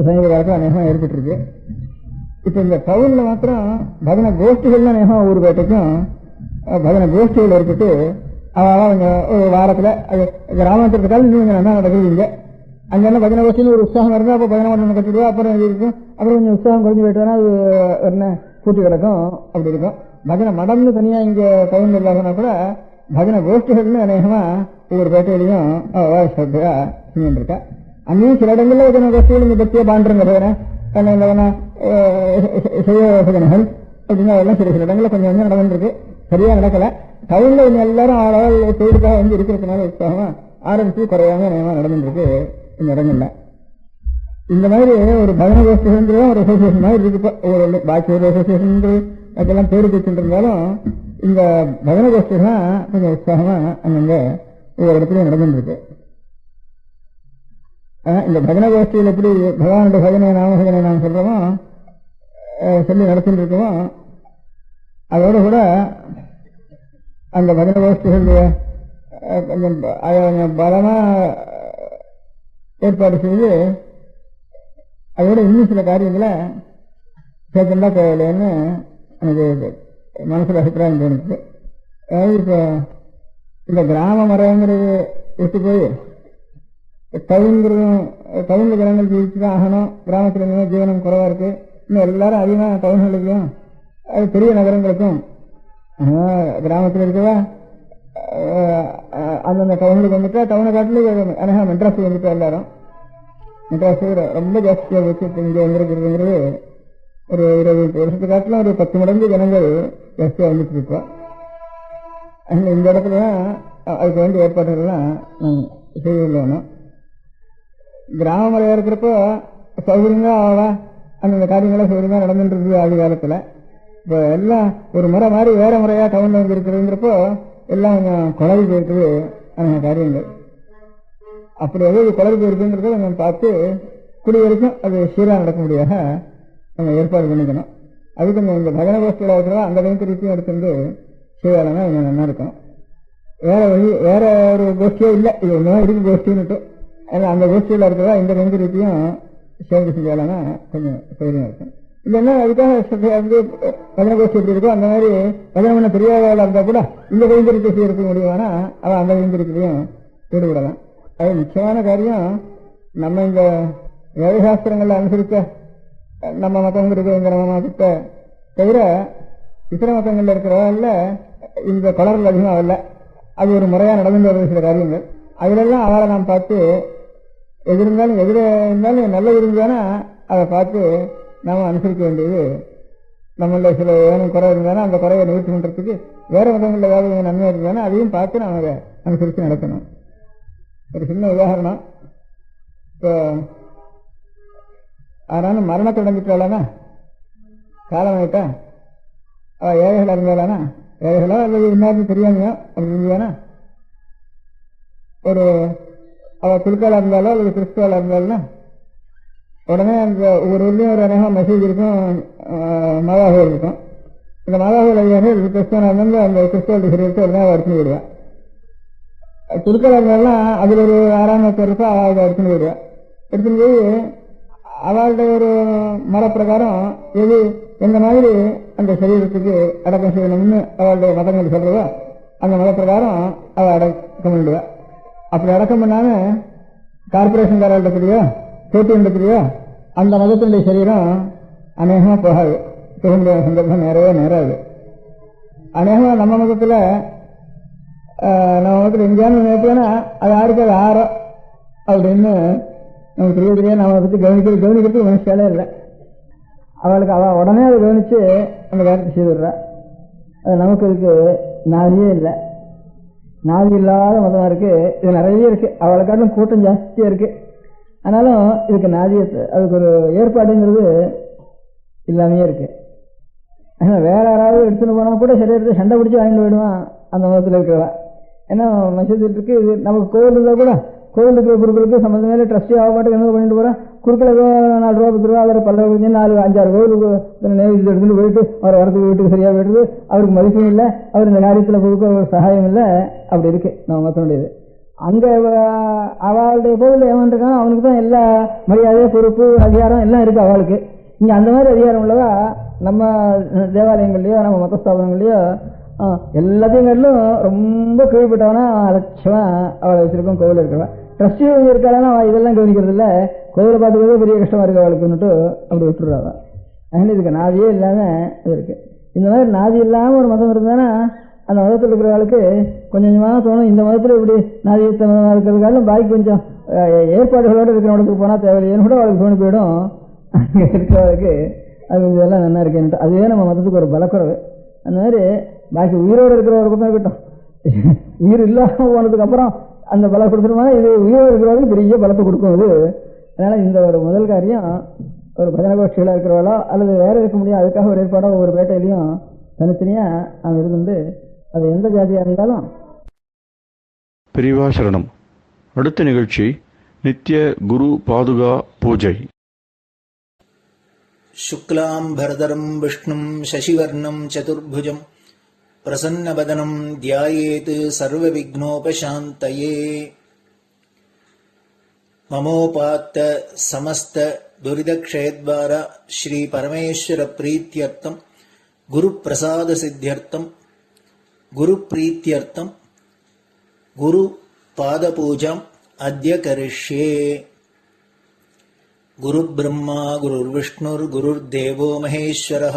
சமீப காலத்தில் அநேகமாக ஏற்பட்டிருக்கு. இப்போ இந்த டவுனில் மாத்திரம் பஜனை கோஷ்டிகள்லாம் அநேகமாக ஒவ்வொரு பேட்டைக்கும் பஜனை கோஷ்டிகள் ஏற்பட்டு அவள் கொஞ்சம் ஒரு வாரத்தில் அது கிராமத்திற்கால இன்னும் கொஞ்சம் நல்லா நடக்குது. இங்கே அங்கெல்லாம் பஜனை கோஷ்டின்னு ஒரு உற்சாகம் இருந்தால் அப்போ பஜனை மட்டம் கட்டிடுவோம். அப்புறம் இது இருக்கும். அப்புறம் கொஞ்சம் உற்சாகம் குறைஞ்சி போயிட்டோன்னா அது என்ன கூட்டி கிடக்கும். அப்படி இருக்கும். பஜனை மடம்னு தனியாக இங்கே டவுனில் இல்லாமனா கூட பஜனை கோஷ்டிகள்னு அநேகமாக ஒவ்வொரு பேட்டையிலையும் ஸ்ரத்தையாக செஞ்சுட்டு இருக்கா. அங்கேயும் சில இடங்களில் பஜனை கோஷ்டிகள் இந்த பற்றிய பாண்டுங்க பஜனை இல்லைன்னா செய்ய பஜனைகள் அப்படின்னா அதெல்லாம் சில இடங்களில் கொஞ்சம் கொஞ்சம் நடந்துருக்கு. சரியாக நடக்கலை. டவுனில் கொஞ்சம் எல்லாரும் ஆளால் தொழிலுக்காக வந்து இருக்கிறதுனால உற்சாகமாக ஆரம்பித்து குறையாம நேரமாக நடந்துருக்கு இந்த இடங்கள்ல. இந்த மாதிரி ஒரு பஜனை கோஷ்டிகள் ஒரு அசோசியேஷன் மாதிரி இருக்கு. ஒரு பாக்கி ஒரு அசோசியேஷன் அதெல்லாம் பேருக்கு வச்சுட்டு இருந்தாலும் இந்த பஜனை கோஷ்டிகள்லாம் கொஞ்சம் உற்சாகமாக அங்கங்கே ஒவ்வொரு இடத்துலையும் நடந்துருக்கு. இந்த பஜனை கோஷ்டியில் எப்படி பகவானுடைய பஜனை நாம பஜனை நாம் சொல்றோமோ சொல்லி நடத்திட்டு இருக்கோமோ அதோட கூட அந்த பஜனை கோஷ்டிகள் கொஞ்சம் பலமா ஏற்பாடு செய்து அதோட இன்னும் சில காரியங்களை சேர்த்தா தேவையில்லைன்னு எனக்கு மனசுல அபிப்பிராயம் தோணுச்சு. அதாவது இப்போ இந்த கிராம மரங்கிறது விட்டு போய் டவுன்ல ஜனங்கள் ஜீவிச்சுதான் ஆகணும். கிராமத்துல இருந்து ஜீவனம் குறைவா இருக்கு. இன்னும் எல்லாரும் அதிகமாக டவுன்களுக்கும் அது பெரிய நகரங்களுக்கும் கிராமத்தில் இருக்கவா அந்தந்த டவுனுக்கு வந்துட்டா டவுனை காட்டிலும் அநேகம் மெட்ராஸுக்கு வந்துட்டா எல்லாரும் மெட்ராஸு ரொம்ப ஜாஸ்தியாக வச்சு இங்கே வந்துருக்குறதுங்கிறது ஒரு 20 வருஷத்து காட்டிலும் ஒரு 10 மடங்கு ஜனங்கள் ஜாஸ்தியாக வந்துட்டு இருக்கோம். இந்த இடத்துல தான் அதுக்கு வேண்டிய ஏற்பாடுகள்லாம் செய்து வேணும். கிராம முறையாக இருக்கிறப்போ சௌகரியங்களா ஆகலாம். அந்தந்த காரியங்களை சௌகரியமாக நடந்துட்டு இருக்குது ஆதி காலத்தில். இப்போ எல்லாம் ஒரு முறை மாதிரி வேற முறையாக டவுனில் வந்து இருக்கிறதுங்கிறப்போ எல்லாம் கொஞ்சம் குழம்பு போயிருக்குது அந்த காரியங்கள். அப்படி எதாவது குழம்பு போயிருக்குங்கிறத நம்ம பார்த்து கூடிய வரைக்கும் அது சீராக நடக்க முடியாத நம்ம ஏற்பாடு பண்ணிக்கணும். அதுக்கு நம்ம இந்த பஜனை கோஷ்டியில் இருக்கிறதா அந்த கைங்கரியத்தையும் எடுத்துட்டு செய்தாலன்னா கொஞ்சம் நல்லா இருக்கும். வேற ஒரு கோஷ்டியே இல்லை, இது ஒன்றுதான் இருக்கு கோஷ்டின்னுட்டு. ஏன்னா அந்த கோஷ்டியில் இருக்கிறதா இந்த கைங்கரியத்தையும் சேர்ந்து செஞ்சாலன்னா கொஞ்சம் சௌகரியமாக இருக்கும். இல்லைன்னா அதுக்காக வந்து பஜனை கோஷ்டி எப்படி இருக்கோ அந்த மாதிரி பஜனை பண்ண பெரியவாளாக இருந்தால் கூட இந்த கைங்கரியத்தை செய்யறதுக்கு முடியுமானா அவன் அந்த கைங்கரியத்திலையும் ஈடுபடலாம். அது முக்கியமான காரியம். நம்ம இந்த வேதசாஸ்திரங்களை அனுசரிக்க நம்ம மதங்கிறது இந்த நம்ம மதத்தை தவிர இத்தர மதங்களில் இருக்கிறவங்கள இந்த கலர்கள் அதிகமாக இல்லை. அது ஒரு முறையாக நடந்து வருது சில காரியங்கள். அதிலெல்லாம் அவளை நாம் பார்த்து எது இருந்தாலும் நல்லது இருந்தானா அதை பார்த்து நாம் அனுசரிக்க வேண்டியது. நம்மள சில வேணும் குறை இருந்தாலும் அந்த குறையை நிவர்த்தி பண்ணுறதுக்கு வேறு மதங்களில் ஏதாவது நன்மை இருந்தாலும் அதையும் பார்த்து நாம் அதை அனுசரித்து நடக்கணும். ஒரு சின்ன உதாரணம். இப்போ ஆனாலும் மரணத்தை அடைஞ்சிட்டாளானா காலமாயிட்டா அவள் ஏழைகளாக இருந்தாலானா ஏழைகளோ அல்லது இன்னாருன்னு தெரியாமையோ அப்படி இருந்தானா ஒரு அவள் குழுக்காளாக இருந்தாலோ அல்லது கிறிஸ்துவாளாக இருந்தாலும்னா உடனே அந்த ஒவ்வொரு ஊர்லேயும் ஒரு அநேகமாக மெசேஜ் இருக்கும், மாதாகோல் இருக்கும். இந்த மாதாகோல் ஐயார்கள் கிறிஸ்துவனாக இருந்தால் அந்த கிறிஸ்துவ சரீரத்தை உடனே அவள் அடிச்சுன்னு போயிடுவாள். குழுக்காளாக இருந்தாலும் அதில் ஒரு 6ஆம் இருப்பா அவள் அடிச்சுன்னு போயிடுவாள். எடுத்துன்னு போய் அவளுடைய ஒரு மரப்பிரகாரம் எது எந்த மாதிரி அந்த சரீரத்துக்கு அடக்கம் செய்யணும்னு அவளுடைய மதங்கள் சொல்றதோ அந்த மதப்பிரகாரம் அவள் அடக்கம் பண்ணிடுவாள். அப்படி அடக்கம் பண்ணாம கார்பரேஷன்காரர்கிட்டலையோ பேட்டியோ அந்த மதத்தினுடைய சரீரம் அநேகமாக போகாது. போக முடியாத சந்தர்ப்பம் நேராது. அநேகமாக நம்ம மதத்தில் எங்கேயாவது நினைப்போனா அது யாருக்கு அது ஆறோ அப்படின்னு நமக்கு தெரிய நம்ம அதை பற்றி கவனிக்கிறதுக்கு மனுஷாலே இல்லை. அவளுக்கு அவள் உடனே அதை கவனித்து அந்த காரியத்தை செய்துடுறா. அது நமக்கு இதுக்கு நாதியே இல்லை. நாதி இல்லாத மதமாக இருக்குது. இது நிறைய இருக்குது. அவளுக்காட்டும் கூட்டம் ஜாஸ்தியாக இருக்குது. ஆனாலும் இதுக்கு நாதியத்தை அதுக்கு ஒரு ஏற்பாடுங்கிறது இல்லாமையே இருக்குது. ஆனால் வேற யாராவது எடுத்துன்னு போனால் கூட சரீரத்தை சண்டை பிடிச்சி வாங்கிட்டு போயிடுவான் அந்த மதத்தில் இருக்கிறவா. ஏன்னா மசூதிக்கு இது நமக்கு கோவில் இருந்தால் கூட கோவில் இருக்கிற குருக்களுக்கு சம்மந்தமே ட்ரஸ்டி ஆகப்பாட்டுக்கு என்ன பண்ணிட்டு போகிறேன். குருக்களுக்கு 4 ரூபா 10 ரூபா அவர் 12 ரூபா 4-5-6 கோவிலுக்கு நேவிச்சு எடுத்துட்டு போயிட்டு அவர் வரத்துக்கு வீட்டுக்கு சரியாக போயிடுது. அவருக்கு மதிப்பும் இல்லை, அவர் இந்த காரியத்தில் கொடுக்க ஒரு சகாயம் இல்லை. அப்படி இருக்குது நம்ம மற்றனுடையது. அங்கே அவளுடைய கோவில் ஏமான் இருக்கான் அவனுக்கு தான் எல்லா மரியாதை பொறுப்பு அதிகாரம் எல்லாம் இருக்குது அவளுக்கு. இங்கே அந்த மாதிரி அதிகாரம் உள்ளவா நம்ம தேவாலயங்கள்லையோ நம்ம மத ஸ்தாபனங்கள்லையோ எல்லாத்தையும் காட்டிலும் ரொம்ப கீழ்பட்டவனா அலட்சமாக அவளை வச்சிருக்கோம். கோவில் இருக்கிறவா ட்ரஸ்டி இருக்காளா இதெல்லாம் கவனிக்கிறது இல்லை. கோவிலை பார்த்துக்கிறதே பெரிய கஷ்டமாக இருக்குது அவளுக்குன்னுட்டு அப்படி விட்டுடுறாவா. அதனால இதுக்கு நாதியே இல்லாமல் இது இருக்குது. இந்த மாதிரி நாதி இல்லாமல் ஒரு மதம் இருந்தானா அந்த மதத்தில் இருக்கிறவளுக்கு கொஞ்சம் கொஞ்சமாக தோணும் இந்த மதத்தில் இப்படி நாதியத்த மதமாக இருக்கிறதுக்காலும் பாக்கி கொஞ்சம் ஏற்பாடுகளோடு இருக்கிற இடத்துக்கு போனால் தேவையில்லைன்னு கூட அவளுக்கு தோணி போயிடும். அங்கே இருக்கிறவளுக்கு அது இதெல்லாம் நல்லா இருக்கேன்ட்டு அதுவே நம்ம மதத்துக்கு ஒரு பலக்குறவு. அந்த மாதிரி பாக்கி உயிரோடு இருக்கிறவருக்கும் இருக்கட்டும், உயிர் இல்லாமல் போனதுக்கு அப்புறம் அந்த பலம் கொடுத்துருமா இது உயிரோடு இருக்கிறவருக்கு பெரிய பலத்தை கொடுக்கும் இது. அதனால் இந்த ஒரு முதல் காரியம் ஒரு பஜனை கோஷ்டிகளாக இருக்கிறவளோ அல்லது வேற இருக்க முடியும் அதுக்காக ஒரு ஏற்பாடோ ஒவ்வொரு பேட்டையிலையும் தனித்தனியாக அவன் இருந்து அது எந்த ஜாதியாக இருந்தாலும். பெரியவா சரணம். அடுத்த நிகழ்ச்சி நித்திய குரு பாதுகா பூஜை. शुक्लां भरदरं विष्णुं शशिवर्णं चतुर्भुजं प्रसन्नवदनं ध्यायेत् सर्वविघ्नोपशान्तये. ममोपात्त समस्त दुरितक्षयद्वारा श्री परमेश्वर प्रीत्यर्थं गुरुप्रसाद सिद्ध्यर्थं गुरुप्रीत्यर्थं गुरुपादपूजाम् अद्य करिष्ये. गुरुब्रह्मा गुरुर्विष्णुर्गुरुर्देवो महेश्वरः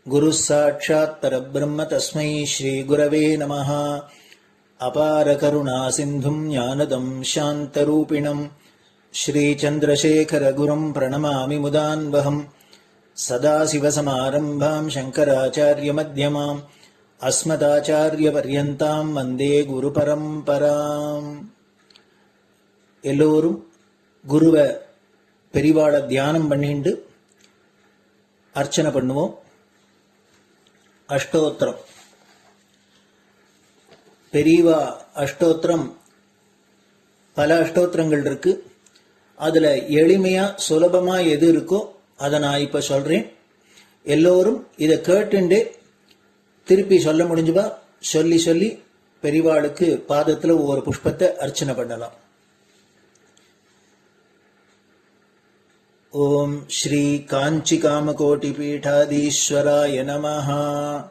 गुरुः साक्षात् परब्रह्म तस्मै श्रीगुरवे नमः. अपारकरुणा सिन्धुं ज्ञानदं शान्तरूपिणं श्रीचन्द्रशेखरगुरुं प्रणमामि मुदान्वहम्. सदाशिवसमारम्भां शङ्कराचार्यमध्यमाम् अस्मदाचार्यपर्यन्तां वन्दे गुरुपरम्पराम्. எல்லோரும் குருவை பெரிவாளை தியானம் பண்ணிண்டு அர்ச்சனை பண்ணுவோம். அஷ்டோத்திரம், பெரியவா அஷ்டோத்திரம், பல அஷ்டோத்திரங்கள் இருக்கு. அதுல எளிமையா சுலபமா எது இருக்கோ அதை நான் இப்ப சொல்றேன். எல்லோரும் இதை கேட்டுண்டே திருப்பி சொல்ல முடிஞ்சுபா சொல்லி சொல்லி பெரியவாளுக்கு பாதத்துல ஒவ்வொரு புஷ்பத்தை அர்ச்சனை பண்ணலாம். ஓம் ஸ்ரீ காஞ்சி காமகோட்டி பீடாதீஸ்வராய நமஹ.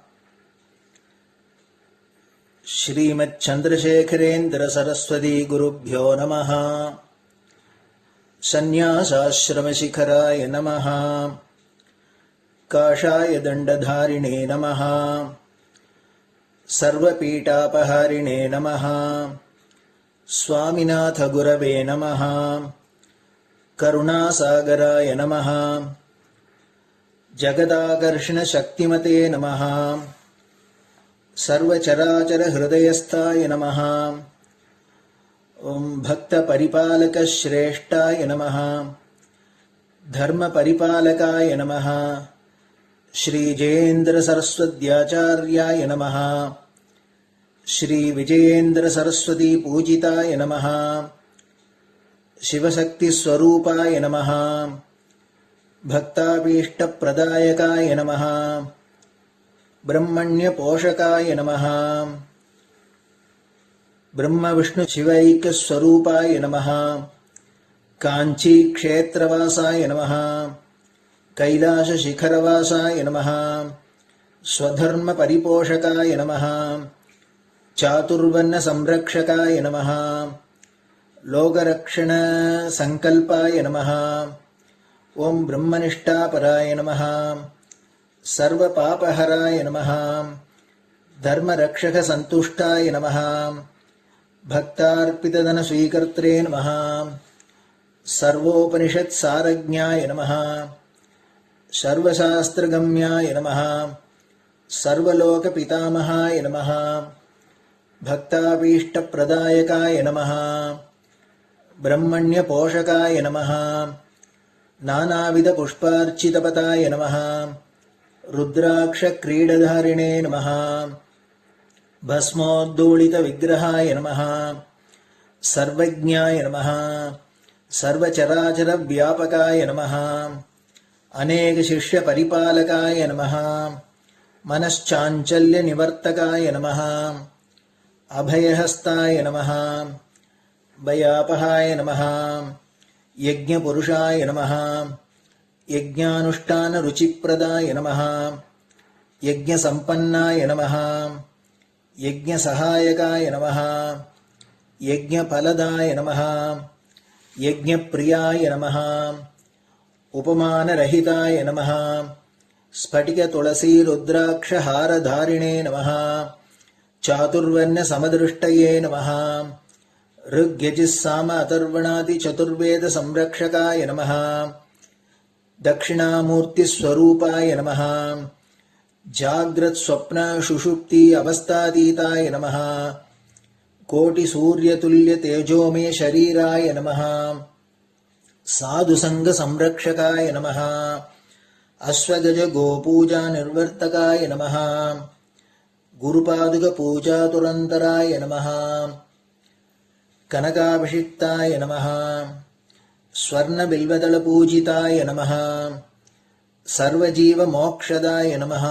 ஸ்ரீமத் சந்திரசேகரேந்திர சரஸ்வதி குருभ्यो நமஹ. சந்நியாசாஸ்ரமசிகராய நமஹ. காஷாய தண்டதாரிணே நமஹ. சர்வபீடாபஹாரிணே நமஹ. ஸ்வாமிநாத குரவே நமஹ. கருணாசாகராய நமஹ. ஜகதாகர்ஷண சக்திமதே நமஹ. சர்வச்சராச்சர ஹிருதயஸ்தாய நமஹ. ஓம் பக்த பரிபாலக ஸ்ரேஷ்டாய நமஹ. தர்ம பரிபாலகாய நமஹ. ஸ்ரீ ஜெயேந்திர சரஸ்வத்யாச்சார்யாய நமஹ. ஸ்ரீ விஜயேந்திர சரஸ்வதி பூஜிதாய நமஹ. சிவசக்தி ஸ்வரூபாய நமஹ. பக்தாபீஷ்ட பிரதாயகாய நமஹ. பிரம்மண்ய போஷகாய நமஹ. பிரம்ம விஷ்ணு சிவைக்க ஸ்வரூபாய நமஹ. காஞ்சி க்ஷேத்ரவாசாய நமஹ. கைலாச சிகரவாசாய நமஹ. ஸ்வதர்ம பரிபோஷகாய நமஹ. சாதுர்வர்ண சம்ரக்ஷகாய நமஹ. லோகரக்ஷண சங்கல்பாய நமஹ. ஓம் பிரம்மனிஷ்டாபராய நமஹ. சர்வ பாபஹராய நமஹ. தர்மரக்ஷக சந்துஷ்டாய நமஹ. பக்தார்ப்பிததன ஸ்வீகர்த்ரே நமஹ. சர்வோபனிஷத் சாரஜ்ஞாய நமஹ. சர்வசாஸ்திரகம்யாய நமஹ. சர்வலோக பிதாமகாய நமஹ. பக்தாபீஷ்ட பிரதாயகாய நமஹ. பிரம்மண்ய போஷகாய நமஹ. நானாவித புஷ்பார்ச்சிதபதாய நமஹ. ருத்ராக்ஷ கிரீடதாரிணே நமஹ. பஸ்மோத்தூளித விக்கிரகாய நமஹ. சர்வஜ்ஞாய நமஹ. சர்வச்சராச்சர வியாபகாய நமஹ. அநேக சிஷ்ய பரிபாலகாய நமஹ. மனச்சாஞ்சல்ய நிவர்த்தகாய நமஹ. அபயஹஸ்தாய நமஹ. பயாபகாய நமஹ. யஜ்ஞபுருஷாய நமஹ. யஜ்ஞானுஷ்டான ருச்சிப்ரதாய நமஹ. யஜ்ஞசம்பன்னாய நமஹ. யஜ்ஞசகாயகாய நமஹ. யஜ்ஞபலதாய நமஹ. யஜ்ஞப்ரியாய நமஹ. உபமானரஹிதாய நமஹ. ஸ்படிக துளசி ருத்ராக்ஷ ஹாரதாரிணே நமஹ. சாதுர்வர்ண சமதிருஷ்டயே நமஹ. ऋग्यजुस्साम अथर्वणादि चतुर्वेद संरक्षकाय नमः. दक्षिणामूर्तिस्वरूपाय नमः. जाग्रत् स्वप्न सुषुप्ति अवस्थातीताय नमः. कोटि सूर्यतुल्य तेजोमय शरीराय नमः. साधुसंग संरक्षकाय नमः. अश्वगज गोपूजा निर्वर्तकाय नमः. गुरुपादुक पूजा तुरंतराय नमः. कनकाभिषिक्ताय नमः. स्वर्णबिल्वदलपूजिताय नमः. सर्वजीवमोक्षदाय नमः.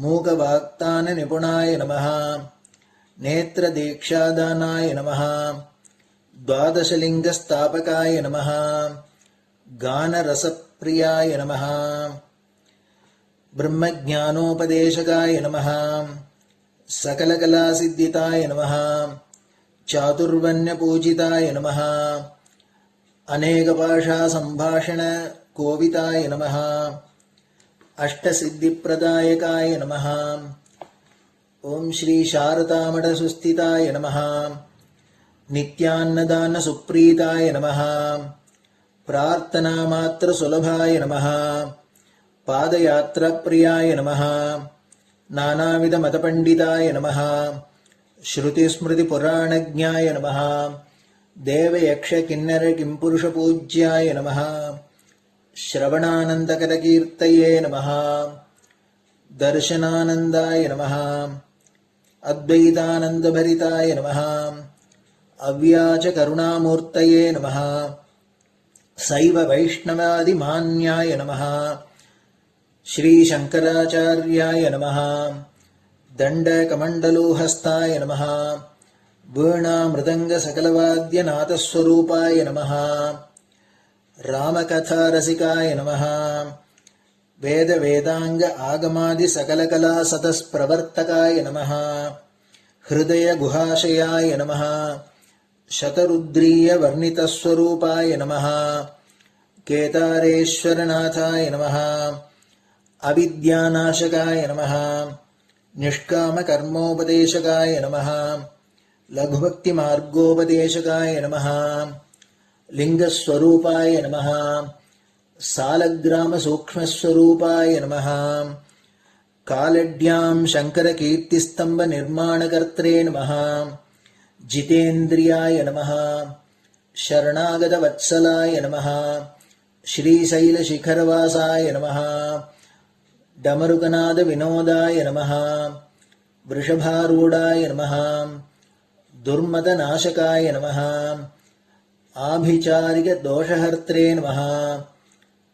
मूकवाक्ताननिपुणाय नमः. नेत्रदीक्षादानाय नमः. द्वादशलिङ्गस्थापकाय नमः. गानरसप्रियाय नमः. ब्रह्मज्ञानोपदेशकाय नमः. सकलकलासिद्धिताय नमः. चातुर्वण्यपूजिताय नमः. अनेकभाषा संभाषण कोविताय नमः. अष्टसिद्धिप्रदायकाय नमः. ओम श्री शारदामठ सुस्थिताय नमः. नित्यान्नदान सुप्रीताय नमः. प्रार्थना मात्र सुलभाय नमः. पादयात्रा प्रियाय नमः. नानाविध मतपंडिताय नमः. श्रुति स्मृति पुराणज्ञाय नमः. देव यक्ष किन्नर किंपुरुष पूज्याय नमः. श्रवणानन्दकरकीर्तये नमः। दर्शनानन्दाय नमः। अद्वैतानन्दभरिताय नमः। अव्याजकरुणामूर्तये नमः। शैव वैष्णवादिमान्याय नमः। श्रीशङ्कराचार्याय नमः। दण्डकमण्डलोहस्ताय नमः। वीणामृदङ्गसकलवाद्यनाथस्वरूपाय नमः। रामकथारसिकाय नमः। वेदवेदाङ्ग आगमादिसकलकलासतस्प्रवर्तकाय नमः। हृदयगुहाशयाय नमः। शतरुद्रीयवर्णितस्वरूपाय नमः। केदारेश्वरनाथाय नमः। अविद्यानाशकाय नमः। निष्कामकर्मोपदेशकाय नमः। लघुभक्तिमार्गोपदेशकाय नमः। लिङ्गस्वरूपाय नमः। सालग्रामसूक्ष्मस्वरूपाय नमः। कालड्यां शङ्करकीर्तिस्तम्भनिर्माणकर्त्रे नमः। जितेन्द्रियाय नमः। शरणागतवत्सलाय नमः। श्रीशैलशिखरवासाय नमः। डमरुकनादविनोदाय नमः। वृषभारूढाय नमः। दुर्मदनाशकाय नमः। आभिचारिकदोषहर्त्रे नमः।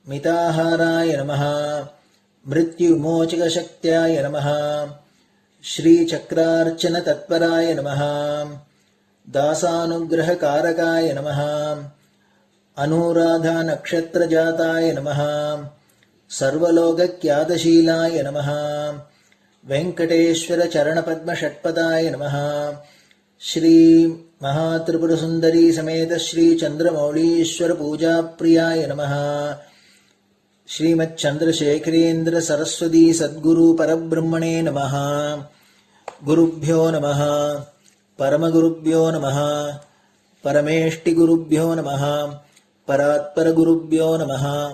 मिताहाराय नमः। मृत्युविमोचकशक्त्याय नमः। श्रीचक्रार्चनतत्पराय नमः। दासानुग्रहकारकाय नमः। अनुराधानक्षत्रजाताय नमः। सर्वलोकख्यातशीलाय नमः। वेङ्कटेश्वरचरणपद्मषट्पदाय नमः। श्री महात्रिपुरसुन्दरी समेत श्री चन्द्रमौलीश्वर पूजाप्रियाय नमः। श्रीमच्चन्द्रशेखरेन्द्र सरस्वती सद्गुरु परब्रह्मणे नमः। गुरुभ्यो नमः। परमगुरुभ्यो नमः। परमेष्टिगुरुभ्यो नमः। परात्परगुरुभ्यो नमः।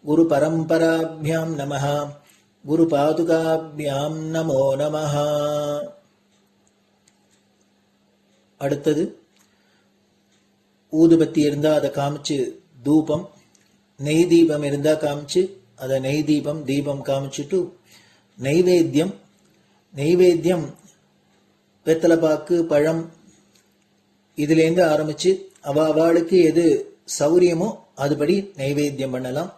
गुरुपरम्पराभ्यां नमः। गुरुपादुकाभ्यां नमो नमः. அடுத்தது ஊதுபத்தி இருந்தால் அதை காமிச்சு தூபம், நெய் தீபம் இருந்தால் காமிச்சு அதை நெய் தீபம் தீபம் காமிச்சுட்டு நைவேத்தியம். நைவேத்தியம் வெத்தலைப்பாக்கு பழம் இதுலேருந்து ஆரம்பிச்சு அவளுக்கு எது சௌரியமோ அதுபடி நைவேத்தியம் பண்ணலாம்.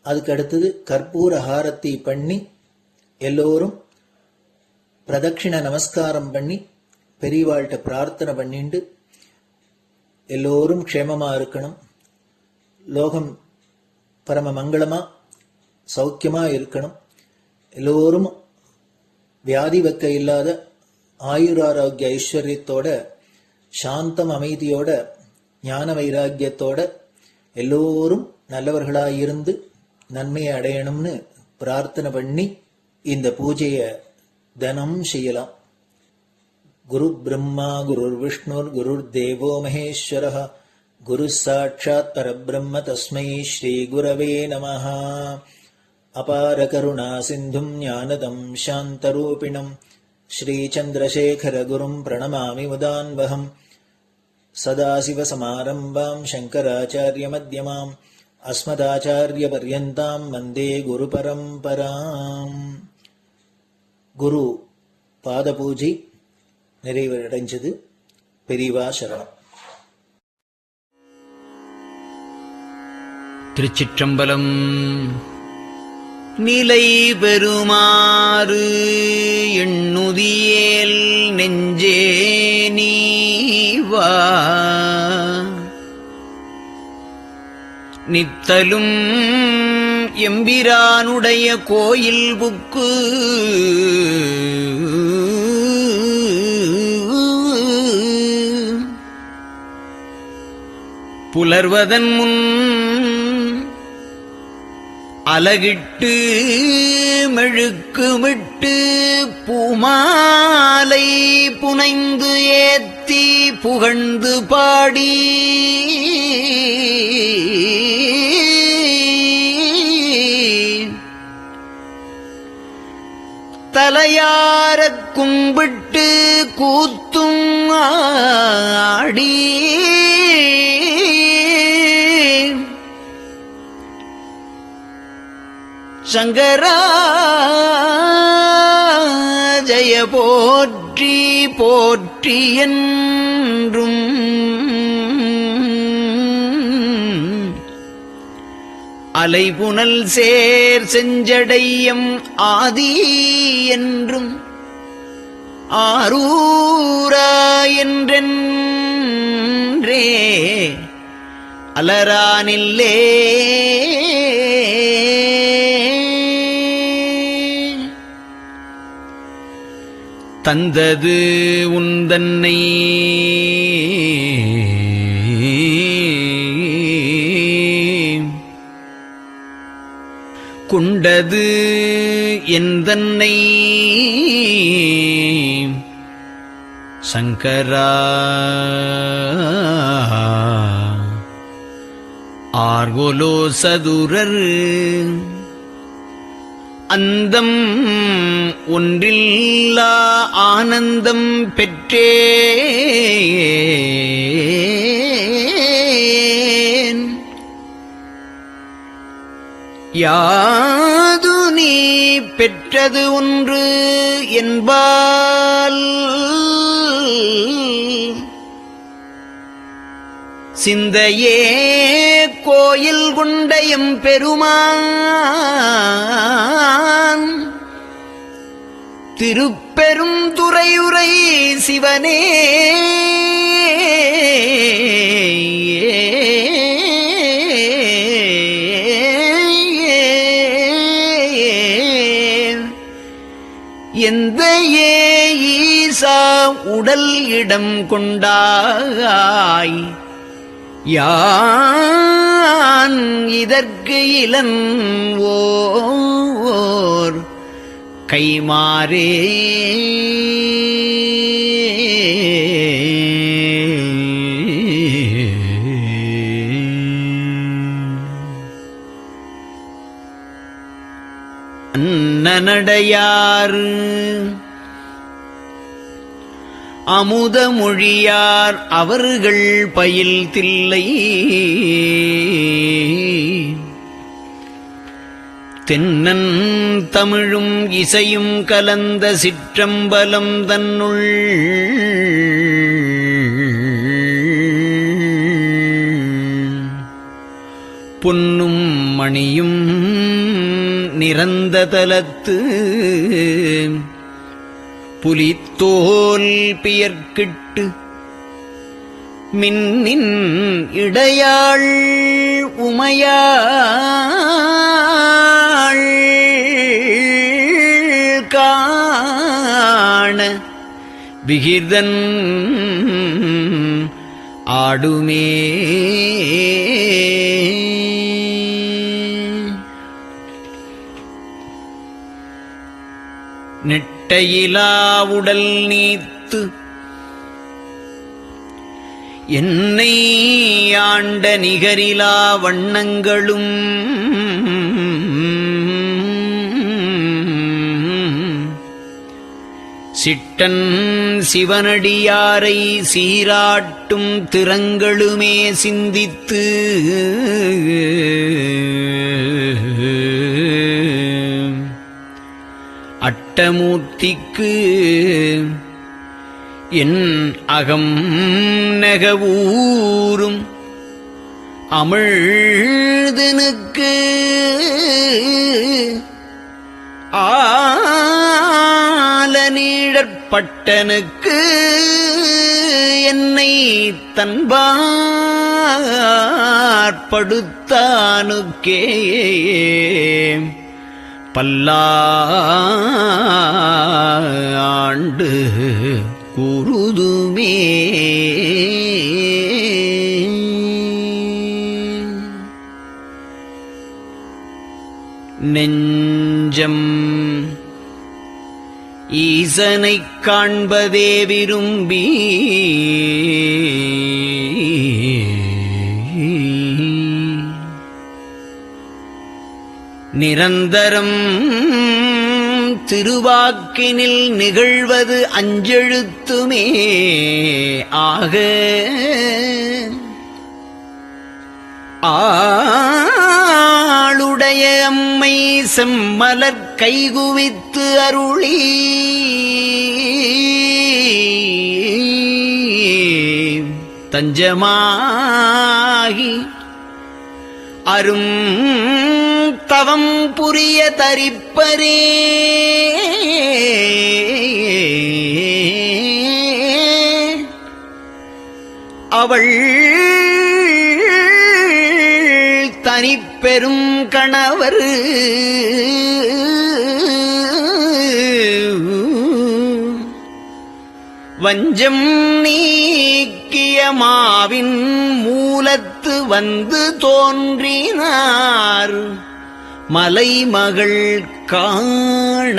அதுக்கு அடுத்தது கற்பூர ஹாரத்தி பண்ணி எல்லோரும் பிரதட்சிண நமஸ்காரம் பண்ணி பெரியவாள்கிட்ட பிரார்த்தனை பண்ணிண்டு எல்லோரும் க்ஷேமமா இருக்கணும், லோகம் பரம மங்களமா சௌக்கியமா இருக்கணும், எல்லோரும் வியாதி வெக்க இல்லாத ஆயுராரோக்கிய ஐஸ்வர்யத்தோட சாந்தம் அமைதியோட ஞான வைராக்கியத்தோட எல்லோரும் நல்லவர்களாயிருந்து நன்மையை அடையணும்னு பிரார்த்தனை பண்ணி இந்த பூஜையை தினம் செய்யலாம். குரு பிரம்மா குருர் விஷ்ணுர் குருர் தேவோ மகேஸ்வரः குரு சாட்சாத் பரபிரம்ம தஸ்மை ஸ்ரீ குரவே நமः. அபார கருணா சிந்தும் ஞானதம் சாந்தரூபிணம் ஸ்ரீ சந்திரசேகர குரும் பிரணமாமி முதான்வகம். சதாசிவசமாரம்பாம் சங்கராச்சாரிய மத்யமாம் அஸ்மதாச்சாரிய பர்யந்தாம் வந்தே குரு பரம்பராம். குரு பாத பூஜை நிறைவடைஞ்சது. பெரியவா சரணம். திருச்சிற்றம்பலம். நிலை பெறுமாறு எண்ணுதியேல் நெஞ்சே நீவா நித்தலும் எம்பிரானுடைய கோயில் புக்கு புலர்வதன் முன் அலகிட்டு மெழுக்குமிட்டு பூமாலை புனைந்து ஏத்தி புகழ்ந்து பாடி தலையாரக் கும்பிட்டு கூத்தும் ஆடி சங்கரா ஜய போற்றி போற்றி என்றும் அலைபுனல் சேர் செஞ்சடையம் ஆதி என்றும் ஆரூரா என்றென்றே அலரானில்லே தந்தது உந்தன்னை கொண்டது எந்தன்னை சங்கரா ஆர்கோலோ சதுரர் அந்தம் ஒன்றில்லா ஆனந்தம் பெற்றேன் யாது நீ பெற்றது ஒன்று என்பால் சிந்தையே கோயில் கொண்டயம் பெருமான் திருப்பெரும் துறையுரை சிவனே எந்த ஈசா உடல் இடம் கொண்டாய் யான் இதற்கு இளன் ஓர் கைமாறே அன்னநடையார் அமுத மொழியார் அவர்கள் பயில் தில்லை தென்னன் தமிழும் இசையும் கலந்த சிற்றம்பலம் தன்னுள் பொன்னும் மணியும் நிறந்த தலத்து புலித்தோல் பியர்க்கிட்டு மின்னின் இடையாள் உமையாள் காண விகிர்தன் ஆடுமே நெட்டையிலா உடல் நீத்து என்னை ஆண்ட நிகரிலா வண்ணங்களும் சிட்டன் சிவனடியாரை சீராட்டும் திறங்களுமே சிந்தித்து அட்டமூர்த்திக்கு என் அகம் நெகவூரும் அமிழ்தனுக்கு ஆலநீழற்பட்டனுக்கு என்னை தன்பாற்படுத்தானுக்கே பல்லாண்டு குருதுமே நெஞ்சம் ஈசனைக் காண்பதே விரும்பி நிரந்தரம் திருவாக்கினில் நிகழ்வது அஞ்செழுத்துமே ஆக ஆளுடைய மலருடைய அம்மை செம்மலர் கைகுவித்து அருளி தஞ்சமாகி அரும் தவம் புரிய தரிப்பரே அவள் தனிப்பெரும் கணவர் வஞ்சம் நீக்கிய மாவின் மூலத்து வந்து தோன்றினார் மலைமகள் காண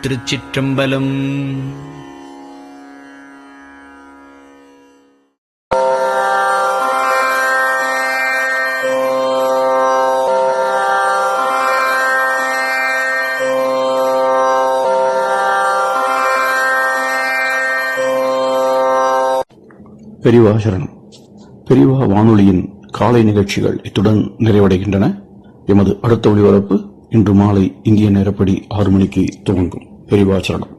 திருச்சிற்றம்பலம். பெரியவா சரணம். பெரியவா வானொலியின் காலை நிகழ்ச்சிகள் இத்துடன் நிறைவடைகின்றன. எமது அடுத்த ஒளிபரப்பு இன்று மாலை இந்திய நேரப்படி 6 மணிக்கு துவங்கும். பெரியவா சரணம்.